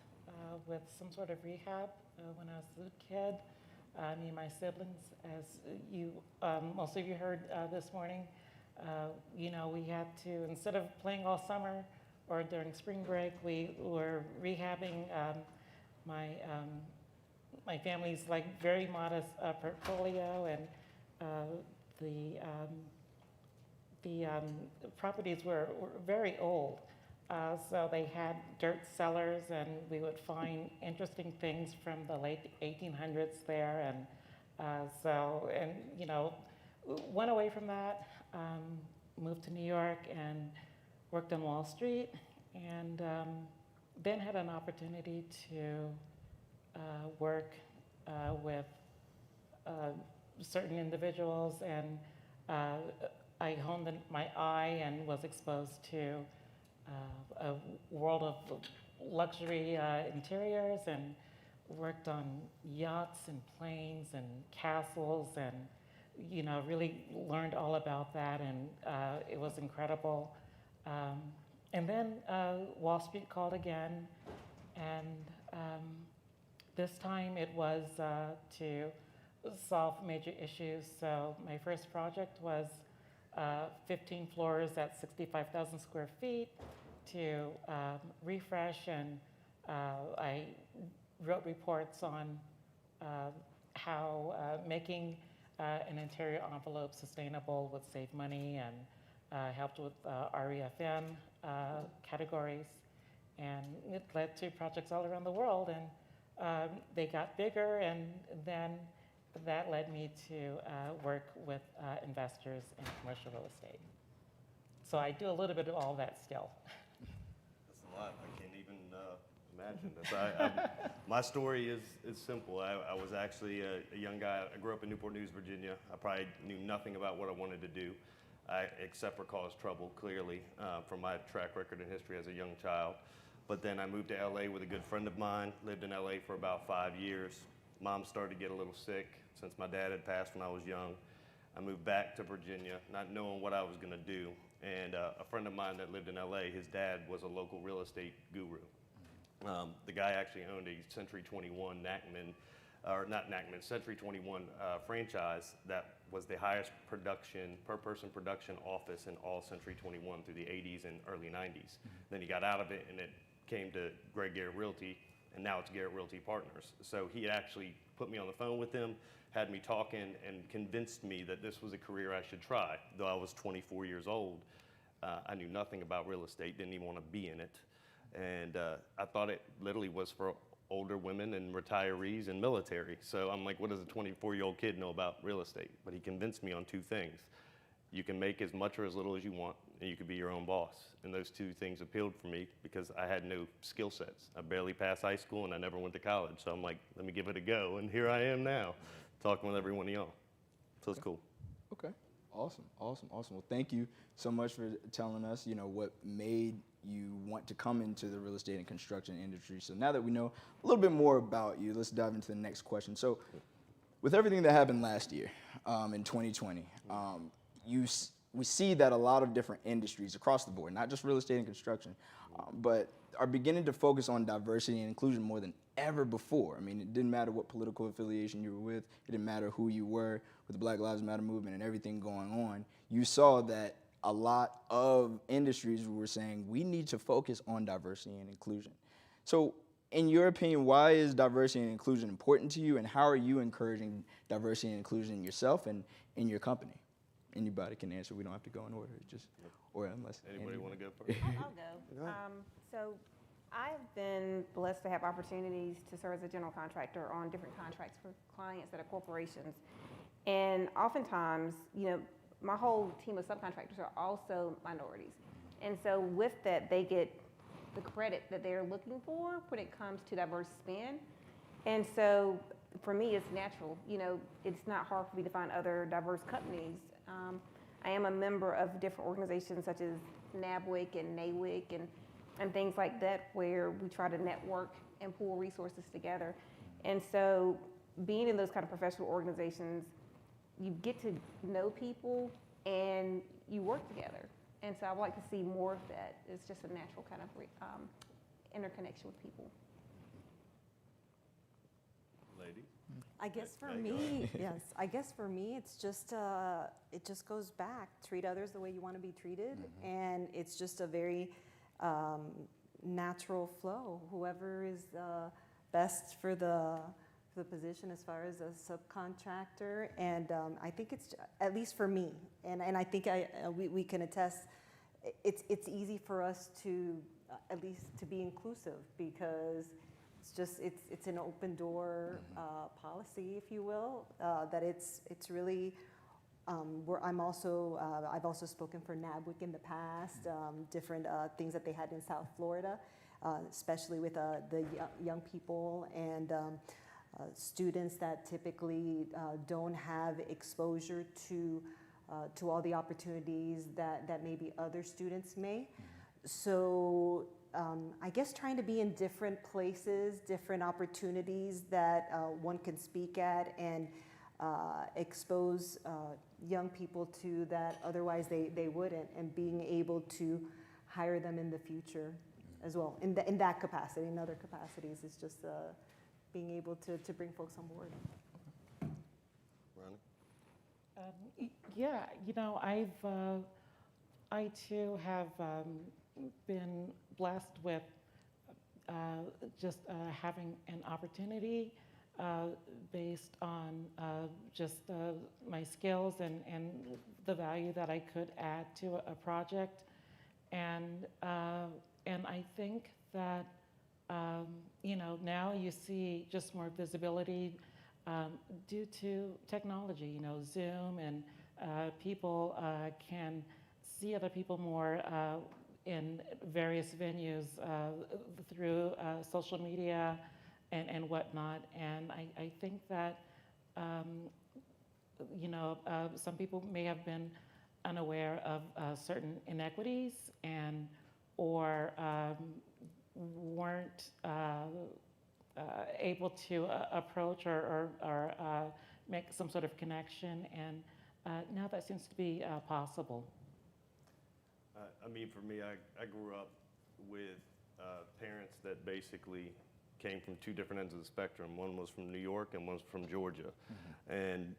with some sort of rehab when I was a little kid. Me and my siblings, as you, most of you heard this morning, we had to, instead of playing all summer or during spring break, we were rehabbing my family's very modest portfolio, and the properties were very old. So they had dirt cellars, and we would find interesting things from the late 1800s there. And went away from that, moved to New York and worked on Wall Street, and then had an opportunity to work with certain individuals, and I honed my eye and was exposed to a world of luxury interiors, and worked on yachts and planes and castles, and really learned all about that, and it was incredible. And then Wall Street called again, and this time it was to solve major issues. So my first project was 15 floors at 65,000 square feet to refresh, and I wrote reports on how making an interior envelope sustainable would save money, and helped with REFN categories, and it led to projects all around the world, and they got bigger, and then that led me to work with investors in commercial real estate. So I do a little bit of all that still. That's a lot. I can't even imagine this. My story is simple. I was actually a young guy. I grew up in Newport News, Virginia. I probably knew nothing about what I wanted to do, except for cause trouble, clearly, from my track record and history as a young child. But then I moved to LA with a good friend of mine, lived in LA for about 5 years. Mom started to get a little sick since my dad had passed when I was young. I moved back to Virginia, not knowing what I was gonna do. And a friend of mine that lived in LA, his dad was a local real estate guru. The guy actually owned a Century 21 Century 21 franchise that was the highest per person production office in all Century 21 through the 80s and early 90s. Then he got out of it and it came to Greg Garrett Realty, and now it's Garrett Realty Partners. So he actually put me on the phone with him, had me talking, and convinced me that this was a career I should try. Though I was 24 years old, I knew nothing about real estate, didn't even want to be in it. And I thought it literally was for older women and retirees and military. So I'm like, what does a 24-year-old kid know about real estate? But he convinced me on two things. You can make as much or as little as you want, and you can be your own boss. And those two things appealed for me because I had no skill sets. I barely passed high school and I never went to college. So I'm like, let me give it a go. And here I am now, talking with every one of y'all. So it's cool. Okay. Awesome. Well, thank you so much for telling us, what made you want to come into the real estate and construction industry. So now that we know a little bit more about you, let's dive into the next question. So with everything that happened last year, in 2020, we see that a lot of different industries across the board, not just real estate and construction, but are beginning to focus on diversity and inclusion more than ever before. I mean, it didn't matter what political affiliation you were with. It didn't matter who you were with the Black Lives Matter movement and everything going on. You saw that a lot of industries were saying we need to focus on diversity and inclusion. So in your opinion, why is diversity and inclusion important to you, and how are you encouraging diversity and inclusion yourself and in your company? Anybody can answer. We don't have to go in order. Or unless anybody want to go first? I'll go. So I've been blessed to have opportunities to serve as a general contractor on different contracts for clients that are corporations. And oftentimes, my whole team of subcontractors are also minorities. And so with that, they get the credit that they're looking for when it comes to diverse spend. And so for me, it's natural. It's not hard for me to find other diverse companies. I am a member of different organizations such as NABWIC and NAWIC and things like that, where we try to network and pool resources together. And so being in those kind of professional organizations, you get to know people and you work together. And so I would like to see more of that. It's just a natural kind of interconnection with people. Lady? I guess for me, yes. I guess for me, it's just it just goes back. Treat others the way you want to be treated, and it's just a very natural flow. Whoever is best for the position as far as a subcontractor, and I think it's at least for me, and I think we can attest. It's easy for us to at least to be inclusive because. It's an open door policy, if you will. That it's really. I've also spoken for NABWIC in the past. Different things that they had in South Florida, especially with the young people and students that typically don't have exposure to all the opportunities that maybe other students may. So. I guess trying to be in different places, different opportunities that one can speak at and expose young people to that otherwise they wouldn't, and being able to hire them in the future as well. In that capacity, in other capacities, is just being able to bring folks on board. Ronnie? Yeah, I too have been blessed with just having an opportunity based on just my skills and the value that I could add to a project. And I think that, now you see just more visibility due to technology, Zoom, and people can see other people more in various venues through social media and whatnot. And I think that, some people may have been unaware of certain inequities and or weren't able to approach or make some sort of connection, and now that seems to be possible. I mean, for me, I grew up with parents that basically came from two different ends of the spectrum. One was from New York and one was from Georgia. And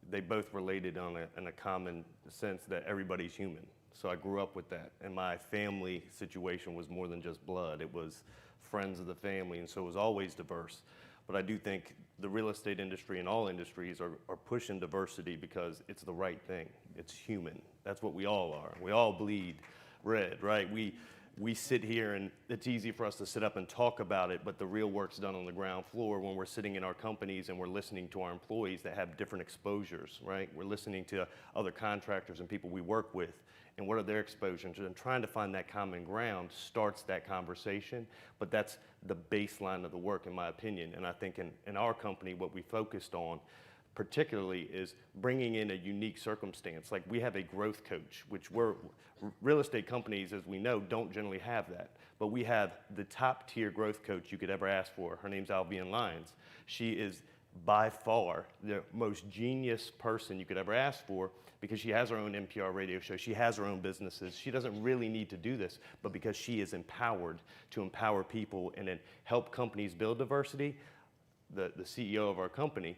they both related in a common sense that everybody's human. So I grew up with that. And my family situation was more than just blood. It was friends of the family, and so it was always diverse. But I do think the real estate industry and all industries are pushing diversity because it's the right thing. It's human. That's what we all are. We all bleed red, right? We sit here and it's easy for us to sit up and talk about it, but the real work's done on the ground floor when we're sitting in our companies and we're listening to our employees that have different exposures, right? We're listening to other contractors and people we work with, and what are their exposures, and trying to find that common ground starts that conversation, but that's the baseline of the work, in my opinion. And I think in our company, what we focused on particularly is bringing in a unique circumstance. Like, we have a growth coach, which real estate companies, as we know, don't generally have that. But we have the top tier growth coach you could ever ask for. Her name's Albion Lyons. She is by far the most genius person you could ever ask for, because she has her own NPR radio show. She has her own businesses. She doesn't really need to do this, but because she is empowered to empower people and then help companies build diversity, the CEO of our company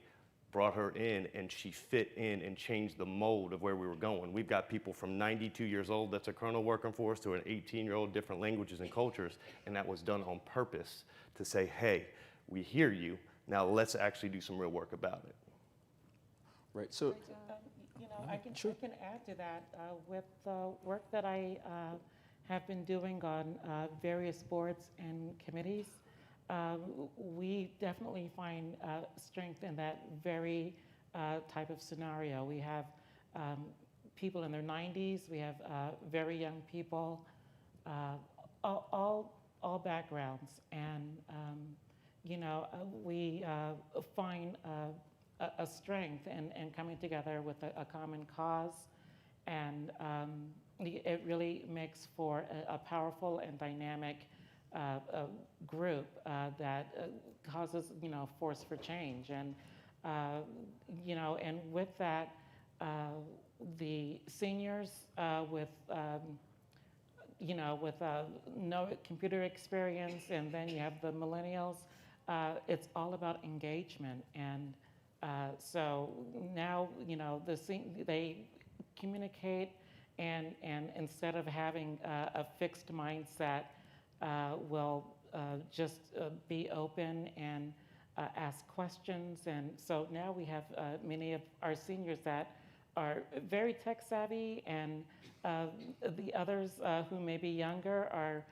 brought her in, and she fit in and changed the mold of where we were going. We've got people from 92 years old that's a colonel working for us to an 18-year-old, different languages and cultures, and that was done on purpose to say, hey, we hear you, now let's actually do some real work about it. Right, so. I can add to that. With the work that I have been doing on various boards and committees, we definitely find strength in that very type of scenario. We have people in their 90s, we have very young people, all backgrounds, and we find a strength in coming together with a common cause, and it really makes for a powerful and dynamic group that causes, force for change. And, and with that, the seniors with no computer experience, and then you have the millennials, it's all about engagement. And so now, they communicate, and instead of having a fixed mindset, will just be open and ask questions. And so now we have many of our seniors that are very tech savvy, and the others who may be younger are,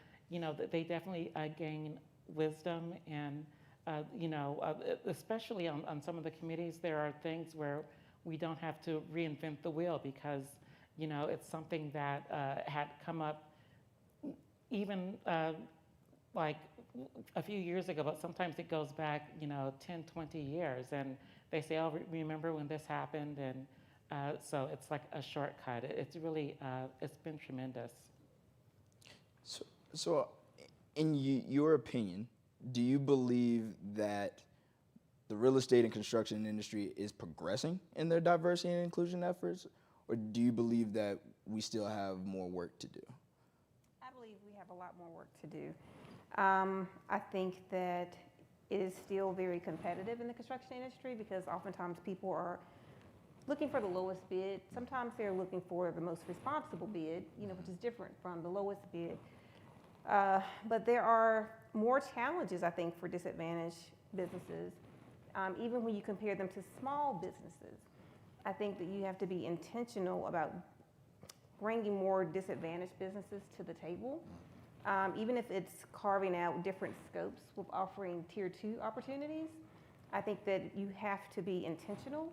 they definitely gain wisdom. And especially on some of the committees, there are things where we don't have to reinvent the wheel, because it's something that had come up even like a few years ago, but sometimes it goes back 10, 20 years, and they say, oh, remember when this happened? And so it's like a shortcut. It's really, it's been tremendous. So in your opinion, do you believe that the real estate and construction industry is progressing in their diversity and inclusion efforts, or do you believe that we still have more work to do? I believe we have a lot more work to do. I think that it is still very competitive in the construction industry, because oftentimes people are looking for the lowest bid. Sometimes they're looking for the most responsible bid, which is different from the lowest bid. But there are more challenges, I think, for disadvantaged businesses, even when you compare them to small businesses. I think that you have to be intentional about bringing more disadvantaged businesses to the table, even if it's carving out different scopes with offering tier 2 opportunities. I think that you have to be intentional.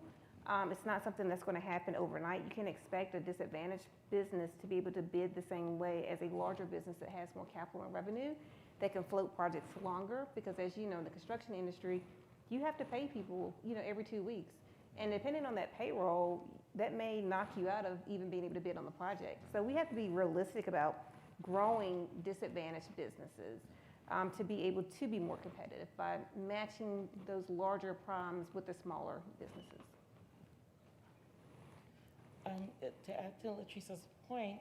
It's not something that's going to happen overnight. You can't expect a disadvantaged business to be able to bid the same way as a larger business that has more capital and revenue. that can float projects longer, because as you know, in the construction industry, you have to pay people, every 2 weeks. And depending on that payroll, that may knock you out of even being able to bid on the project. So we have to be realistic about growing disadvantaged businesses to be able to be more competitive by matching those larger primes with the smaller businesses. To add to Latrice's point,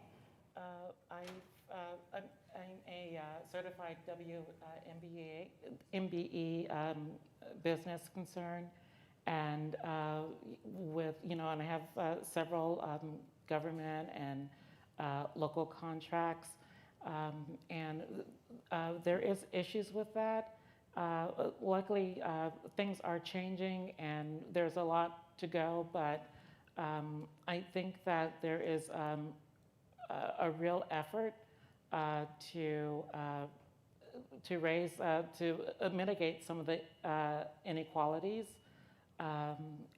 I'm a certified MBE business concern, and and I have several government and local contracts, and there is issues with that. Luckily, things are changing, and there's a lot to go, but I think that there is a real effort to mitigate some of the inequalities,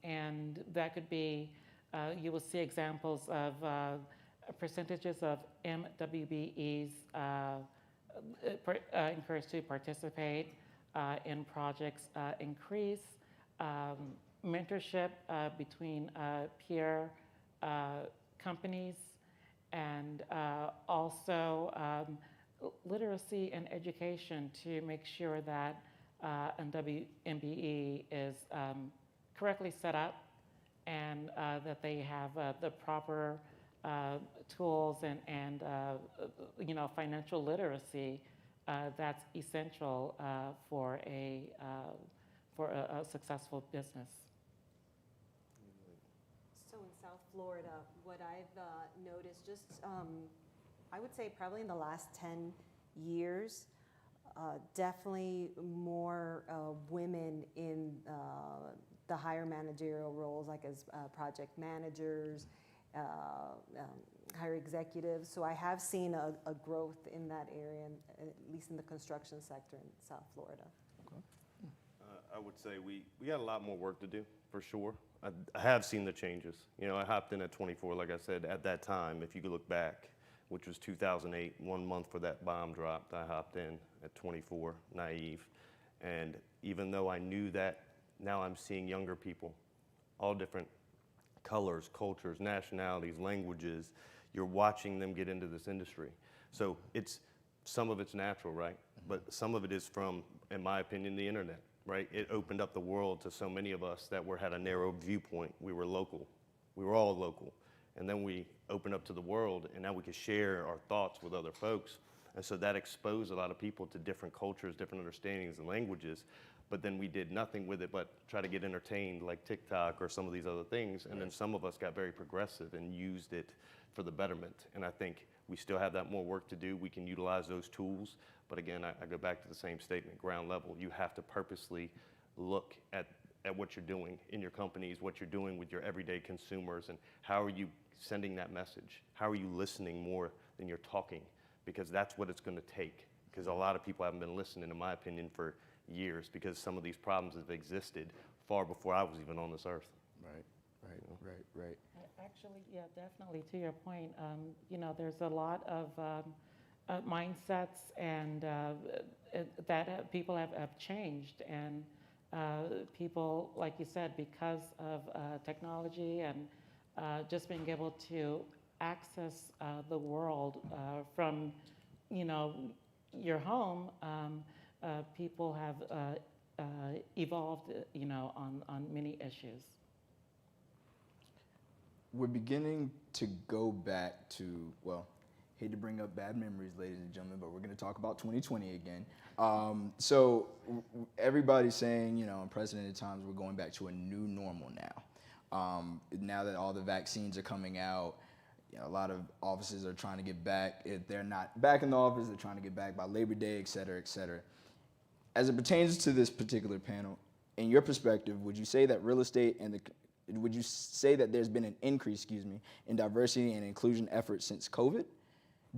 and that could be, you will see examples of percentages of MWBEs encouraged to participate in projects increase, mentorship between peer companies, and also literacy and education to make sure that MBE is correctly set up, and that they have the proper tools and financial literacy that's essential for a successful business. So in South Florida, what I've noticed, just I would say probably in the last 10 years, definitely more women in the higher managerial roles, like as project managers, higher executives. So I have seen a growth in that area, at least in the construction sector in South Florida. I would say we got a lot more work to do, for sure. I have seen the changes. I hopped in at 24, like I said, at that time, if you could look back, which was 2008, 1 month before that bomb dropped, I hopped in at 24, naive. And even though I knew that, now I'm seeing younger people, all different colors, cultures, nationalities, languages. You're watching them get into this industry. So some of it's natural, right? But some of it is from, in my opinion, the internet, right? It opened up the world to so many of us that had a narrow viewpoint. We were local. We were all local. And then we opened up to the world, and now we could share our thoughts with other folks. And so that exposed a lot of people to different cultures, different understandings and languages. But then we did nothing with it but try to get entertained, like TikTok or some of these other things. And then some of us got very progressive and used it for the betterment. And I think we still have that more work to do. We can utilize those tools. But again, I go back to the same statement, ground level. You have to purposely look at what you're doing in your companies, what you're doing with your everyday consumers, and how are you sending that message? How are you listening more than you're talking? Because that's what it's going to take. Because a lot of people haven't been listening, in my opinion, for years, because some of these problems have existed far before I was even on this earth. Right. Actually, yeah, definitely. To your point, there's a lot of mindsets and that people have changed, and people, like you said, because of technology and just being able to access the world from, your home. People have evolved, on many issues. We're beginning to go back to, well, hate to bring up bad memories, ladies and gentlemen, but we're going to talk about 2020 again. So everybody's saying, in unprecedented times, we're going back to a new normal now. Now that all the vaccines are coming out, a lot of offices are trying to get back. If they're not back in the office, they're trying to get back by Labor Day, et cetera, et cetera. As it pertains to this particular panel, in your perspective, would you say that real estate would you say that there's been an increase, in diversity and inclusion efforts since COVID?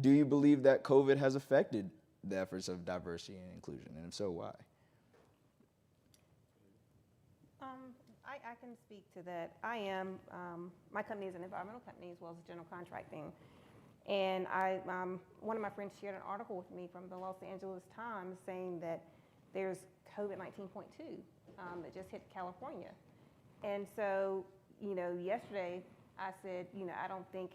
Do you believe that COVID has affected the efforts of diversity and inclusion, and if so, why? I can speak to that. I am, my company is an environmental company as well as general contracting. And one of my friends shared an article with me from the Los Angeles Times saying that there's COVID-19.2 that just hit California. And so, yesterday I said, I don't think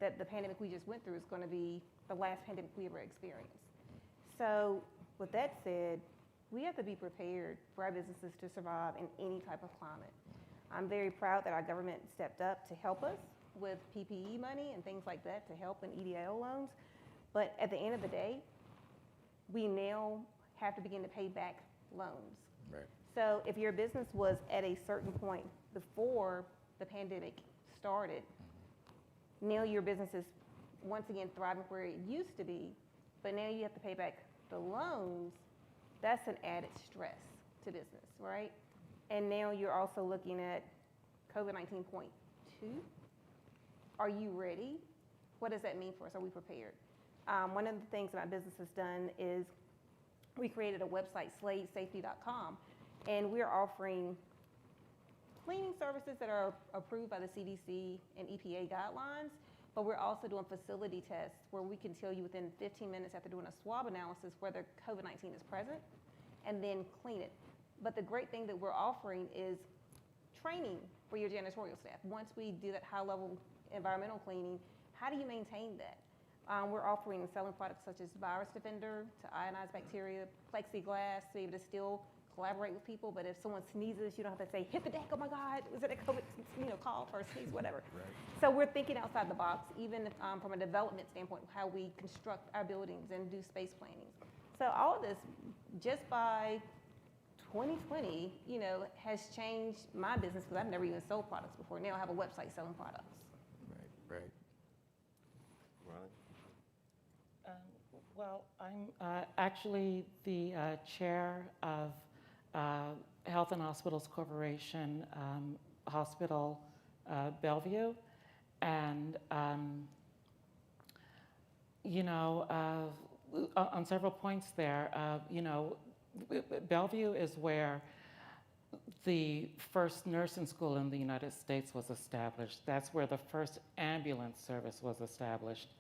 that the pandemic we just went through is going to be the last pandemic we ever experienced. So with that said, we have to be prepared for our businesses to survive in any type of climate. I'm very proud that our government stepped up to help us with PPE money and things like that to help in EDL loans. But at the end of the day, we now have to begin to pay back loans. Right. So if your business was at a certain point before the pandemic started, now your business is once again thriving where it used to be, but now you have to pay back the loans. That's an added stress to business, right? And now you're also looking at COVID-19.2. Are you ready? What does that mean for us? Are we prepared? One of the things that my business has done is we created a website, sladesafety.com, and we're offering cleaning services that are approved by the CDC and EPA guidelines, but we're also doing facility tests where we can tell you within 15 minutes after doing a swab analysis whether COVID-19 is present and then clean it. But the great thing that we're offering is training for your janitorial staff. Once we do that high-level environmental cleaning, how do you maintain that? We're offering and selling products such as Virus Defender to ionize bacteria, plexiglass to be able to still collaborate with people, but if someone sneezes, you don't have to say, hit the deck, oh my God, was it a COVID, cough or sneeze, whatever. Right. So we're thinking outside the box, even from a development standpoint, how we construct our buildings and do space planning. So all of this, just by 2020, has changed my business because I've never even sold products before. Now I have a website selling products. Right. Ronnie? Well, I'm actually the chair of Health and Hospitals Corporation Hospital Bellevue. And, on several points there, Bellevue is where the first nursing school in the United States was established. That's where the first ambulance service was established.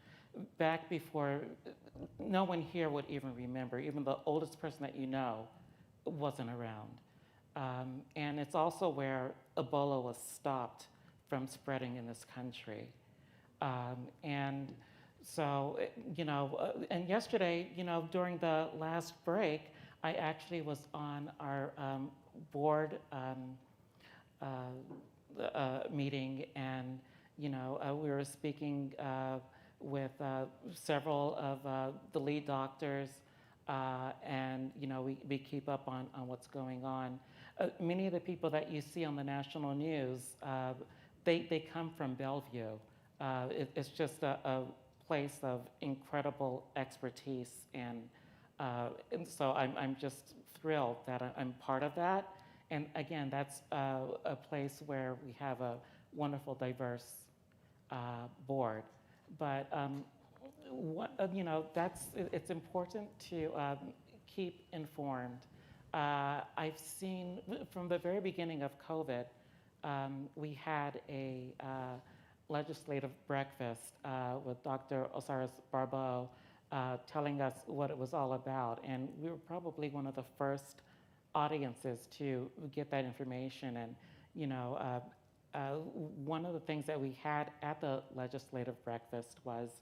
Back before, no one here would even remember, even the oldest person that you know wasn't around. And it's also where Ebola was stopped from spreading in this country. And so, and yesterday, during the last break, I actually was on our board meeting, and we were speaking with several of the lead doctors, and we keep up on what's going on. Many of the people that you see on the national news, they come from Bellevue. It's just a place of incredible expertise, and so I'm just thrilled that I'm part of that. And again, that's a place where we have a wonderful, diverse board. But it's important to keep informed. I've seen from the very beginning of COVID, we had a legislative breakfast with Dr. Osiris Barbeau telling us what it was all about. And we were probably one of the first audiences to get that information. And, one of the things that we had at the legislative breakfast was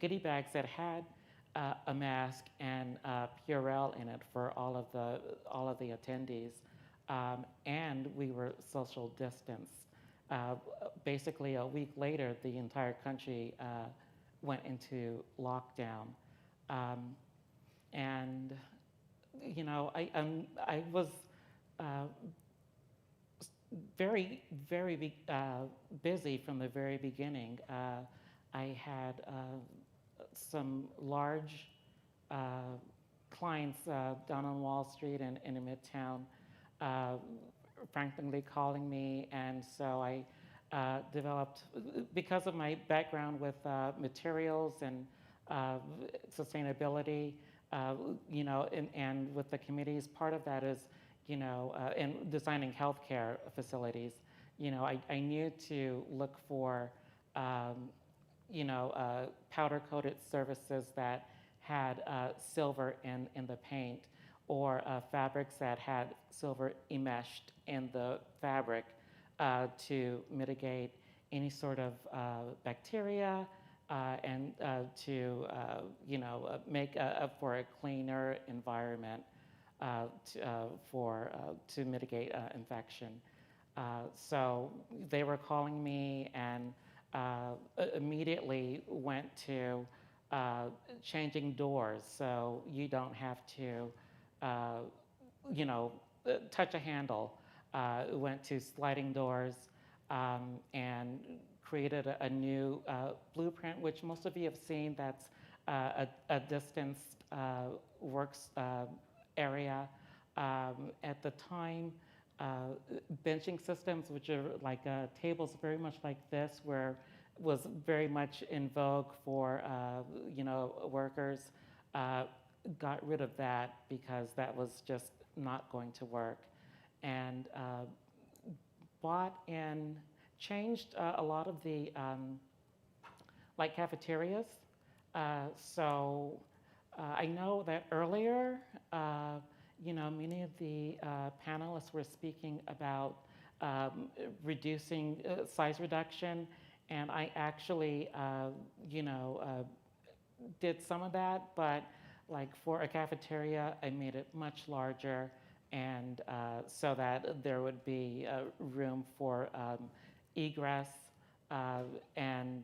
goodie bags that had a mask and Purell in it for all of the attendees, and we were social distanced. Basically, a week later, the entire country went into lockdown, and I was very, very busy from the very beginning. I had some large clients down on Wall Street and in Midtown frankly calling me, and so I developed, because of my background with materials and sustainability, and with the committees, part of that is, in designing healthcare facilities, I knew to look for powder-coated surfaces that had silver in the paint, or fabrics that had silver enmeshed in the fabric to mitigate any sort of bacteria and to make for a cleaner environment to mitigate infection. So they were calling me, and immediately went to changing doors, so you don't have to touch a handle. Went to sliding doors and created a new blueprint, which most of you have seen. That's a distanced works area. At the time, benching systems, which are like tables very much like this, was very much in vogue for workers. Got rid of that because that was just not going to work, and bought and changed a lot of the like cafeterias. So I know that earlier, many of the panelists were speaking about reducing size reduction, and I actually, did some of that, but like for a cafeteria, I made it much larger, and so that there would be room for egress, and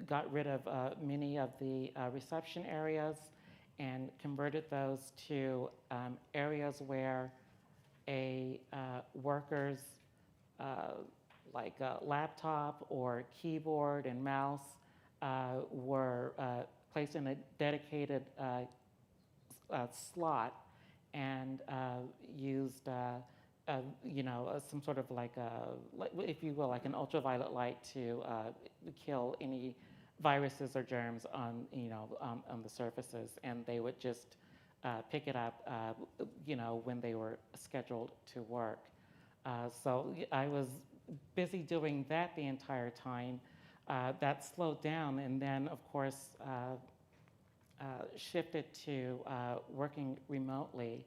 got rid of many of the reception areas and converted those to areas where a worker's like a laptop or keyboard and mouse were placed in a dedicated slot and used some sort of like if you will, like an ultraviolet light to kill any viruses or germs on on the surfaces, and they would just pick it up when they were scheduled to work. So I was busy doing that the entire time. That slowed down, and then of course shifted to working remotely.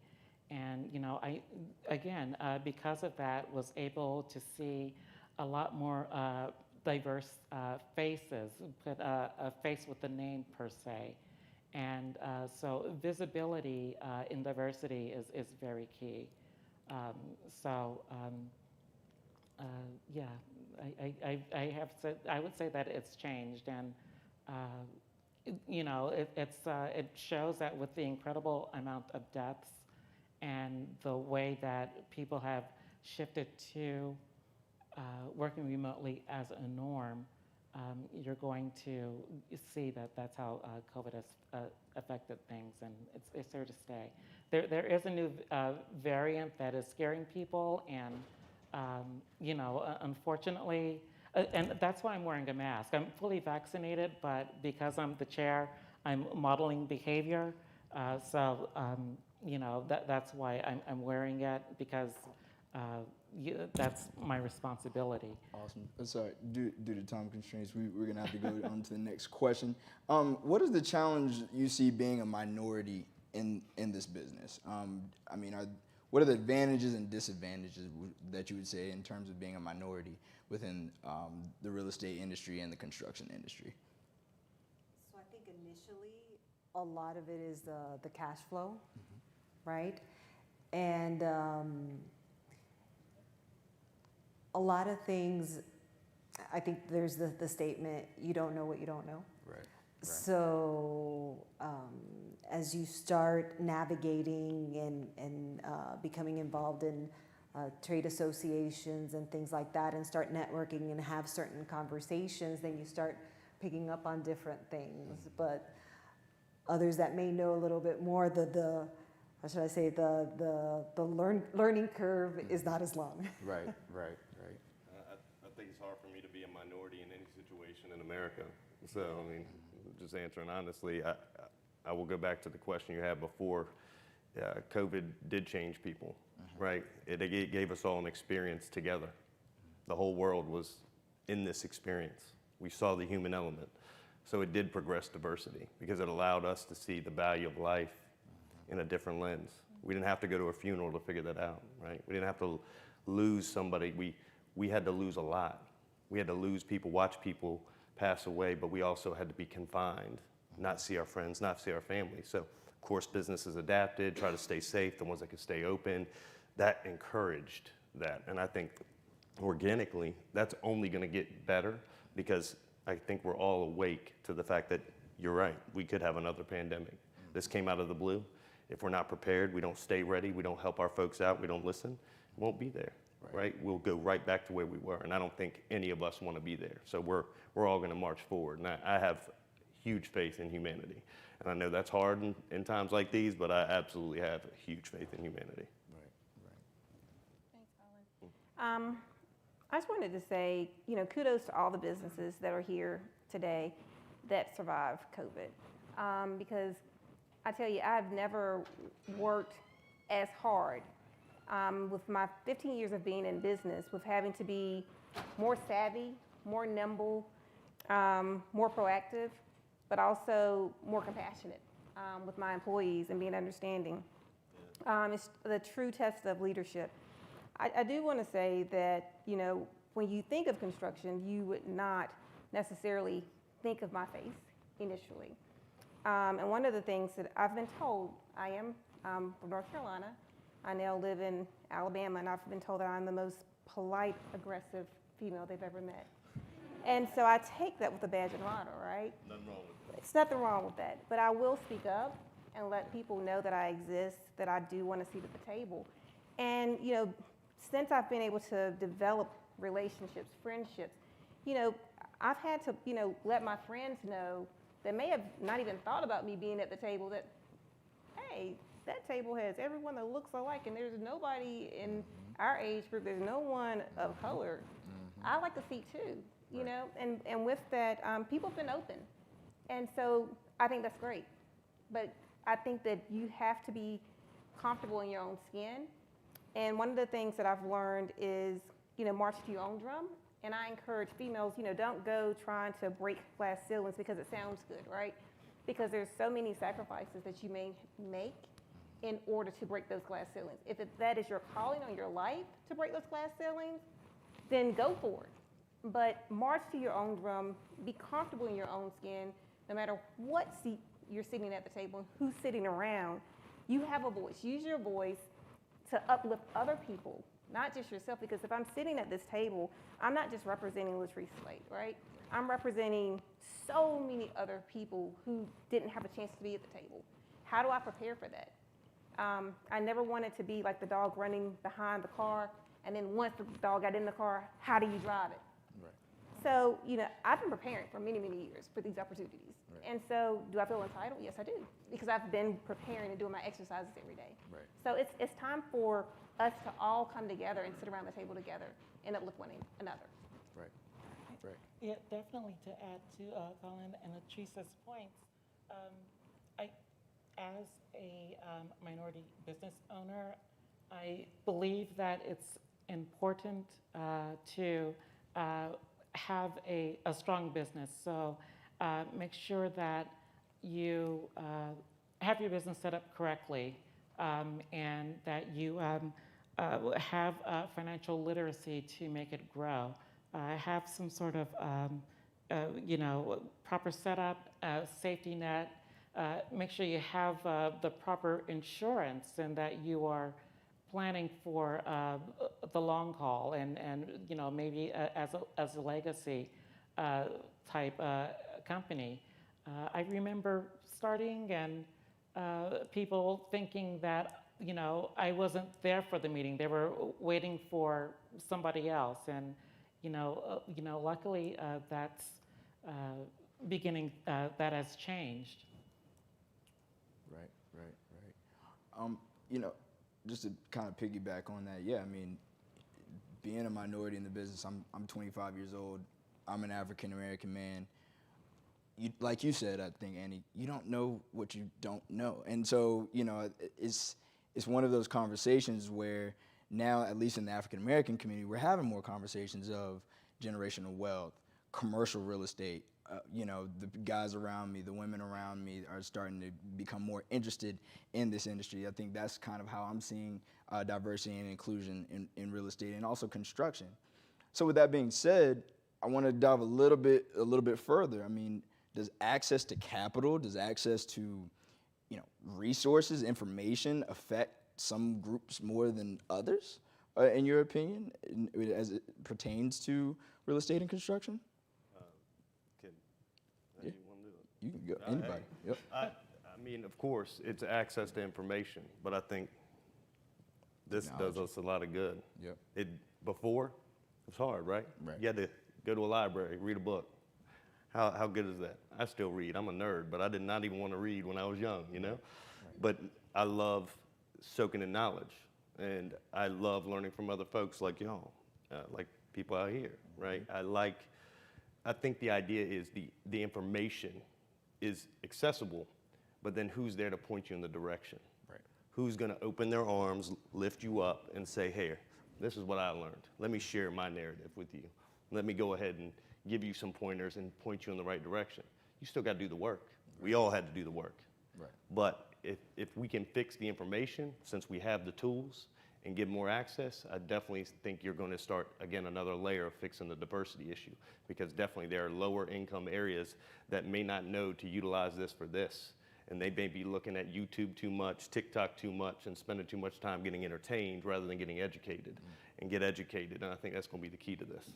And I again because of that was able to see a lot more diverse faces, put a face with a name per se, and so visibility in diversity is very key. I would say that it's changed, and it shows that with the incredible amount of depth and the way that people have shifted to working remotely as a norm, you're going to see that that's how COVID has affected things, and it's here to stay. There is a new variant that is scaring people, and unfortunately, and that's why I'm wearing a mask. I'm fully vaccinated, but because I'm the chair, I'm modeling behavior. That's why I'm wearing it, because that's my responsibility. Awesome. Sorry, due to time constraints, we're gonna have to go on to the next question. What is the challenge you see being a minority in this business? What are the advantages and disadvantages that you would say in terms of being a minority within the real estate industry and the construction industry? So I think initially a lot of it is the cash flow, right? And a lot of things, I think there's the statement, you don't know what you don't know. Right. So as you start navigating and becoming involved in trade associations and things like that, and start networking and have certain conversations, then you start picking up on different things. But others that may know a little bit more, the learning curve is not as long. Right. I think it's hard for me to be a minority in any situation in America. So, just answering honestly, I will go back to the question you had before. COVID did change people, right? It gave us all an experience together. The whole world was in this experience, We saw the human element. So it did progress diversity because it allowed us to see the value of life in a different lens. We didn't have to go to a funeral to figure that out, right? We didn't have to lose somebody. We had to lose a lot. We had to lose people, watch people pass away, but we also had to be confined, not see our friends, not see our family. So, of course, businesses adapted, try to stay safe, the ones that could stay open. That encouraged that. And I think organically, that's only going to get better because I think we're all awake to the fact that you're right, we could have another pandemic. This came out of the blue. If we're not prepared, we don't stay ready, we don't help our folks out, we don't listen, it won't be there, right? We'll go right back to where we were, and I don't think any of us want to be there. So we're all going to march forward, and I have huge faith in humanity. And I know that's hard in times like these, but I absolutely have huge faith in humanity. I just wanted to say, kudos to all the businesses that are here today that survived COVID. Because I tell you, I've never worked as hard with my 15 years of being in business, with having to be more savvy, more nimble, more proactive, but also more compassionate with my employees and being understanding. It's the true test of leadership. I do want to say that, when you think of construction, you would not necessarily think of my face initially. And one of the things that I've been told, I am from North Carolina. I now live in Alabama, and I've been told that I'm the most polite, aggressive female they've ever met. And so I take that with a badge of honor, right? Nothing wrong with that. It's nothing wrong with that. But I will speak up and let people know that I exist, that I do want a seat at the table. And, since I've been able to develop relationships, friendships, I've had to, let my friends know that may have not even thought about me being at the table that, hey, that table has everyone that looks alike, and there's nobody in our age group, there's no one of color. I like a seat too, you know, and with that, people have been open. And so I think that's great. But I think that you have to be comfortable in your own skin. And one of the things that I've learned is, march to your own drum. And I encourage females, don't go trying to break glass ceilings because it sounds good, right? Because there's so many sacrifices that you may make in order to break those glass ceilings. If that is your calling on your life to break those glass ceilings, then go for it. But march to your own drum, be comfortable in your own skin, no matter what seat you're sitting at the table and who's sitting around. You have a voice. Use your voice to uplift other people, not just yourself, because if I'm sitting at this table, I'm not just representing Latrice Slate, right? I'm representing so many other people who didn't have a chance to be at the table. How do I prepare for that? I never wanted to be like the dog running behind the car, and then once the dog got in the car, how do you drive it? Right. So, I've been preparing for many, many years for these opportunities. Right. And so, do I feel entitled? Yes, I do, because I've been preparing and doing my exercises every day. Right. So it's time for us to all come together and sit around the table together and uplift one another. Right. Right. Yeah, definitely to add to Colin and Latrice's points, as a minority business owner, I believe that it's important to have a strong business. So make sure that you have your business set up correctly and that you have financial literacy to make it grow. Have some sort of proper setup, safety net. Make sure you have the proper insurance and that you are planning for the long haul and maybe as a legacy type company. I remember starting and people thinking that I wasn't there for the meeting. They were waiting for somebody else, and luckily that's beginning. That has changed. Right. Just to kind of piggyback on that, yeah, I mean, being a minority in the business, I'm 25 years old. I'm an African American man. Like you said, I think, Annie, you don't know what you don't know. And so, it's one of those conversations where now, at least in the African American community, we're having more conversations of generational wealth, commercial real estate, the guys around me, the women around me are starting to become more interested in this industry. I think that's kind of how I'm seeing diversity and inclusion in real estate and also construction. So with that being said, I want to dive a little bit further. I mean, does access to capital, does access to resources, information affect some groups more than others, in your opinion, as it pertains to real estate and construction? How do you want to do it? You can go, anybody. Yep. I mean, of course, it's access to information, but I think this does us a lot of good. Yep. Before, it was hard, right? Right. You had to go to a library, read a book. How good is that? I still read. I'm a nerd, but I did not even want to read when I was young, Right. But I love soaking in knowledge, and I love learning from other folks like y'all, like people out here, right? I think the idea is the information is accessible, but then who's there to point you in the direction? Right. Who's going to open their arms, lift you up, and say, hey, this is what I learned. Let me share my narrative with you. Let me go ahead and give you some pointers and point you in the right direction. You still got to do the work. Right. We all had to do the work. Right. But if we can fix the information, since we have the tools, and get more access, I definitely think you're going to start, again, another layer of fixing the diversity issue, because definitely there are lower income areas that may not know to utilize this for this, and they may be looking at YouTube too much, TikTok too much, and spending too much time getting entertained rather than getting educated, and get educated, and I think that's going to be the key to this.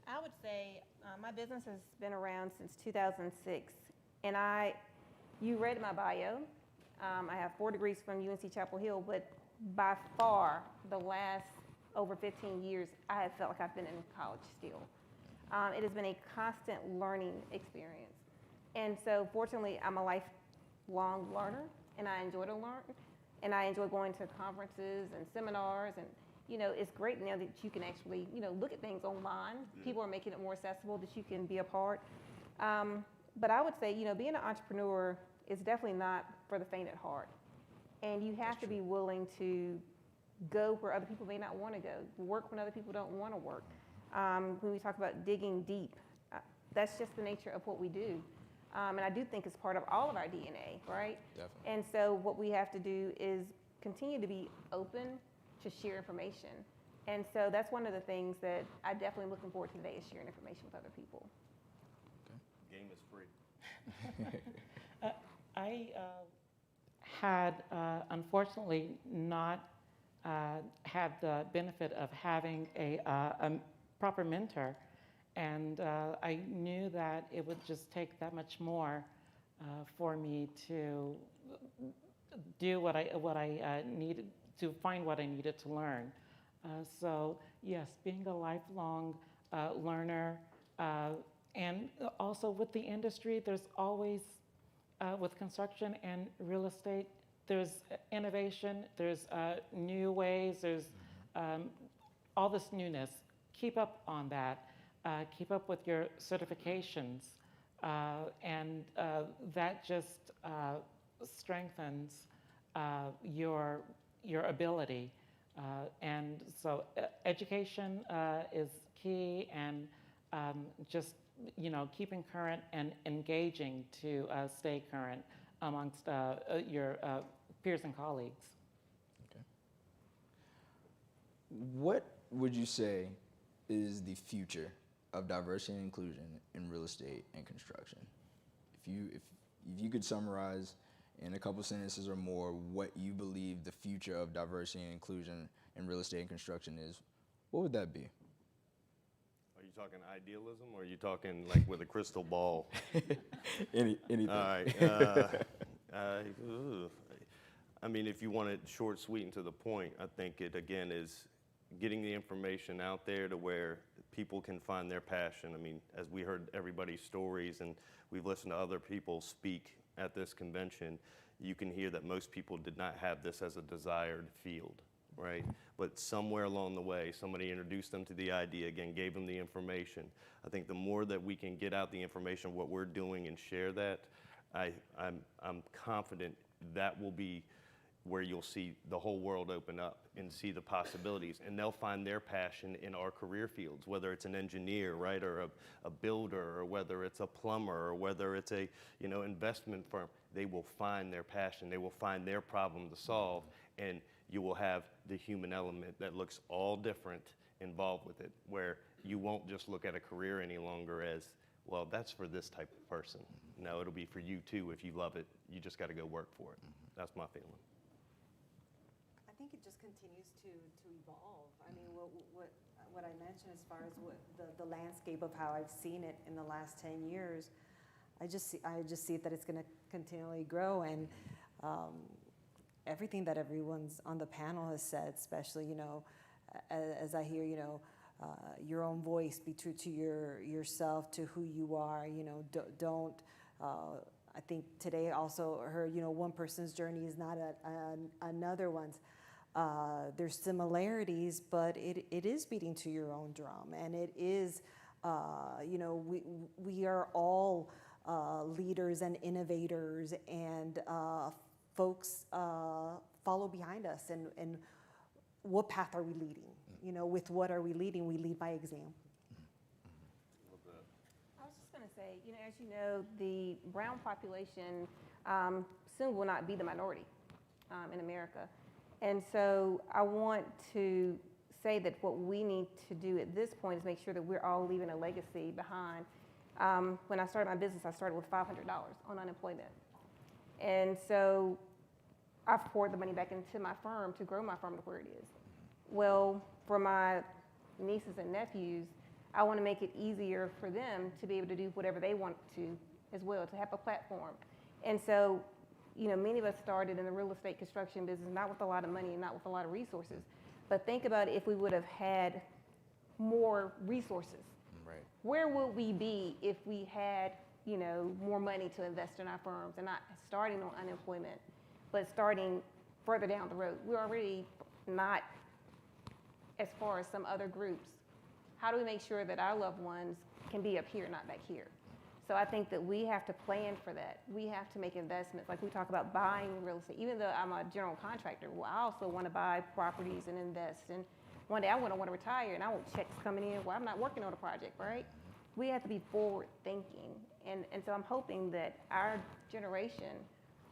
I would say my business has been around since 2006, and you read my bio. I have 4 degrees from UNC Chapel Hill, but by far the last over 15 years, I have felt like I've been in college still. It has been a constant learning experience. And so fortunately, I'm a lifelong learner, and I enjoy to learn, and I enjoy going to conferences and seminars, and it's great now that you can actually, look at things online. People are making it more accessible that you can be a part. But I would say, being an entrepreneur is definitely not for the faint at heart. And you have to be willing to go where other people may not want to go, work when other people don't want to work. When we talk about digging deep, that's just the nature of what we do. And I do think it's part of all of our DNA, right? Definitely. And so what we have to do is continue to be open to share information. And so that's one of the things that I definitely am looking forward to today, is sharing information with other people. Game is free. I had unfortunately not had the benefit of having a proper mentor, and I knew that it would just take that much more for me to do what I needed, to find what I needed to learn. So yes, being a lifelong learner, and also with the industry, there's always, with construction and real estate, there's innovation, there's new ways, there's all this newness. Keep up on that. Keep up with your certifications. And that just strengthens your ability. And so education is key, and just keeping current and engaging to stay current amongst your peers and colleagues. Okay. What would you say is the future of diversity and inclusion in real estate and construction? If you could summarize in a couple sentences or more what you believe the future of diversity and inclusion in real estate and construction is, what would that be? Are you talking idealism, or are you talking like with a crystal ball? Anything. All right. I mean, if you want it short, sweet, and to the point, I think it, again, is getting the information out there to where people can find their passion. I mean, as we heard everybody's stories and we've listened to other people speak at this convention, you can hear that most people did not have this as a desired field, right? But somewhere along the way, somebody introduced them to the idea, again, gave them the information. I think the more that we can get out the information of what we're doing and share that, I'm confident that will be where you'll see the whole world open up and see the possibilities, and they'll find their passion in our career fields, whether it's an engineer, right, or a builder, or whether it's a plumber, or whether it's a investment firm. They will find their passion, they will find their problem to solve, and you will have the human element that looks all different involved with it, where you won't just look at a career any longer as, well, that's for this type of person. No, it'll be for you too if you love it. You just got to go work for it. That's my feeling. I think it just continues to evolve. I mean, what I mentioned as far as what the landscape of how I've seen it in the last 10 years, I just see that it's going to continually grow, and everything that everyone's on the panel has said, especially as I hear your own voice, be true to yourself, to who you are. Don't. I think today also heard, one person's journey is not another one's. There's similarities, but it is beating to your own drum, and it is, we are all leaders and innovators, and folks follow behind us, and what path are we leading? With what are we leading? We lead by example. I was just going to say, as you know, the brown population soon will not be the minority in America. And so I want to say that what we need to do at this point is make sure that we're all leaving a legacy behind. When I started my business, I started with $500 on unemployment. And so I've poured the money back into my firm to grow my firm to where it is. Well, for my nieces and nephews, I want to make it easier for them to be able to do whatever they want to as well, to have a platform. And so, many of us started in the real estate construction business, not with a lot of money and not with a lot of resources. But think about if we would have had more resources. Right. Where would we be if we had, more money to invest in our firms and not starting on unemployment, but starting further down the road? We're already not as far as some other groups. How do we make sure that our loved ones can be up here, not back here? So I think that we have to plan for that. We have to make investments. Like we talk about buying real estate. Even though I'm a general contractor, well, I also want to buy properties and invest. And one day I want to retire, and I want checks coming in. Well, I'm not working on a project, right? We have to be forward thinking. And so I'm hoping that our generation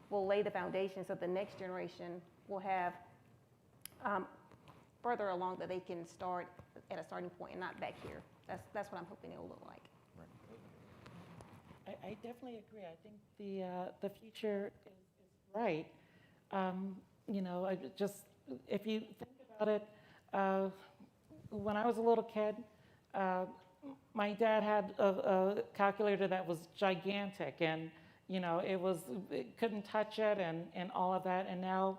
will lay the foundation so the next generation will have further along that they can start at a starting point and not back here. That's what I'm hoping it will look like. I definitely agree. I think the future is bright. If you think about it, when I was a little kid, my dad had a calculator that was gigantic, and it couldn't touch it, and all of that. And now,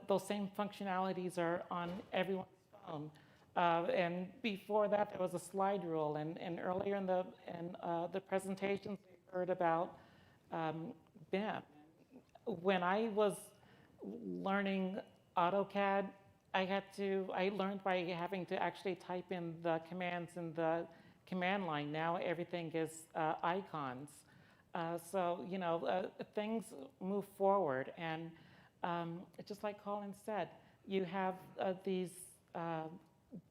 those same functionalities are on everyone's phone. And before that, there was a slide rule. And earlier in the presentations, we heard about BIM. When I was learning AutoCAD, I learned by having to actually type in the commands in the command line. Now everything is icons. So things move forward, and just like Colin said, you have these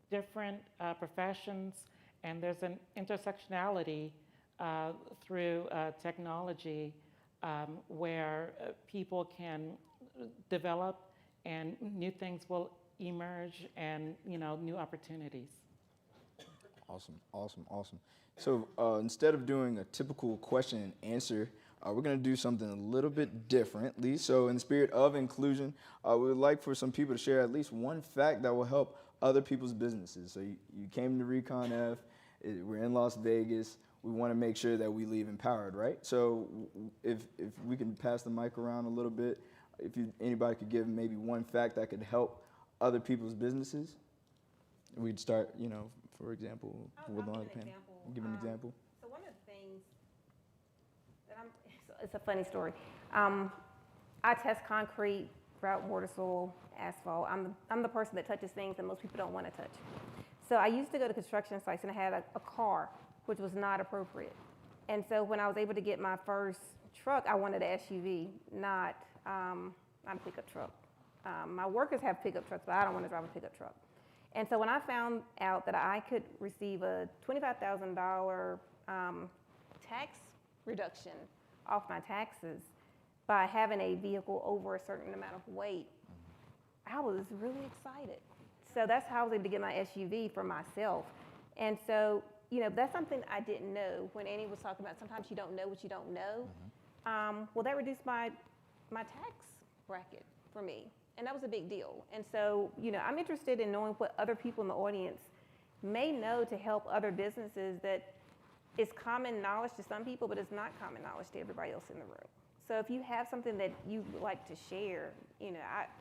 different professions, and there's an intersectionality through technology where people can develop, and new things will emerge, and new opportunities. Awesome. So instead of doing a typical question and answer, we're going to do something a little bit differently. So in the spirit of inclusion, we would like for some people to share at least one fact that will help other people's businesses. So you came to WRECONF, we're in Las Vegas. We want to make sure that we leave empowered, right? So if we can pass the mic around a little bit, if anybody could give maybe one fact that could help other people's businesses. We'd start, for example, with one of the panel. Give an example. So one of the things that it's a funny story. I test concrete, grout, mortar, soil, asphalt. I'm the person that touches things that most people don't want to touch. So I used to go to construction sites, and I had a car, which was not appropriate. And so when I was able to get my first truck, I wanted an SUV, not not a pickup truck. My workers have pickup trucks, but I don't want to drive a pickup truck. And so when I found out that I could receive a $25,000 tax reduction off my taxes by having a vehicle over a certain amount of weight, I was really excited. So that's how I was able to get my SUV for myself. And so, you know, that's something I didn't know when Annie was talking about sometimes you don't know what you don't know. Well, that reduced my tax bracket for me, and that was a big deal. And so, you know, I'm interested in knowing what other people in the audience may know to help other businesses that is common knowledge to some people, but it's not common knowledge to everybody else in the room. So if you have something that you would like to share, you know,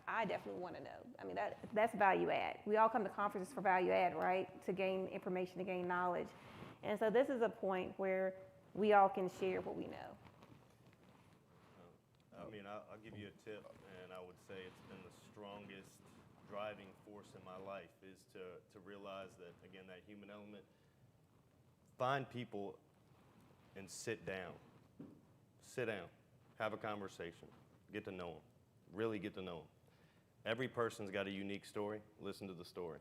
I definitely want to know. I mean, that's value add. We all come to conferences for value add, right? To gain information, to gain knowledge. And so this is a point where we all can share what we know. I mean, I'll give you a tip, and I would say it's been the strongest driving force in my life is to realize that, again, that human element, find people and sit down. Sit down. Have a conversation, get to know them, really get to know them. Every person's got a unique story. Listen to the story.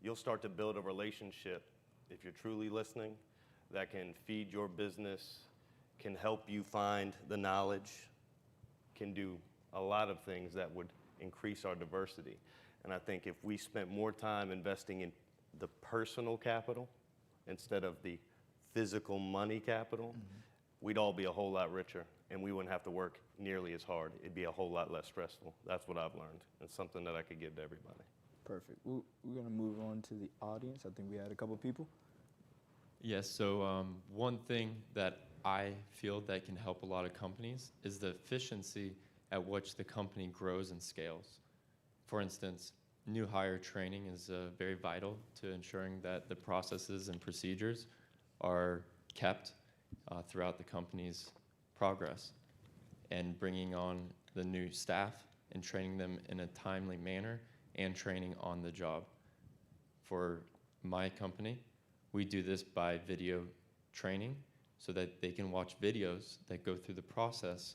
You'll start to build a relationship, if you're truly listening, that can feed your business, can help you find the knowledge, can do a lot of things that would increase our diversity. And I think if we spent more time investing in the personal capital instead of the physical money capital, we'd all be a whole lot richer, and we wouldn't have to work nearly as hard. It'd be a whole lot less stressful. That's what I've learned, and something that I could give to everybody. Perfect. We're going to move on to the audience. I think we had a couple people. Yes, so one thing that I feel that can help a lot of companies is the efficiency at which the company grows and scales. For instance, new hire training is very vital to ensuring that the processes and procedures are kept throughout the company's progress, and bringing on the new staff and training them in a timely manner and training on the job. For my company, we do this by video training so that they can watch videos that go through the process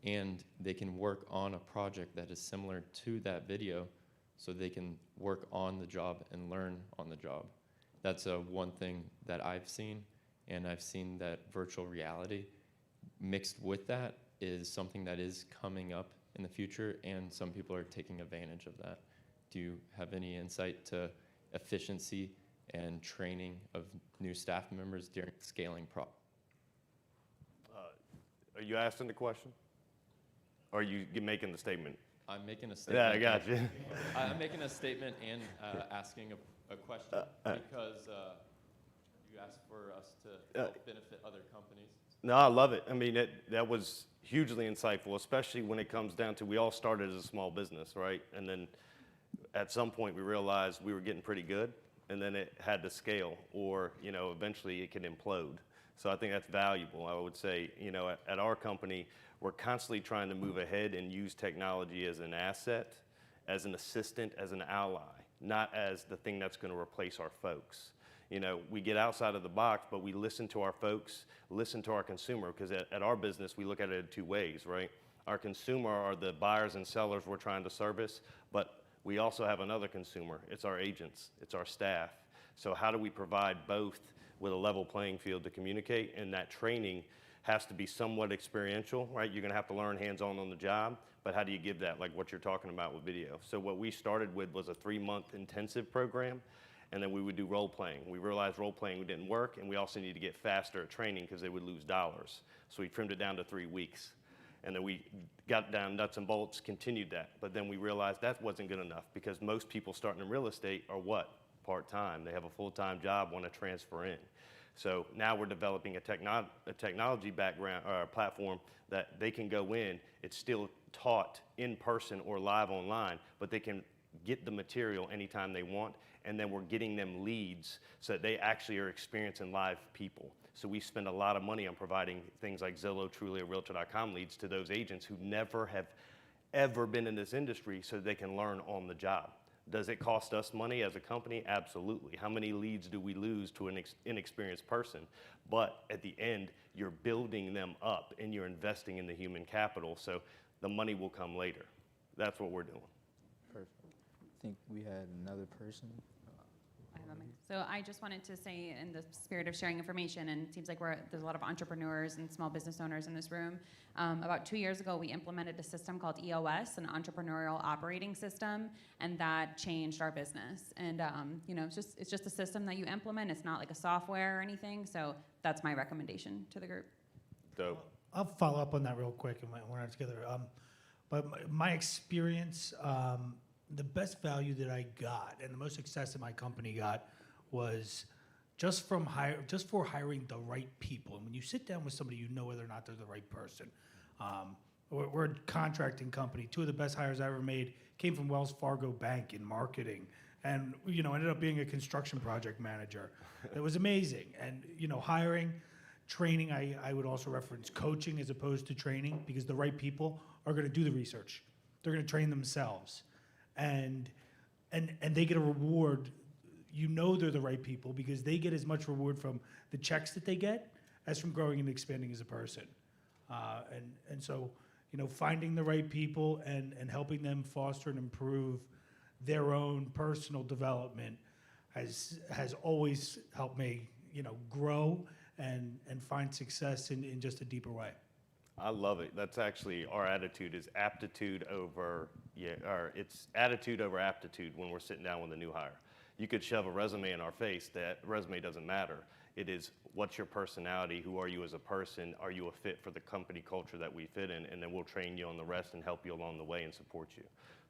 and they can work on a project that is similar to that video so they can work on the job and learn on the job. That's one thing that I've seen, and I've seen that virtual reality mixed with that is something that is coming up in the future, and some people are taking advantage of that. Do you have any insight to efficiency and training of new staff members during scaling Are you asking the question? Or are you making the statement? I'm making a statement. Yeah, I got you. I'm making a statement and asking a question because you asked for us to help benefit other companies. No, I love it. I mean, that was hugely insightful, especially when it comes down to we all started as a small business, right? And then at some point we realized we were getting pretty good, and then it had to scale, or, you know, eventually it can implode. So I think that's valuable. I would say, you know, at our company, we're constantly trying to move ahead and use technology as an asset, as an assistant, as an ally, not as the thing that's going to replace our folks. You know, we get outside of the box, but we listen to our folks, listen to our consumer, because at our business, we look at it in two ways, right? Our consumer are the buyers and sellers we're trying to service, but we also have another consumer. It's our agents, it's our staff. So how do we provide both with a level playing field to communicate? And that training has to be somewhat experiential, right? You're gonna have to learn hands-on on the job, but how do you give that, like what you're talking about with video? So what we started with was a 3-month intensive program, and then we would do role playing. We realized role playing didn't work, and we also needed to get faster at training because they would lose dollars. So we trimmed it down to 3 weeks. And then we got down nuts and bolts, continued that. But then we realized that wasn't good enough because most people starting in real estate are what? Part-time. They have a full-time job, want to transfer in. So now we're developing a technology background or platform that they can go in. It's still taught in person or live online, but they can get the material anytime they want, and then we're getting them leads so that they actually are experiencing live people. So we spend a lot of money on providing things like Zillow, Trulia, Realtor.com leads to those agents who never have ever been in this industry so they can learn on the job. Does it cost us money as a company? Absolutely. How many leads do we lose to an inexperienced person? But at the end, you're building them up and you're investing in the human capital, so the money will come later. That's what we're doing. Perfect. I think we had another person. So I just wanted to say, in the spirit of sharing information, and it seems like there's a lot of entrepreneurs and small business owners in this room. About 2 years ago, we implemented a system called EOS, an entrepreneurial operating system, and that changed our business. And it's just a system that you implement. It's not like a software or anything. So that's my recommendation to the group. Dope. I'll follow up on that real quick, and we're not together. But my experience, the best value that I got, and the most success that my company got, was just for hiring the right people. And when you sit down with somebody, you know whether or not they're the right person. We're a contracting company. 2 of the best hires I ever made came from Wells Fargo Bank in marketing, and ended up being a construction project manager. It was amazing. And hiring, training. I would also reference coaching as opposed to training, because the right people are going to do the research. They're going to train themselves, and they get a reward. They're the right people because they get as much reward from the checks that they get as from growing and expanding as a person. So finding the right people and helping them foster and improve their own personal development has always helped me grow and find success in just a deeper way. I love it. That's actually our attitude, is aptitude over, it's attitude over aptitude when we're sitting down with a new hire. You could shove a resume in our face. That resume doesn't matter. It is, what's your personality? Who are you as a person? Are you a fit for the company culture that we fit in? And then we'll train you on the rest and help you along the way and support you.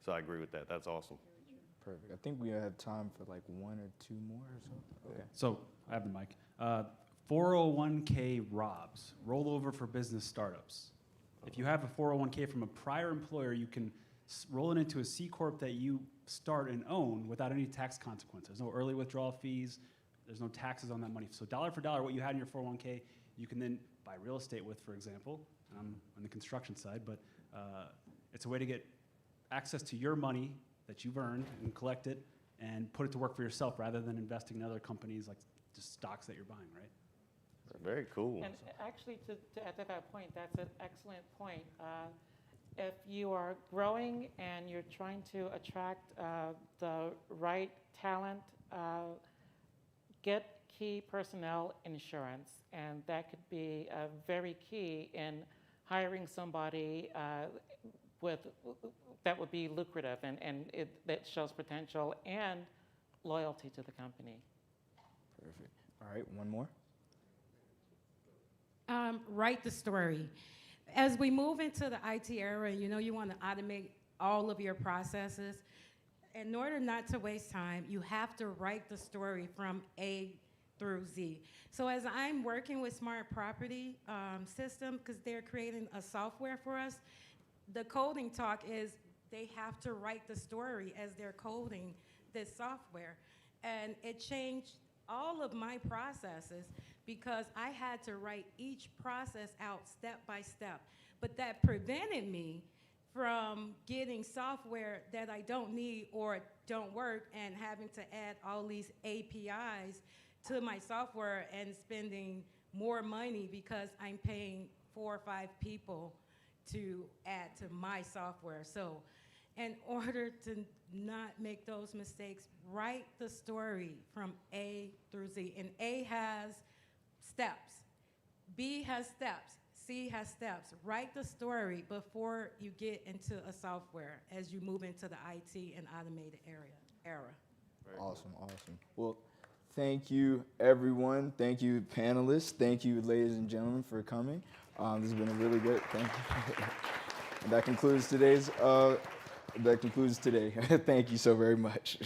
So I agree with that. That's awesome. Perfect. I think we have time for like 1 or 2 more or so. Okay. So I have the mic. 401k ROBs, rollover for business startups. If you have a 401k from a prior employer, you can roll it into a C Corp that you start and own without any tax consequences. No early withdrawal fees. There's no taxes on that money. So dollar for dollar, what you had in your 401k, you can then buy real estate with, for example. I'm on the construction side, but it's a way to get access to your money that you've earned and collect it and put it to work for yourself rather than investing in other companies like just stocks that you're buying, right? Very cool. And actually, to add to that point, that's an excellent point. If you are growing and you're trying to attract the right talent, get key personnel insurance, and that could be very key in hiring somebody that would be lucrative and that shows potential and loyalty to the company. Perfect. All right, one more. Write the story. As we move into the IT era, you want to automate all of your processes. In order not to waste time, you have to write the story from A through Z. So as I'm working with Smart Property System, because they're creating a software for us, the coding talk is they have to write the story as they're coding this software. And it changed all of my processes because I had to write each process out step by step. But that prevented me from getting software that I don't need or don't work and having to add all these APIs to my software and spending more money because I'm paying 4 or 5 people to add to my software. So in order to not make those mistakes, write the story from A through Z. And A has steps, B has steps, C has steps. Write the story before you get into a software as you move into the IT and automated era. Awesome, awesome. Well, thank you, everyone. Thank you, panelists. Thank you, ladies and gentlemen, for coming. This has been a really good, thank you. And that concludes today's, today. Thank you so very much.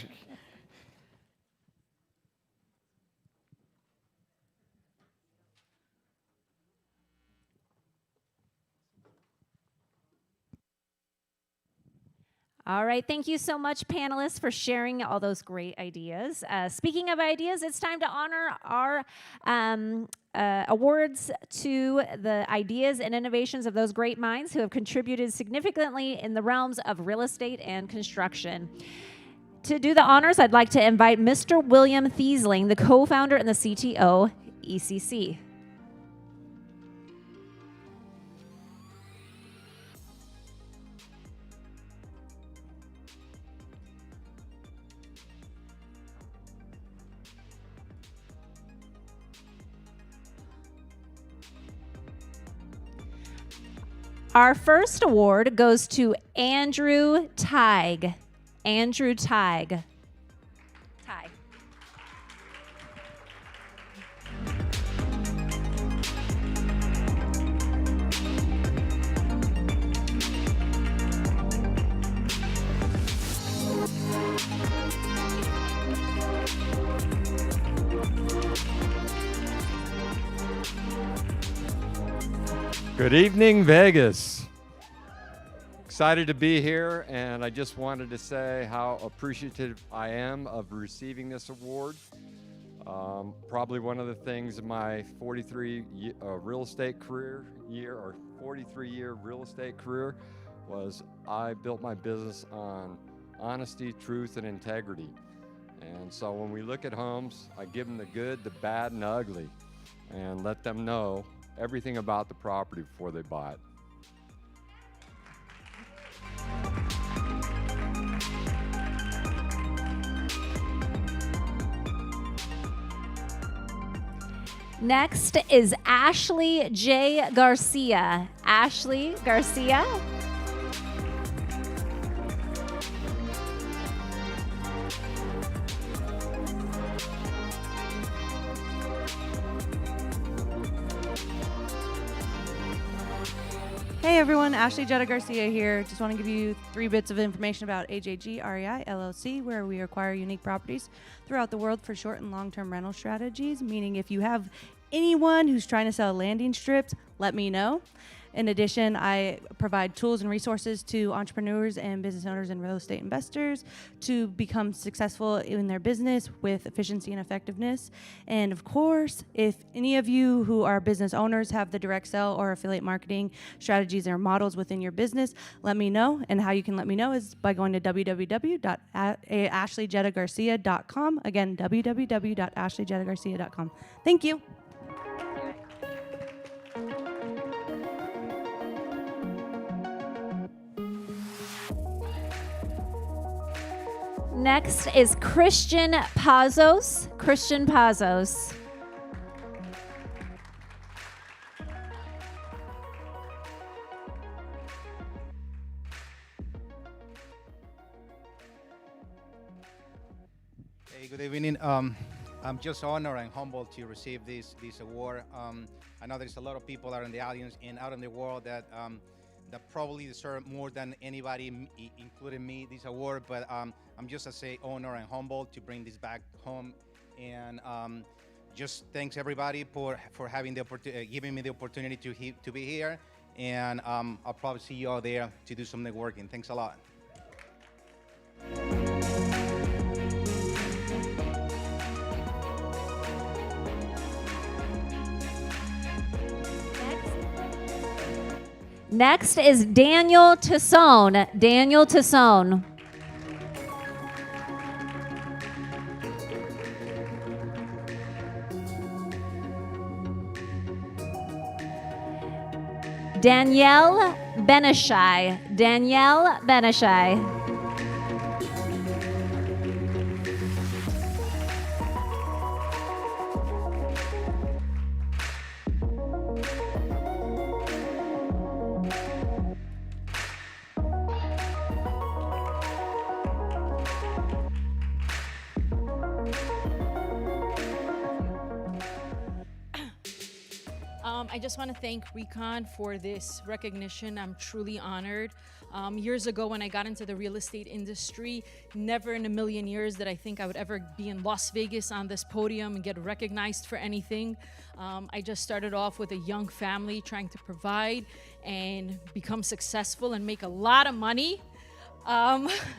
All right, thank you so much, panelists, for sharing all those great ideas. Speaking of ideas, it's time to honor our awards to the ideas and innovations of those great minds who have contributed significantly in the realms of real estate and construction. To do the honors, I'd like to invite Mr. William Thiesling, the co-founder and the CTO, ECC. Our first award goes to Andrew Teig. Andrew Teig. Teig. Good evening, Vegas. Excited to be here, and I just wanted to say how appreciative I am of receiving this award. Probably one of the things in my 43-year real estate career was I built my business on honesty, truth, and integrity. And so when we look at homes, I give them the good, the bad, and the ugly, and let them know everything about the property before they buy it. Next is Ashley J. Garcia. Ashley Garcia. Hey everyone, Ashley Jetta Garcia here. Just want to give you 3 bits of information about AJG REI LLC, where we acquire unique properties throughout the world for short and long-term rental strategies, meaning if you have anyone who's trying to sell landing strips, let me know. In addition, I provide tools and resources to entrepreneurs and business owners and real estate investors to become successful in their business with efficiency and effectiveness. And of course, if any of you who are business owners have the direct sell or affiliate marketing strategies or models within your business, let me know. And how you can let me know is by going to www.ashleyjettagarcia.com. Again, www.ashleyjettagarcia.com. Thank you. Next is Christian Pazos. Christian Pazos. Hey, good evening. I'm just honored and humbled to receive this award. I know there's a lot of people out in the audience and out in the world that probably deserve more than anybody, including me, this award. But I'm just to say honored and humbled to bring this back home. And just thanks everybody for having the giving me the opportunity to be here. And I'll probably see you all there to do some networking. Thanks a lot. Next is Daniel Tassone. Daniel Tassone. Danielle Benishai. Danielle Benishai. I just want to thank WRECON for this recognition. I'm truly honored. Years ago when I got into the real estate industry, never in a million years did I think I would ever be in Las Vegas on this podium and get recognized for anything. I just started off with a young family trying to provide and become successful and make a lot of money.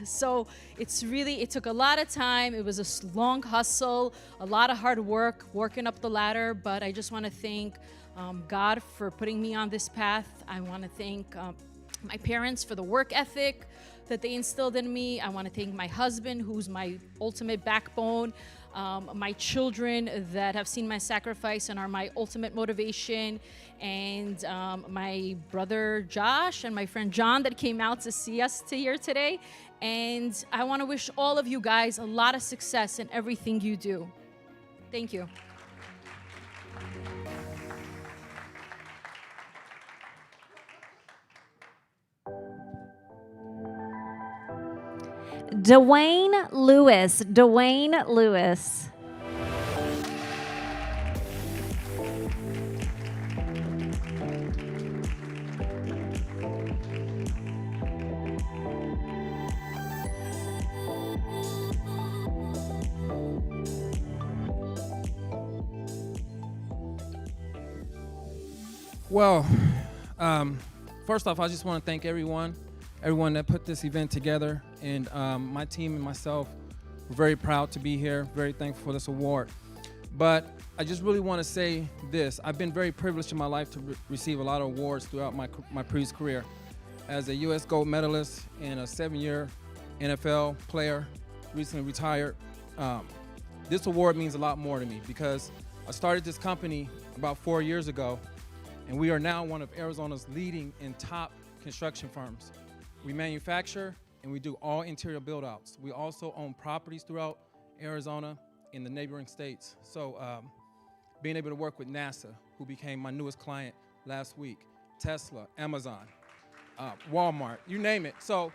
So it took a lot of time. It was a long hustle, a lot of hard work, working up the ladder, but I just want to thank God for putting me on this path. I want to thank my parents for the work ethic that they instilled in me. I want to thank my husband, who's my ultimate backbone, my children that have seen my sacrifice and are my ultimate motivation, and my brother Josh and my friend John that came out to see us here today. And I want to wish all of you guys a lot of success in everything you do. Thank you. Dwayne Lewis. Dwayne Lewis. Well, first off, I just want to thank everyone that put this event together, and my team and myself. We're very proud to be here, very thankful for this award. But I just really want to say this. I've been very privileged in my life to receive a lot of awards throughout my previous career. As a U.S. gold medalist and a 7-year NFL player, recently retired, this award means a lot more to me because I started this company about 4 years ago, and we are now one of Arizona's leading and top construction firms. We manufacture and we do all interior build-outs. We also own properties throughout Arizona in the neighboring states. So being able to work with NASA, who became my newest client last week, Tesla, Amazon, Walmart, you name it. So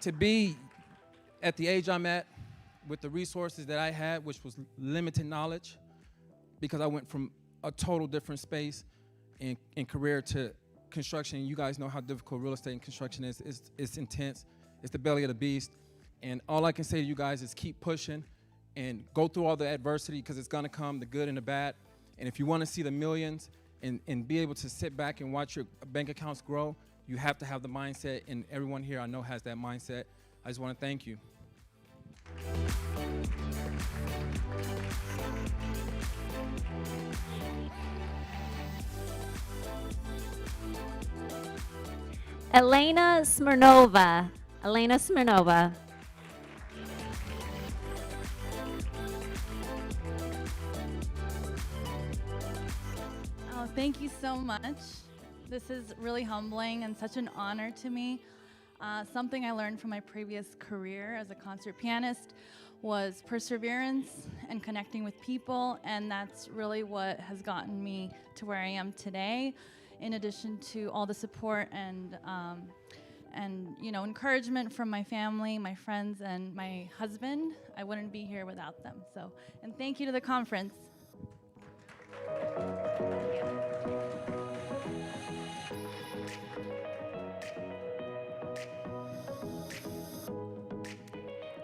to be at the age I'm at with the resources that I had, which was limited knowledge, because I went from a total different space in career to construction. You guys know how difficult real estate and construction is. It's intense. It's the belly of the beast. And all I can say to you guys is keep pushing and go through all the adversity, because it's gonna come, the good and the bad. And if you wanna see the millions and be able to sit back and watch your bank accounts grow, you have to have the mindset, and everyone here I know has that mindset. I just wanna thank you. Elena Smirnova. Elena Smirnova. Oh, thank you so much. This is really humbling and such an honor to me. Something I learned from my previous career as a concert pianist was perseverance and connecting with people, and that's really what has gotten me to where I am today. In addition to all the support and encouragement from my family, my friends, and my husband, I wouldn't be here without them. So, and thank you to the conference.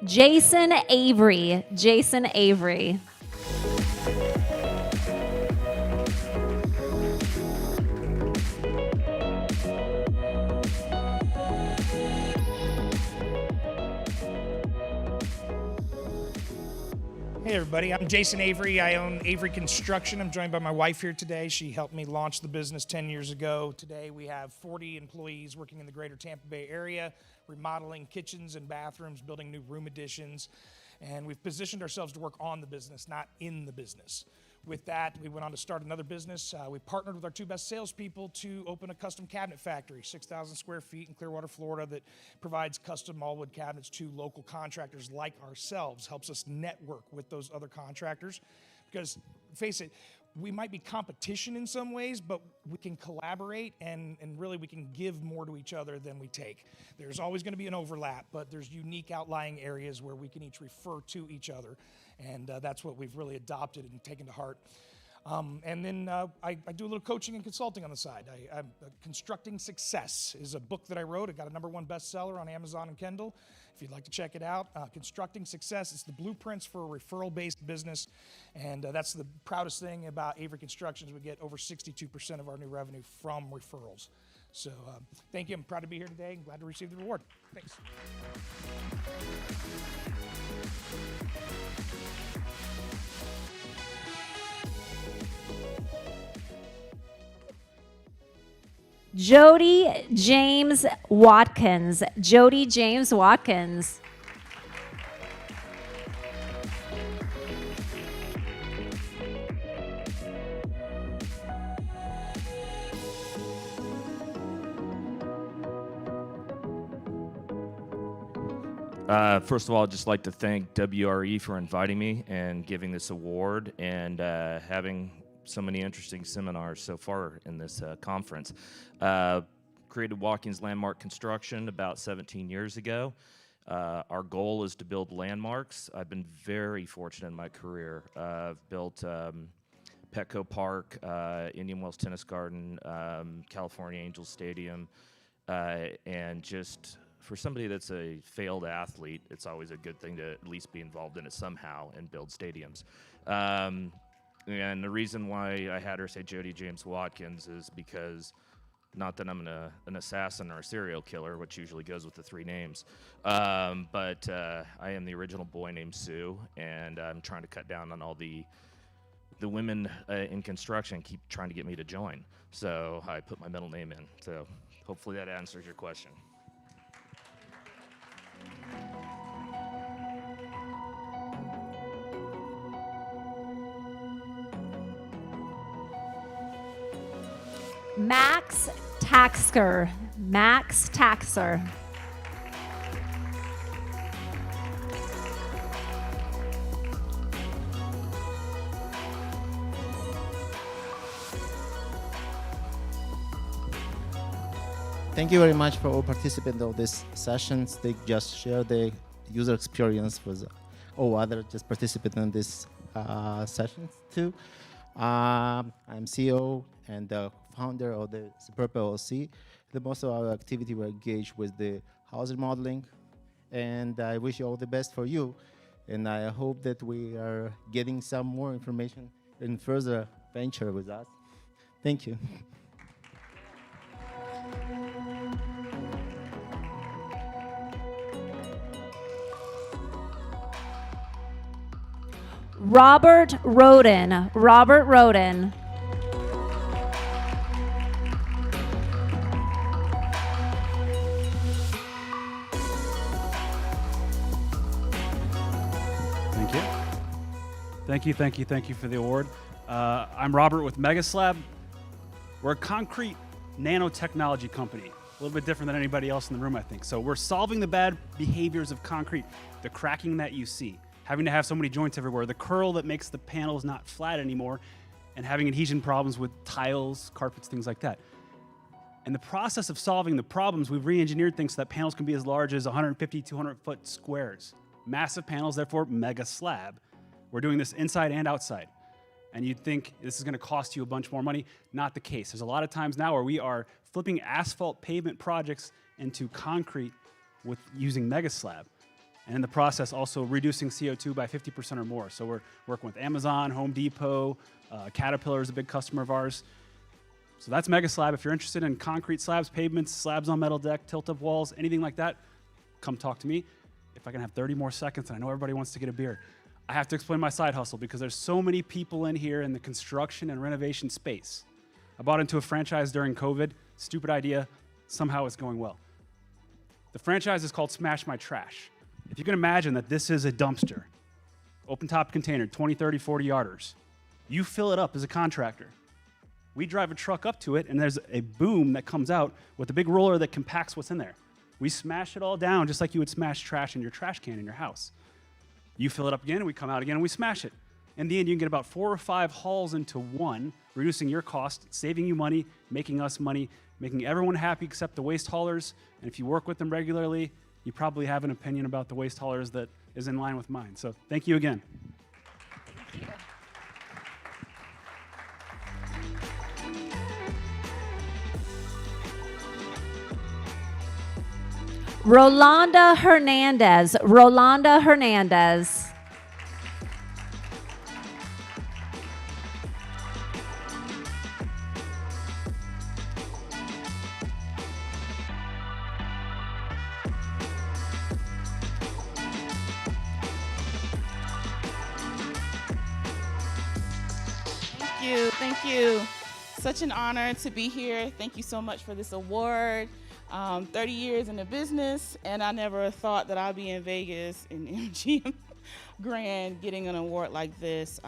Jason Avery. Jason Avery. Hey everybody, I'm Jason Avery. I own Avery Construction. I'm joined by my wife here today. She helped me launch the business 10 years ago. Today we have 40 employees working in the greater Tampa Bay area, remodeling kitchens and bathrooms, building new room additions, and we've positioned ourselves to work on the business, not in the business. With that, we went on to start another business. We partnered with our two best salespeople to open a custom cabinet factory, 6,000 square feet in Clearwater, Florida, that provides custom all-wood cabinets to local contractors like ourselves, helps us network with those other contractors. Because, face it, we might be competition in some ways, but we can collaborate and really we can give more to each other than we take. There's always going to be an overlap, but there's unique outlying areas where we can each refer to each other. And that's what we've really adopted and taken to heart. And then I do a little coaching and consulting on the side. Constructing Success is a book that I wrote. It got a #1 bestseller on Amazon and Kindle. If you'd like to check it out, Constructing Success is the blueprints for a referral-based business. And that's the proudest thing about Avery Construction is we get over 62% of our new revenue from referrals. So thank you. I'm proud to be here today and glad to receive the award. Thanks. Jody James Watkins. Jody James Watkins. First of all, I'd just like to thank WRE for inviting me and giving this award and having so many interesting seminars so far in this conference. Created Watkins Landmark Construction about 17 years ago. Our goal is to build landmarks. I've been very fortunate in my career. I've built Petco Park, Indian Wells Tennis Garden, California Angels Stadium, and just for somebody that's a failed athlete, it's always a good thing to at least be involved in it somehow and build stadiums. And the reason why I had her say Jody James Watkins is because, not that I'm an assassin or a serial killer, which usually goes with the three names, but I am the original boy named Sue, and I'm trying to cut down on all the women in construction keep trying to get me to join. So I put my middle name in. So hopefully that answers your question. Max Taxker. Max Taxer. Thank you very much for all participants of this sessions. They just share the user experience with all other just participants in this sessions too. I'm CEO and the founder of the Superb LLC. The most of our activity we're engaged with the housing modeling, and I wish you all the best for you. And I hope that we are getting some more information in further venture with us. Thank you. Robert Roden. Robert Roden. Thank you. Thank you, thank you, thank you for the award. I'm Robert with Megaslab. We're a concrete nanotechnology company. A little bit different than anybody else in the room, I think. So we're solving the bad behaviors of concrete, the cracking that you see, having to have so many joints everywhere, the curl that makes the panels not flat anymore, and having adhesion problems with tiles, carpets, things like that. In the process of solving the problems, we've re-engineered things so that panels can be as large as 150, 200-foot squares. Massive panels, therefore mega slab. We're doing this inside and outside. And you'd think this is gonna cost you a bunch more money. Not the case. There's a lot of times now where we are flipping asphalt pavement projects into concrete with using mega slab. And in the process, also reducing CO2 by 50% or more. So we're working with Amazon, Home Depot, Caterpillar is a big customer of ours. So that's Mega Slab. If you're interested in concrete slabs, pavements, slabs on metal deck, tilt-up walls, anything like that, come talk to me. If I can have 30 more seconds, and I know everybody wants to get a beer, I have to explain my side hustle because there's so many people in here in the construction and renovation space. I bought into a franchise during COVID. Stupid idea. Somehow it's going well. The franchise is called Smash My Trash. If you can imagine that this is a dumpster, open top container, 20, 30, 40 yarders. You fill it up as a contractor. We drive a truck up to it and there's a boom that comes out with a big roller that compacts what's in there. We smash it all down just like you would smash trash in your trash can in your house. You fill it up again and we come out again and we smash it. In the end, you can get about 4 or 5 hauls into one, reducing your cost, saving you money, making us money, making everyone happy except the waste haulers. And if you work with them regularly, you probably have an opinion about the waste haulers that is in line with mine. So thank you again. Thank you. Rolanda Hernandez. Rolanda Hernandez. Thank you. Such an honor to be here. Thank you so much for this award. 30 years in the business, and I never thought that I'd be in Vegas in MGM Grand getting an award like this.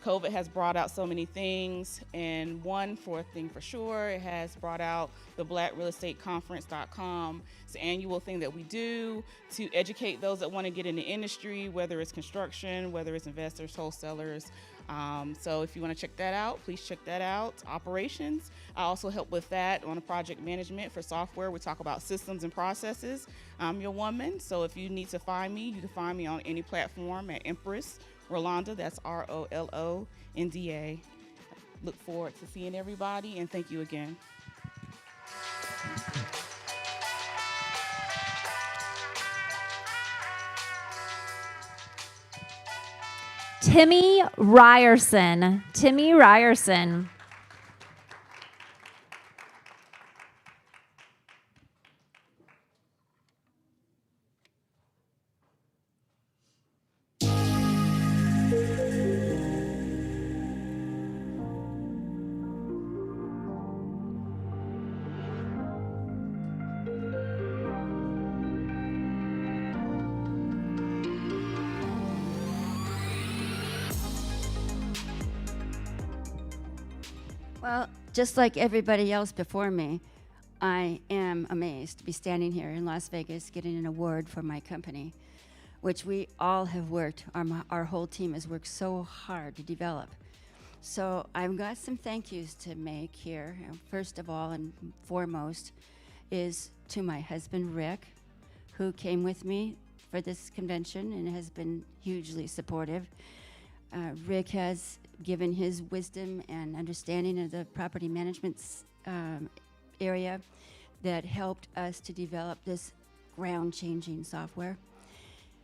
COVID has brought out so many things, and one thing for sure, it has brought out the WRECONF.com. It's an annual thing that we do to educate those that want to get in the industry, whether it's construction, whether it's investors, wholesalers. So if you want to check that out, please check that out. Operations, I also help with that on a project management for software. We talk about systems and processes. I'm your woman, so if you need to find me, you can find me on any platform at Empress Rolanda, that's ROLONDA. Look forward to seeing everybody, and thank you again. Timmy Ryerson. Timmy Ryerson. Well, just like everybody else before me, I am amazed to be standing here in Las Vegas getting an award for my company, which we all have worked, our whole team has worked so hard to develop. So I've got some thank yous to make here. First of all and foremost is to my husband, Rick, who came with me for this convention and has been hugely supportive. Rick has given his wisdom and understanding of the property management area that helped us to develop this ground-changing software.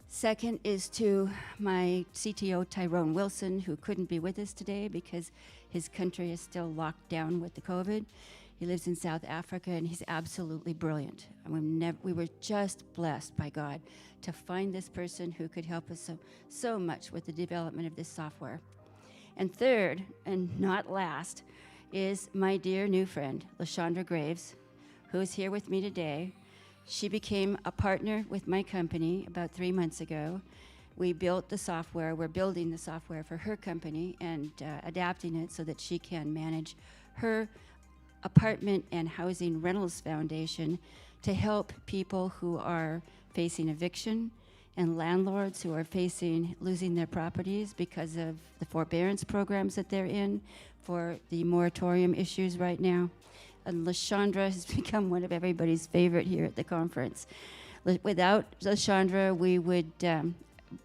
Second is to my CTO, Tyrone Wilson, who couldn't be with us today because his country is still locked down with the COVID. He lives in South Africa, and he's absolutely brilliant. And we were just blessed by God to find this person who could help us so much with the development of this software. And third, and not last, is my dear new friend, LaShondra Graves, who is here with me today. She became a partner with my company about 3 months ago. We built the software, we're building the software for her company and adapting it so that she can manage her apartment and housing rentals foundation to help people who are facing eviction and landlords who are facing losing their properties because of the forbearance programs that they're in for the moratorium issues right now. And LaShondra has become one of everybody's favorite here at the conference. Without LaShondra, we would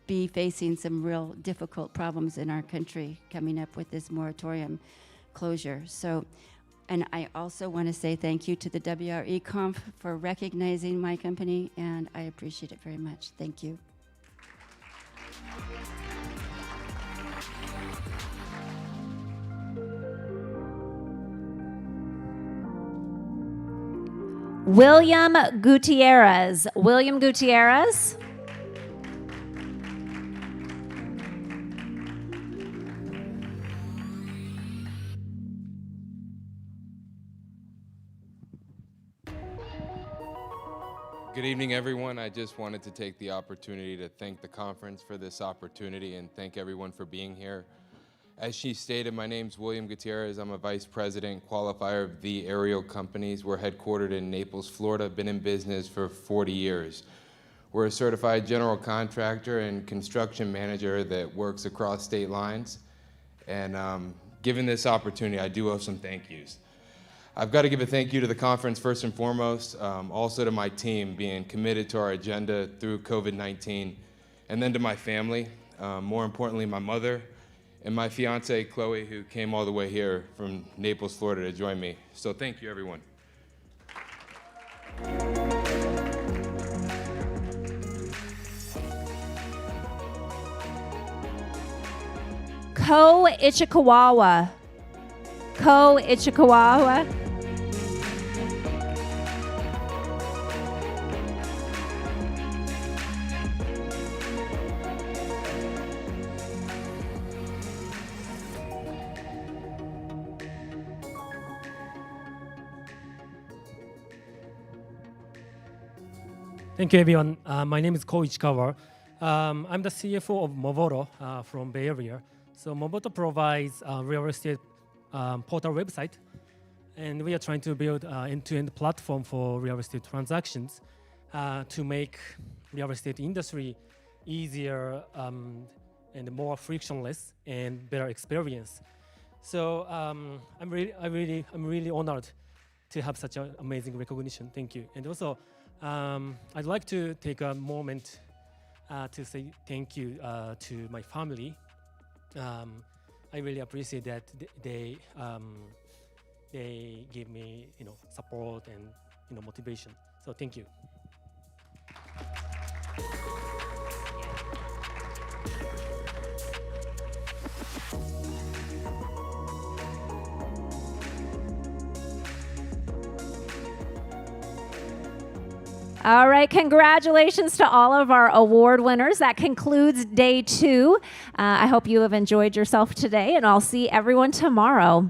be facing some real difficult problems in our country coming up with this moratorium closure. So, and I also want to say thank you to the WRECONF for recognizing my company, and I appreciate it very much. Thank you. William Gutierrez. William Gutierrez. Good evening, everyone. I just wanted to take the opportunity to thank the conference for this opportunity and thank everyone for being here. As she stated, my name's William Gutierrez. I'm a vice president qualifier of the Aerial Companies. We're headquartered in Naples, Florida. Been in business for 40 years. We're a certified general contractor and construction manager that works across state lines. And given this opportunity, I do owe some thank yous. I've got to give a thank you to the conference first and foremost, also to my team being committed to our agenda through COVID-19, and then to my family, more importantly my mother, and my fiance Chloe, who came all the way here from Naples, Florida to join me. So thank you, everyone. Ko Ichikawawa. Ko Ichikawawa. Thank you, everyone. My name is Ko Ichikawa. I'm the CFO of Movoto from Bay Area. So Movoto provides a real estate portal website, and we are trying to build an end-to-end platform for real estate transactions to make real estate industry easier and more frictionless and better experience. So I'm really honored to have such an amazing recognition. Thank you. And also, I'd like to take a moment to say thank you to my family. I really appreciate that they give me support and motivation. So thank you. All right, congratulations to all of our award winners. That concludes day 2. I hope you have enjoyed yourself today, and I'll see everyone tomorrow.